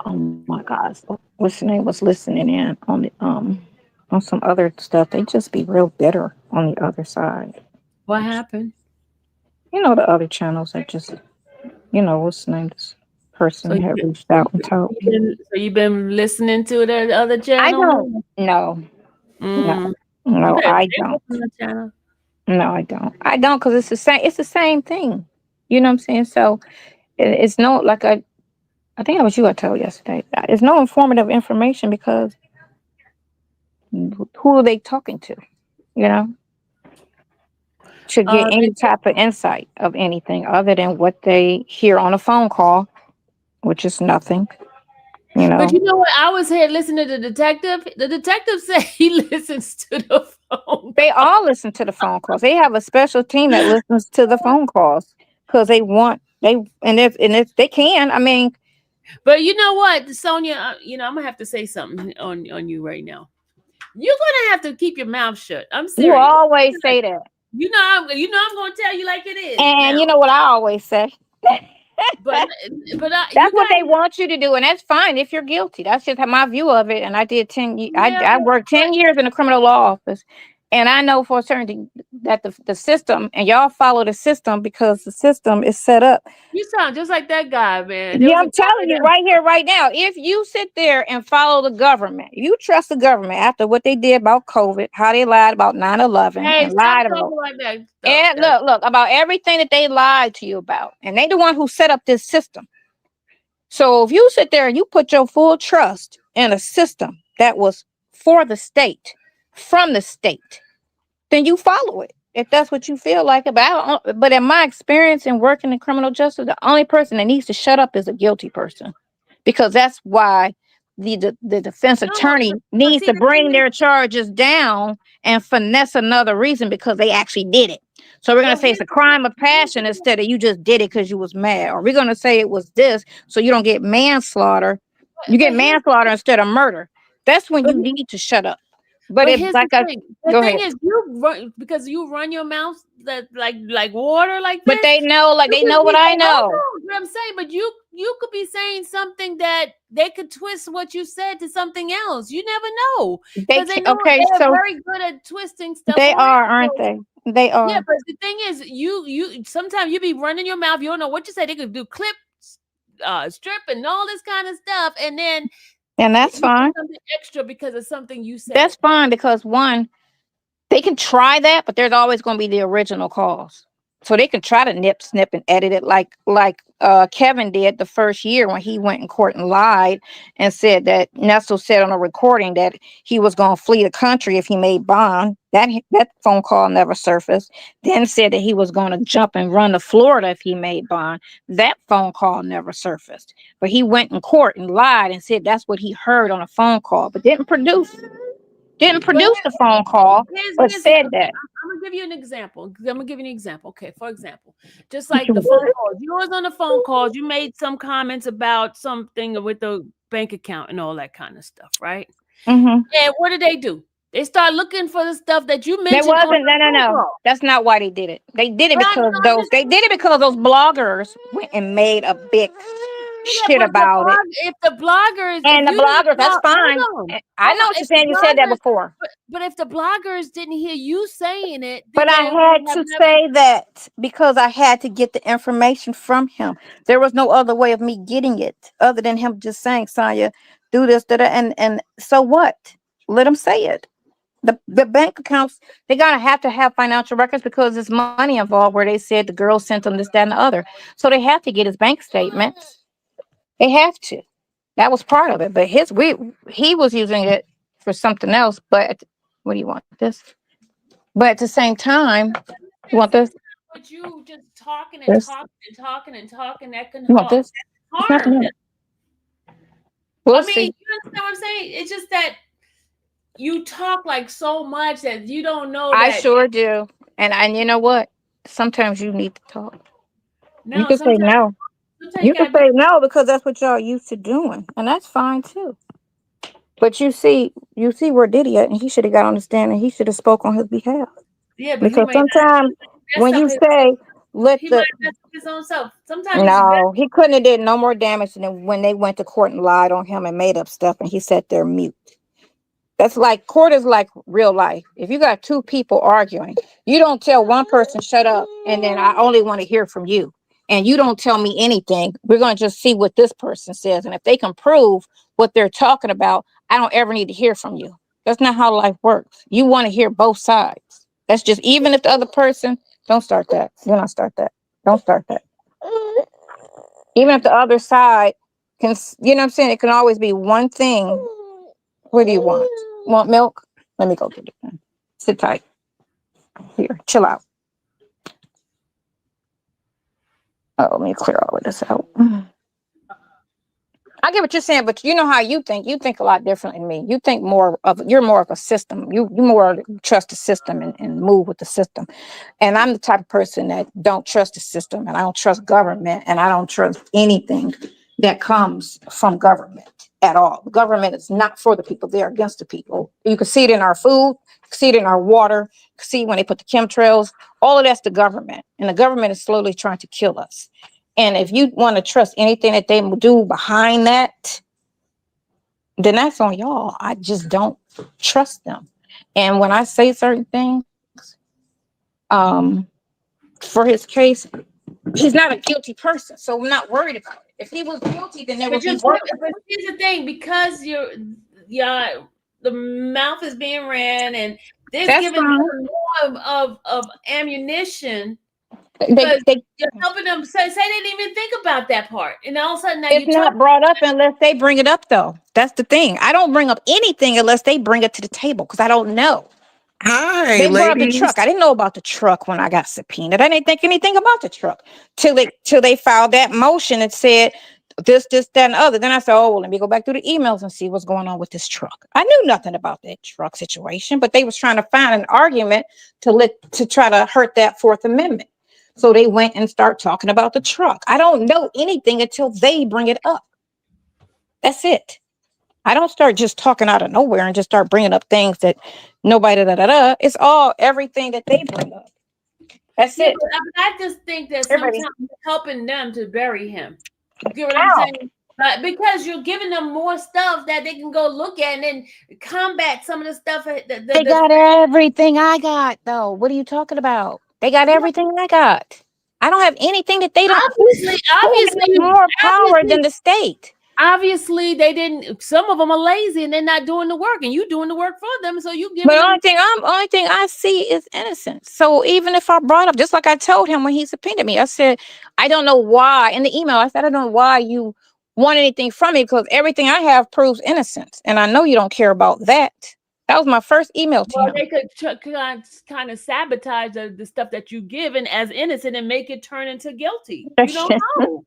Oh my gosh, what's the name was listening in on some other stuff. They just be real bitter on the other side. What happened? You know, the other channels that just, what's the name? This So person you had reached out and told me. you've been listening to the other I channel? don't. No, no, Mm. You no, better I stay don't. away from the channel. No, I don't. I don't because it's the same. It's the same thing. You know what I'm saying? So it's no like I think that was you I told yesterday. It's no informative information because who are they talking to? You know, to get They, any type of insight of anything other than what they hear on a phone call, which is nothing. You but know, you know what? I was here listening to the detective. The detective said he listens to the phone. they all listen to the phone calls. They have a special team that listens to the phone calls because they want they and if they can. I mean, But you know what, Sonia? I'm gonna have to say something on you right now. You're gonna have to keep your mouth shut. I'm you serious. always say that, I'm gonna tell you like it is and now. you know what I always say. But you That's what they guys, want you to do, and that's fine if you're guilty. That's just my view of it. And I did 10. yeah, I worked 10 years in the criminal law office, and I know for a certainty that the system and y'all follow the system because the system is set up. you sound just like that guy, man. There Yeah, was a I'm guy telling you right here, right now. If you sit there and follow the government, you trust the government after what they did about COVID, how they lied about 9/11 Hey, and stop lied about talking like that stuff. and look about everything that they lied to you about, and they the one who set up this system. So if you sit there and you put your full trust in a system that was for the state, from the state, then you follow it. If that's what you feel like about. But in my experience in working in criminal justice, the only person that needs to shut up is a guilty person, because that's why the defense No, attorney but needs see, to the thing bring is, their charges down and finesse another reason because they actually did it. So we're going to well, say it's a crime of passion instead of you just did it because you was mad. Or we're going to say it was this so you don't get manslaughter. You get here's manslaughter instead of murder. That's when but you need to shut up. But But if here's the like I thing. The go thing ahead. is, you run because you run your mouth that like water like But this. they know, like You they could know what be I saying, hold know. on, what I'm saying, but you could be saying something that they could twist what you said to something else. You never know They because they can know okay, they're so very good at twisting stuff they around. are, aren't So they? They yeah, are. but the thing is, you sometimes you be running your mouth. You don't know what you say. They could do clips, strip, and all this kind of stuff, and then And you that's get fine. something extra because of something you said. That's fine because one, they can try that, but there's always going to be the original cause. So they can try to nip, snip, and edit it like Kevin did the first year when he went in court and lied and said that Nestle said on a recording that he was going to flee the country if he made bond. That phone call never surfaced. Then said that he was going to jump and run to Florida if he made bond. That phone call never surfaced. But he went in court and lied and said that's what he heard on a phone call, but didn't But produce the phone call, but here's said that. I'm gonna give you an example. I'm gonna give you an example. Okay, for example, just What like you the phone want? calls. You was on the phone calls. You made some comments about something with the bank account and all that kind of stuff, right? Mm-hmm. And what did they do? They start looking for the stuff that you There mentioned on wasn't the phone no. call. That's not why they did it. They did it But because those bloggers went and made a big yeah, shit but about it. the bloggers, if And the you didn't bloggers, that's talk, fine. I know what you're if the saying. You said that bloggers, before. but if the bloggers didn't hear you saying it, But then I they had would have to never. say that because I had to get the information from him. There was no other way of me getting it other than him just saying, Sonya, do this, da, da, and so what? Let him say it. The bank accounts, they gotta have to have financial records because there's money involved where they said the girl sent them this, that, and the other. So they have to get his bank statements. They have to. That was part of it. But he was using it for something else. But what do you want? This? But at the same time, you want this? But you just talking and This? talking and talking and talking, that can You want this? It's not harm them. enough. We'll I mean, see. you understand what I'm saying? It's just that you talk like so much that you don't know I that. sure do. And you know what? Sometimes you need to talk. You No, can say no. sometimes you You can gotta be. say no because that's what y'all used to doing. And that's fine too. But you see where Diddy at, and he should have got on the stand and he should have spoke on his behalf. Yeah, but he Because may not sometimes mess when up you his. say let He might the have messed with his own self. Sometimes it's better. no, he couldn't have did no more damage than when they went to court and lied on him and made up stuff and he sat there mute. That's like court is like real life. If you got two people arguing, you don't tell one person shut up and then I only want to hear from you. And you don't tell me anything. We're going to just see what this person says. And if they can prove what they're talking about, I don't ever need to hear from you. That's not how life works. You want to hear both sides. That's just, even if the other person, don't start that. Do not start that. Don't start that. Even if the other side can, you know what I'm saying? It can always be one thing. What do you want? Want milk? Let me go get it. Sit tight. Here, chill out. Oh, let me clear all of this out. I get what you're saying, but you know how you think. You think a lot different than me. You think you're more of a system. You more trust the system and move with the system. And I'm the type of person that don't trust the system and I don't trust government and I don't trust anything that comes from government at all. The government is not for the people. They're against the people. You can see it in our food, you can see it in our water, you can see when they put the chemtrails, all of that's the government. And the government is slowly trying to kill us. And if you want to trust anything that they do behind that, then that's on y'all. I just don't trust them. And when I say certain things, for his case, he's not a guilty person, so I'm not worried about it. If he was guilty, then there would be work. But here's the thing, because the mouth is being ran and they're giving them more of ammunition. Because you're helping them say they didn't even think about that part. And all of a sudden now it's not brought up unless they bring it up, though. That's the thing. I don't bring up anything unless they bring it to the table because I don't know. Hi, they brought up the ladies. truck. I didn't know about the truck when I got subpoenaed. I didn't think anything about the truck till they filed that motion that said this, that, and the other. Then I said, oh, well, let me go back through the emails and see what's going on with this truck. I knew nothing about that truck situation, but they was trying to find an argument to try to hurt that Fourth Amendment. So they went and start talking about the truck. I don't know anything until they bring it up. That's it. I don't start just talking out of nowhere and just start bringing up things that nobody, It's all everything that they bring up. That's it. I just think that sometimes you're helping them to bury him. You get what I'm saying? Because you're giving them more stuff that they can go look at and then combat some of the stuff. They got everything I got, though. What are you talking about? They got everything I got. I don't have anything that they don't. Obviously, more power than the state. Obviously, they didn't. Some of them are lazy and they're not doing the work, and you doing the work for them. So you give. But only thing I see is innocence. So even if I brought up, just like I told him when he subpoenaed me, I said, I don't know why. In the email, I said, I don't know why you want anything from me because everything I have proves innocence, and I know you don't care about that. That was my first email to him. They could kind of sabotage the stuff that you give and as innocent and make it turn into guilty. You don't know.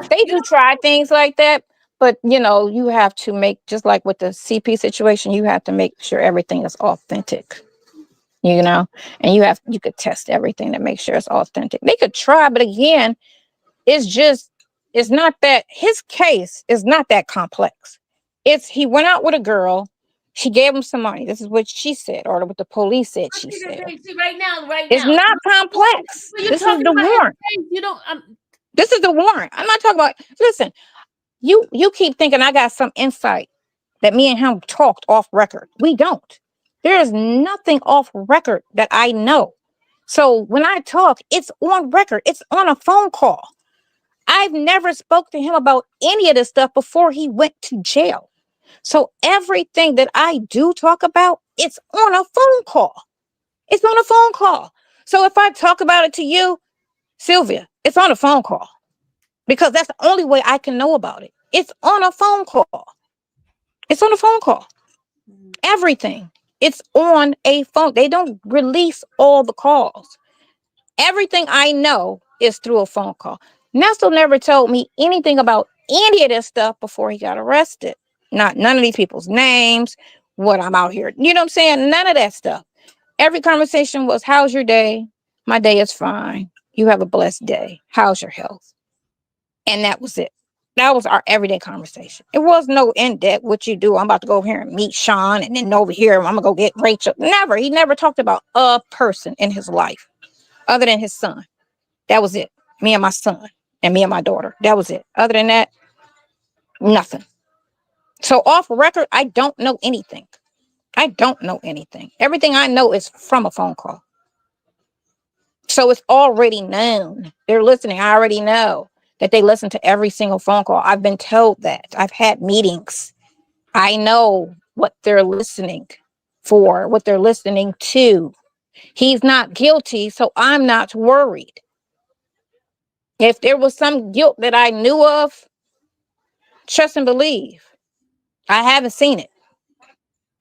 They do try things like that, but you have to make, just like with the CP situation, you have to make sure everything is authentic. And you could test everything to make sure it's authentic. They could try, but again, it's not that his case is not that complex. He went out with a girl. She gave him some money. This is what she said, or what the police said she said. See, right now. It's not complex. This is the warrant. This is the warrant. I'm not talking about, listen, you keep thinking I got some insight that me and him talked off record. We don't. There is nothing off record that I know. So when I talk, it's on record. It's on a phone call. I've never spoke to him about any of this stuff before he went to jail. So everything that I do talk about, it's on a phone call. It's on a phone call. So if I talk about it to you, Sylvia, it's on a phone call because that's the only way I can know about it. It's on a phone call. It's on a phone call. Everything. It's on a phone. They don't release all the calls. Everything I know is through a phone call. Nestle never told me anything about any of this stuff before he got arrested. None of these people's names, what I'm out here. You know what I'm saying? None of that stuff. Every conversation was, how's your day? My day is fine. You have a blessed day. How's your health? And that was it. That was our everyday conversation. It was no in-depth, what you do. I'm about to go over here and meet Sean, and then over here, I'm going to go get Rachel. Never. He never talked about a person in his life. other than his son. That was it. Me and my son and me and my daughter. That was it. Other than that, nothing. So off record, I don't know anything. I don't know anything. Everything I know is from a phone call. So it's already known. They're listening. I already know that they listen to every single phone call. I've been told that. I've had meetings. I know what they're listening for, what they're listening to. He's not guilty, so I'm not worried. If there was some guilt that I knew of, trust and believe, I haven't seen it.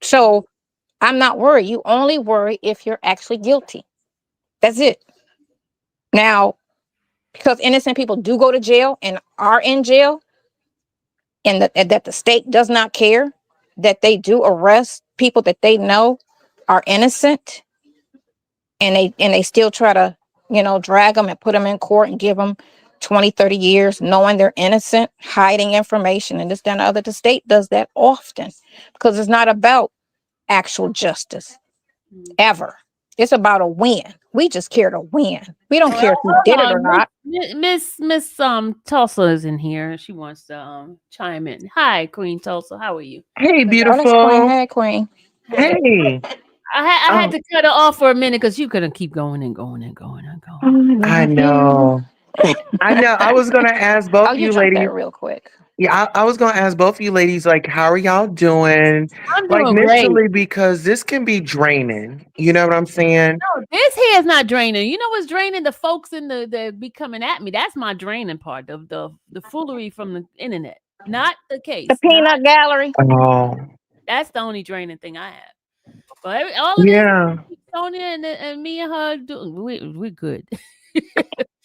So I'm not worried. You only worry if you're actually guilty. That's it. Now, because innocent people do go to jail and are in jail, and that the state does not care, that they do arrest people that they know are innocent, and they still try to, drag them and put them in court and give them 20, 30 years, knowing they're innocent, hiding information and this, that, and the other. The state does that often because it's not about actual justice ever. It's about a win. We just care to win. We don't care if you did it or not. Miss Tulsa is in here. She wants to chime in. Hi, Queen Tulsa. How are you? Hey, beautiful. Queen. Hey, Queen. Hey. I had to cut her off for a minute because you couldn't keep going and going and going and going. I know. I know. I was gonna ask both you ladies that real quick. Yeah, I was gonna ask both of you ladies, like, how are y'all doing? I'm Like doing mentally, great. because this can be draining. You know what I'm saying? No, this here is not draining. You know what's draining? The folks in the be coming at me. That's my draining part of the foolery from the internet. Not the case. The peanut gallery. Oh. That's the only draining thing I have. But all of this, Sonia and me and her, we're good.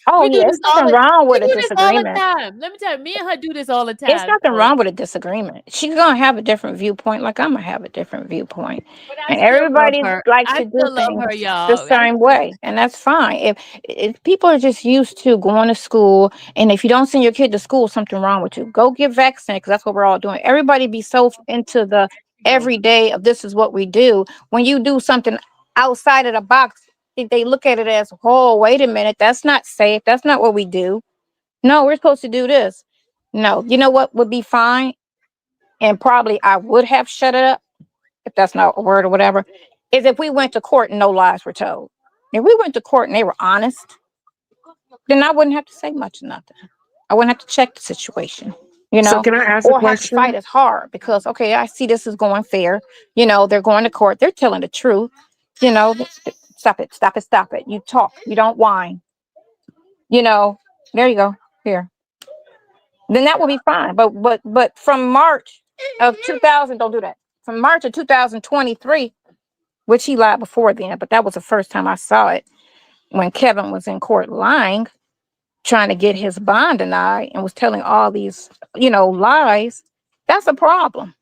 Oh, yeah, there's nothing wrong with a disagreement. All the time. Let me tell you, me and her do this all the time. There's nothing wrong with a disagreement. She's gonna have a different viewpoint, like I'm gonna have a different viewpoint, and everybody likes to do things the same way, and that's fine. If people are just used to going to school, and if you don't send your kid to school, something wrong with you. Go get vaccinated, because that's what we're all doing. Everybody be so into the everyday of this is what we do. When you do something outside of the box, they look at it as, oh, wait a minute, that's not safe. That's not what we do. No, we're supposed to do this. No, you know what would be fine? And probably I would have shut it up, if that's not a word or whatever, is if we went to court and no lies were told. If we went to court and they were honest, then I wouldn't have to say much of nothing. I wouldn't have to check the situation, So can I ask or a have to question? fight as hard because, okay, I see this is going fair. They're going to court. They're telling the truth. Stop it. You talk. You don't whine. There you go. Here. Then that will be fine. But from March of 2000, don't do that. From March of 2023, which he lied before then, but that was the first time I saw it, when Kevin was in court lying, trying to get his bond denied and was telling all these, lies. That's a problem.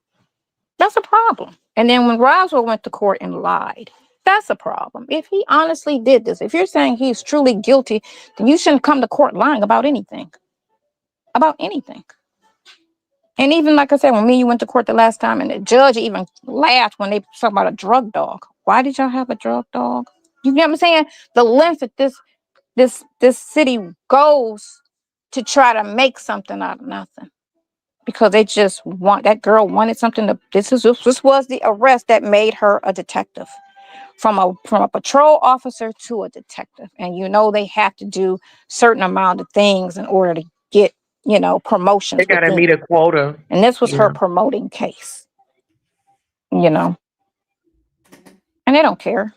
That's a problem. And then when Roswell went to court and lied, that's a problem. If he honestly did this, if you're saying he's truly guilty, then you shouldn't come to court lying about anything. About anything. And even like I said, when me and you went to court the last time, and the judge even laughed when they talked about a drug dog. Why did y'all have a drug dog? You know what I'm saying? The length that this city goes to try to make something out of nothing. Because they just that girl wanted something to, this was the arrest that made her a detective. From a patrol officer to a detective. And they have to do certain amount of things in order to get, promotions. They gotta meet a quota. And this was her promoting case. And they don't care.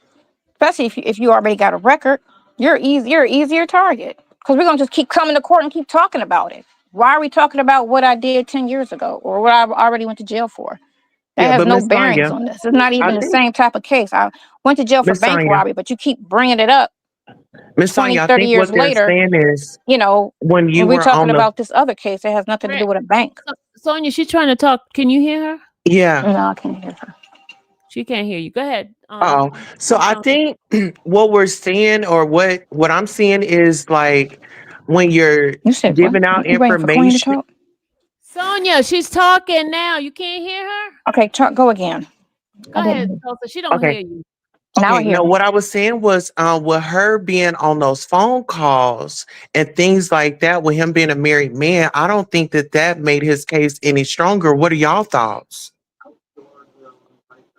Especially if you already got a record, you're an easier target. Because we're gonna just keep coming to court and keep talking about it. Why are we talking about what I did 10 years ago or what I already went to jail for? That has no bearings on this. It's not even the same type of case. I went to jail for bank robbery, but you keep bringing it up. Miss 20, Sonia, 30 I think years what they're later, saying is, when we're talking about this other case, it has nothing to do with a bank. Sonia, she's trying to talk. Can you hear her? Yeah. No, I can't hear her. She can't hear you. Go ahead. So I think what we're seeing, or what I'm seeing, is like when you're giving out information. Sonia, she's talking now. You can't hear her? Okay, go again. Go ahead, Tulsa. She don't hear you. Now I Okay, hear no, you. what I was saying was with her being on those phone calls and things like that, with him being a married man, I don't think that that made his case any stronger. What are y'all thoughts?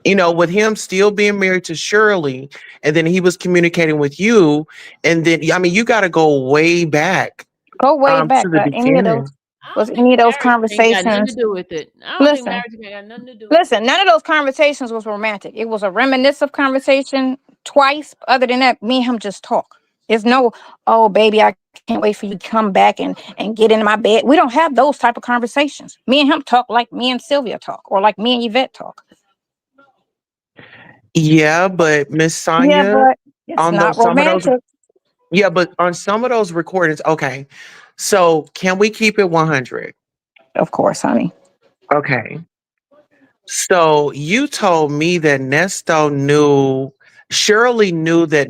With him still being married to Shirley, and then he was communicating with you, and then I mean, you got to go way back Go way to back. the Any of those beginning. I was don't think any of those marriage ain't got nothing to conversations? do with it. I don't think Listen, marriage ain't got nothing to do with it. listen. None of those conversations was romantic. It was a reminiscent conversation twice. Other than that, me and him just talk. There's no, oh baby, I can't wait for you to come back and get in my bed. We don't have those type of conversations. Me and him talk like me and Sylvia talk, or like me and Yvette talk. Yeah, but Miss Yeah, Sonia, but it's on not those some of those, romantic. yeah, but on some of those recordings, okay. So can we keep it 100? Of course, honey. Okay. So you told me that Shirley knew that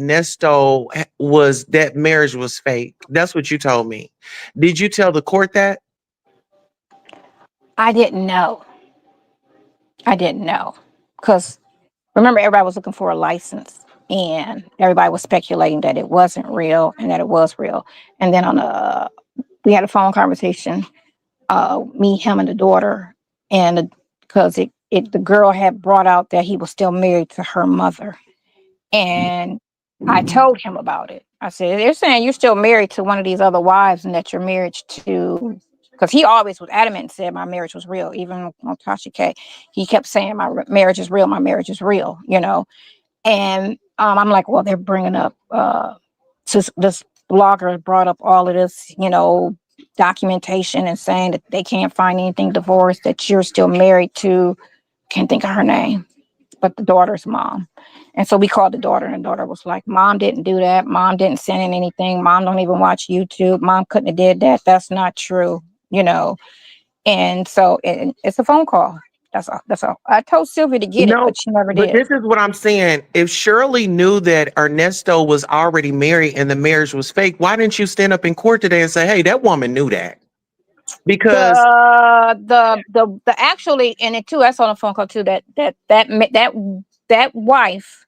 that marriage was fake. That's what you told me. Did you tell the court that? I didn't know. I didn't know because remember everybody was looking for a license and everybody was speculating that it wasn't real and that it was real. And then we had a phone conversation, me, him, and the daughter, and because the girl had brought out that he was still married to her mother, and I told him about it. I said, they're saying you're still married to one of these other wives and that your marriage to, because he always was adamant and said my marriage was real. Even on Tasha K, he kept saying marriage is real, my marriage is real, And I'm like, well, they're bringing up, this blogger brought up all of this, documentation and saying that they can't find anything divorced, that you're still married to, can't think of her name, but the daughter's mom. And so we called the daughter, and the daughter was like, Mom didn't do that. Mom didn't send in anything. Mom don't even watch YouTube. Mom couldn't have did that. That's not true, And so it's a phone call. That's all. That's all. I told Sylvia to get it, No, but she never but did. this is what I'm saying. If Shirley knew that Ernesto was already married and the marriage was fake, why didn't you stand up in court today and say, "Hey, that woman knew that"? Because The actually, and it too, I saw on the phone call too, that wife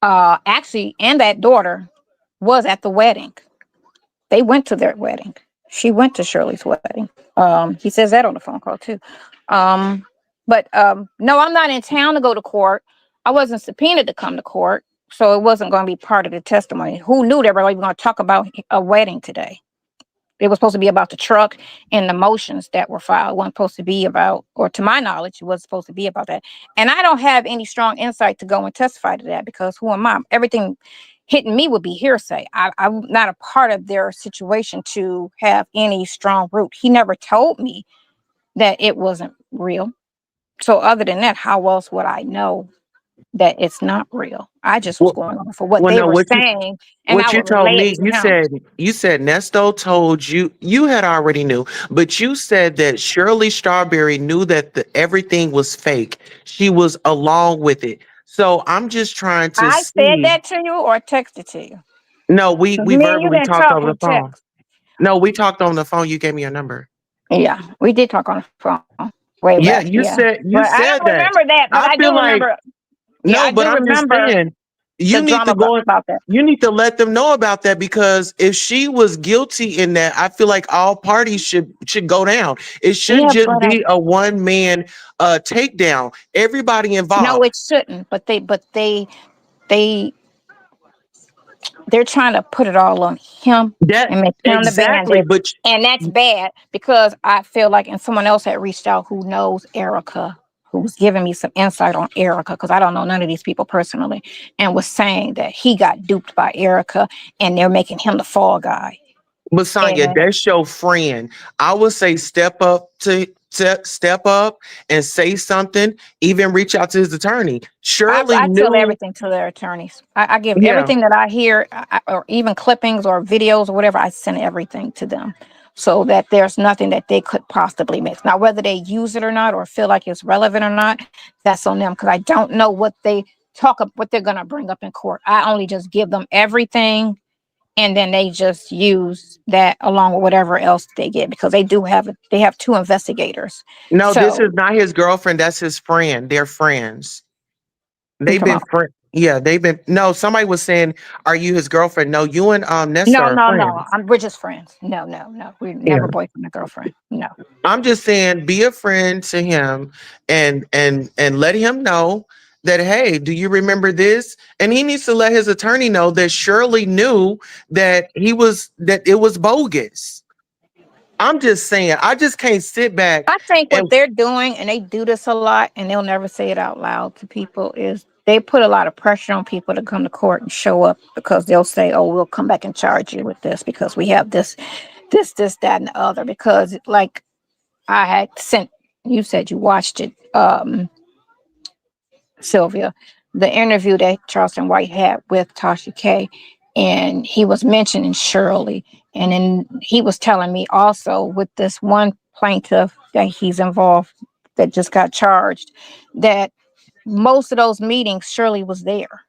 actually, and that daughter was at the wedding. They went to their wedding. She went to Shirley's wedding. He says that on the phone call too. But no, I'm not in town to go to court. I wasn't subpoenaed to come to court, so it wasn't going to be part of the testimony. Who knew they were going to talk about a wedding today? It was supposed to be about the truck and the motions that were filed. It wasn't supposed to be about, or to my knowledge, it wasn't supposed to be about that. And I don't have any strong insight to go and testify to that because who am I? Everything hitting me would be hearsay. I'm not a part of their situation to have any strong root. He never told me that it wasn't real. So other than that, how else would I know that it's not real? I just was well, going on for what well, they no, were saying, and I what you would told relay it me, to him. you said Nesto told you had already knew, but you said that Shirley Strawberry knew that everything was fake. She was along with it. So I'm just trying to I said see. that to you or texted to you. No, we Me and you verbally didn't talked talk, over we the phone. text. No, we talked on the phone. You gave me your number. Yeah, we did talk on the phone way Yeah, back. you Yeah, said you but I said don't that. remember that. But I I feel do like remember. Yeah, no, I but do I'm just remember saying the you need drama to go. about that. You need to let them know about that because if she was guilty in that, I feel like all parties should go down. It shouldn't Yeah, just but be a one man takedown. Everybody no, involved. it shouldn't. But they're trying to put it all on him That and make him the exactly, bandit. but And that's bad because I feel like, and someone else had reached out who knows Erica, who was giving me some insight on Erica, because I don't know none of these people personally, and was saying that he got duped by Erica and they're making him the fall guy. But Sonya, And that's your friend. I would say step up and say something. Even reach out to his attorney. Shirley I tell knew. everything to their attorneys. I give Yeah, everything that I hear, or even clippings or videos or whatever, I send everything to them so that there's nothing that they could possibly miss. Now, whether they use it or not, or feel like it's relevant or not, that's on them because I don't know what what they're going to bring up in court. I only just give them everything and then they just use that along with whatever else they get because they have two investigators. no, this So is not his girlfriend. That's his friend. They're friends. You They've talking been about? friend. Yeah, they've been. No, somebody was saying, "Are you his girlfriend?" No, you and Nessa No, are no, no. friends. We're just friends. No, no, no. We're never Yeah. boyfriend and girlfriend. No. I'm just saying, be a friend to him, and let him know that, hey, do you remember this? And he needs to let his attorney know that Shirley knew that it was bogus. I'm just saying, I just can't sit back I think what and they're doing, and they do this a lot, and they'll never say it out loud to people, is they put a lot of pressure on people to come to court and show up because they'll say, "Oh, we'll come back and charge you with this because we have this, that, and the other." Because, like, I had sent you said you watched it, Sylvia, the interview that Charleston White had with Tasha K, and he was mentioning Shirley. And then he was telling me also with this one plaintiff that he's involved that just got charged, that most of those meetings, Shirley was there,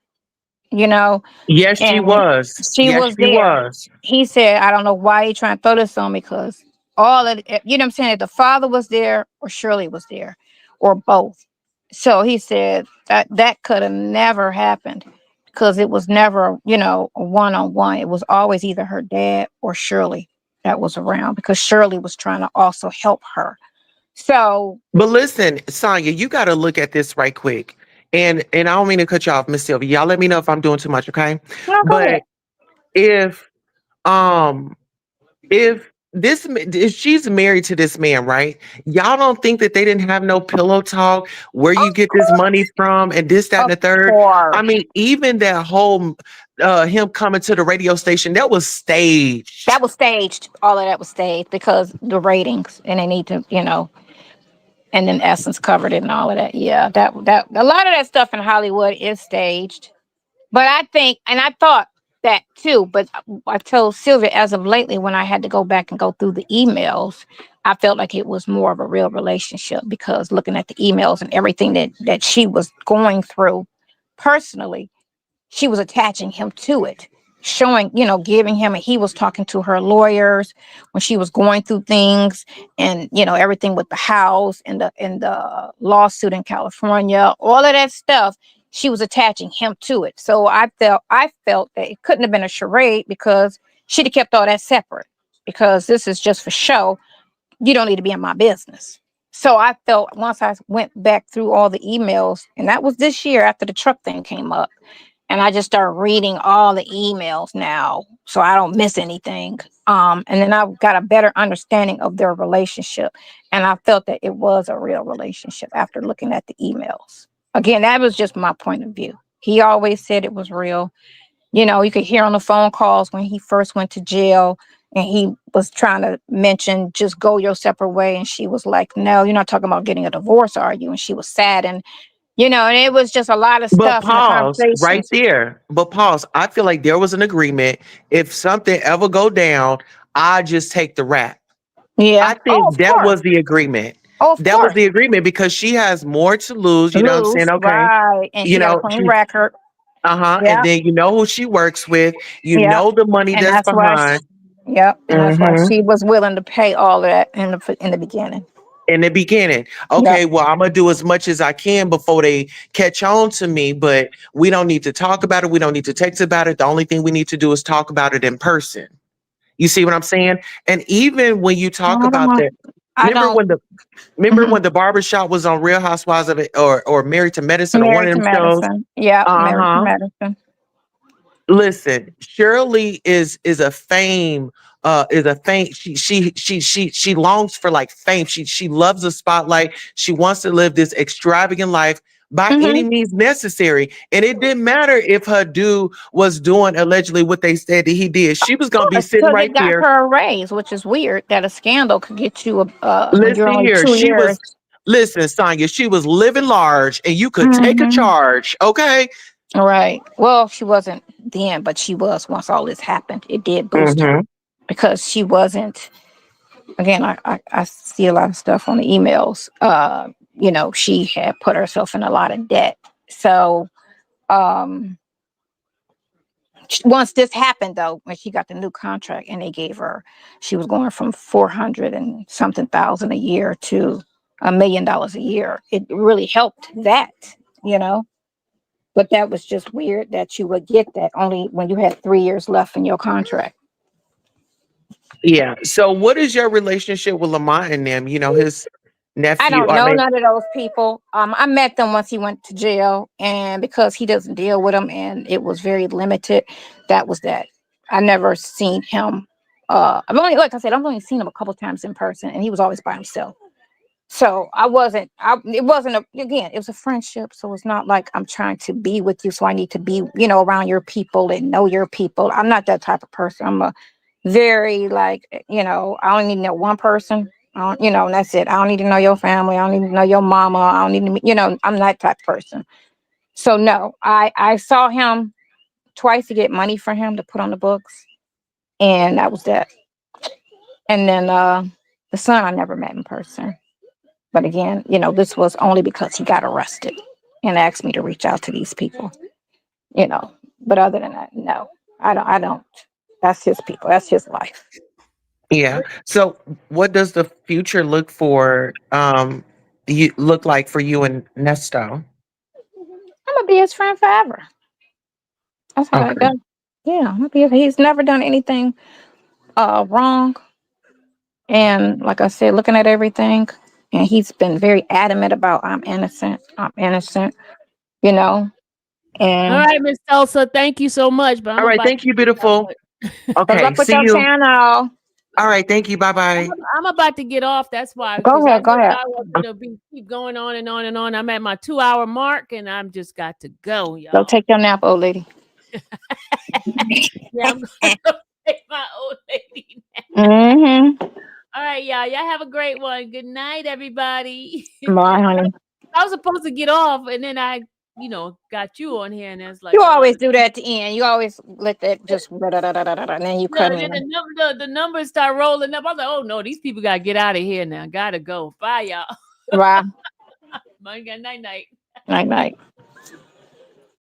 you know, yes, she and was. she Yes, was she there. was. He said, I don't know why he trying to throw this on me because all of it, you know what I'm saying? If the father was there or Shirley was there or both. So he said that could have never happened because it was never, a one-on-one. It was always either her dad or Shirley that was around because Shirley was trying to also help her. So, But listen, Sonya, you got to look at this right quick. And I don't mean to cut you off, Miss Sylvia. Y'all let me know if I'm doing too much, okay? no, go ahead. But if um if she's married to this man, right? Y'all don't think that they didn't have no pillow talk, where you Of get this money course. from, and this, that, and Of the third? I course. mean, even that whole him coming to the radio station, that was That staged. was staged. All of that was staged because the ratings, and they need to, and then Essence covered it and all of that. Yeah, that a lot of that stuff in Hollywood is staged. But I think, and I thought that too. But I told Sylvia as of lately, when I had to go back and go through the emails, I felt like it was more of a real relationship because looking at the emails and everything that she was going through personally, she was attaching him to it, showing, giving him, and he was talking to her lawyers when she was going through things, and everything with the house and the lawsuit in California, all of that stuff. She was attaching him to it. So I felt that it couldn't have been a charade because she'd have kept all that separate because this is just for show. You don't need to be in my business. So I felt once I went back through all the emails, and that was this year after the truck thing came up, and I just started reading all the emails now so I don't miss anything. And then I got a better understanding of their relationship. And I felt that it was a real relationship after looking at the emails. Again, that was just my point of view. He always said it was real. You could hear on the phone calls when he first went to jail and he was trying to mention just go your separate way. And she was like, no, you're not talking about getting a divorce, are you? And she was sad. And it was just a lot of But stuff in the pause right conversations. there. But pause. I feel like there was an agreement. If something ever go down, I just take the rap. Yeah. I Oh, think of that was course. the agreement. Oh, of That was course. the agreement because she has more to lose. You know what I'm saying? Lose. Okay. Right. And You she got a know, clean she record. uh-huh. And Yep. then you know who she works with. You Yep. know the money And that's that's why behind. yep. And that's why Hmm. she was willing to pay all of that in the beginning. In the beginning. Yep. Okay, well, I'm gonna do as much as I can before they catch on to me, but we don't need to talk about it. We don't need to text about it. The only thing we need to do is talk about it in person. You see what I'm saying? And even when you talk I about don't. that, I remember don't. when the remember Mhm. when the barbershop was on Real Housewives of it or Married to Medicine or one Married of to them shows? medicine. Yep. Married to Uh-huh. medicine. Listen, Shirley is a fame, is a fame. She longs for like fame. She loves the spotlight. She wants to live this extravagant life by any Hmm. means necessary. And it didn't matter if her dude was doing allegedly what they said that he did. She was gonna be sitting Because right it got there. her a raise, which is weird that a scandal could get you when you're Listen only here. 2 years. Listen, Sonya, she was living large and you could take a Hmm. charge. Okay. All right. Well, she wasn't then, but she was once all this happened. It did boost her Mm-hmm. because she wasn't. Again, I see a lot of stuff on the emails. She had put herself in a lot of debt. So um, once this happened, though, when she got the new contract and they gave her, she was going from 400 and something thousand a year to $1 million a year. It really helped that, you know. But that was just weird that you would get that only when you had 3 years left in your contract. Yeah. So what is your relationship with Lamont and them? You know, his I nephew, don't or know maybe, none of those people. I met them once he went to jail, and because he doesn't deal with them, and it was very limited. That was that. I never seen him. I've only, like I said, I've only seen him a couple times in person, and he was always by himself. So I wasn't. It wasn't a. Again, it was a friendship. So it's not like I'm trying to be with you. So I need to be, around your people and know your people. I'm not that type of person. I'm a very like, I only need to know one person. And that's it. I don't need to know your family. I don't need to know your mama. I don't need to, I'm that type of person. So no, I saw him twice to get money for him to put on the books, and that was that. And then the son I never met in person. But again, this was only because he got arrested and asked me to reach out to these people. But other than that, no, I don't. That's his people. That's his life. yeah. So what does the future look like for you and Nesto? I'm gonna be his friend forever. That's how that Okay. goes. Yeah, I'm gonna be. He's never done anything wrong. And like I said, looking at everything, and he's been very adamant about I'm innocent. I'm innocent. You know. All And right, Miss Elsa, thank you so much. But All I'm right. about Thank you, beautiful. good Okay. luck with See your you. channel. All right. Thank you. Bye bye. I'm about to get off. That's why, Go because I ahead. Go know ahead. y'all want me to keep going on and on and on. I'm at my 2-hour mark, and I'm just got to go, y'all. Go take your nap, old lady. Yeah, I'm going to take my old lady nap. Mm-hmm. All right, y'all. Y'all have a great one. Good night, everybody. Bye, honey. I was supposed to get off, and then I, got you on here, and it's like, You always do that at the end. You always let that just and then you cut and in. then the numbers start rolling up. I was like, oh no, these people gotta get out of here now. Gotta go. Bye, y'all. Bye. Night night. Night night.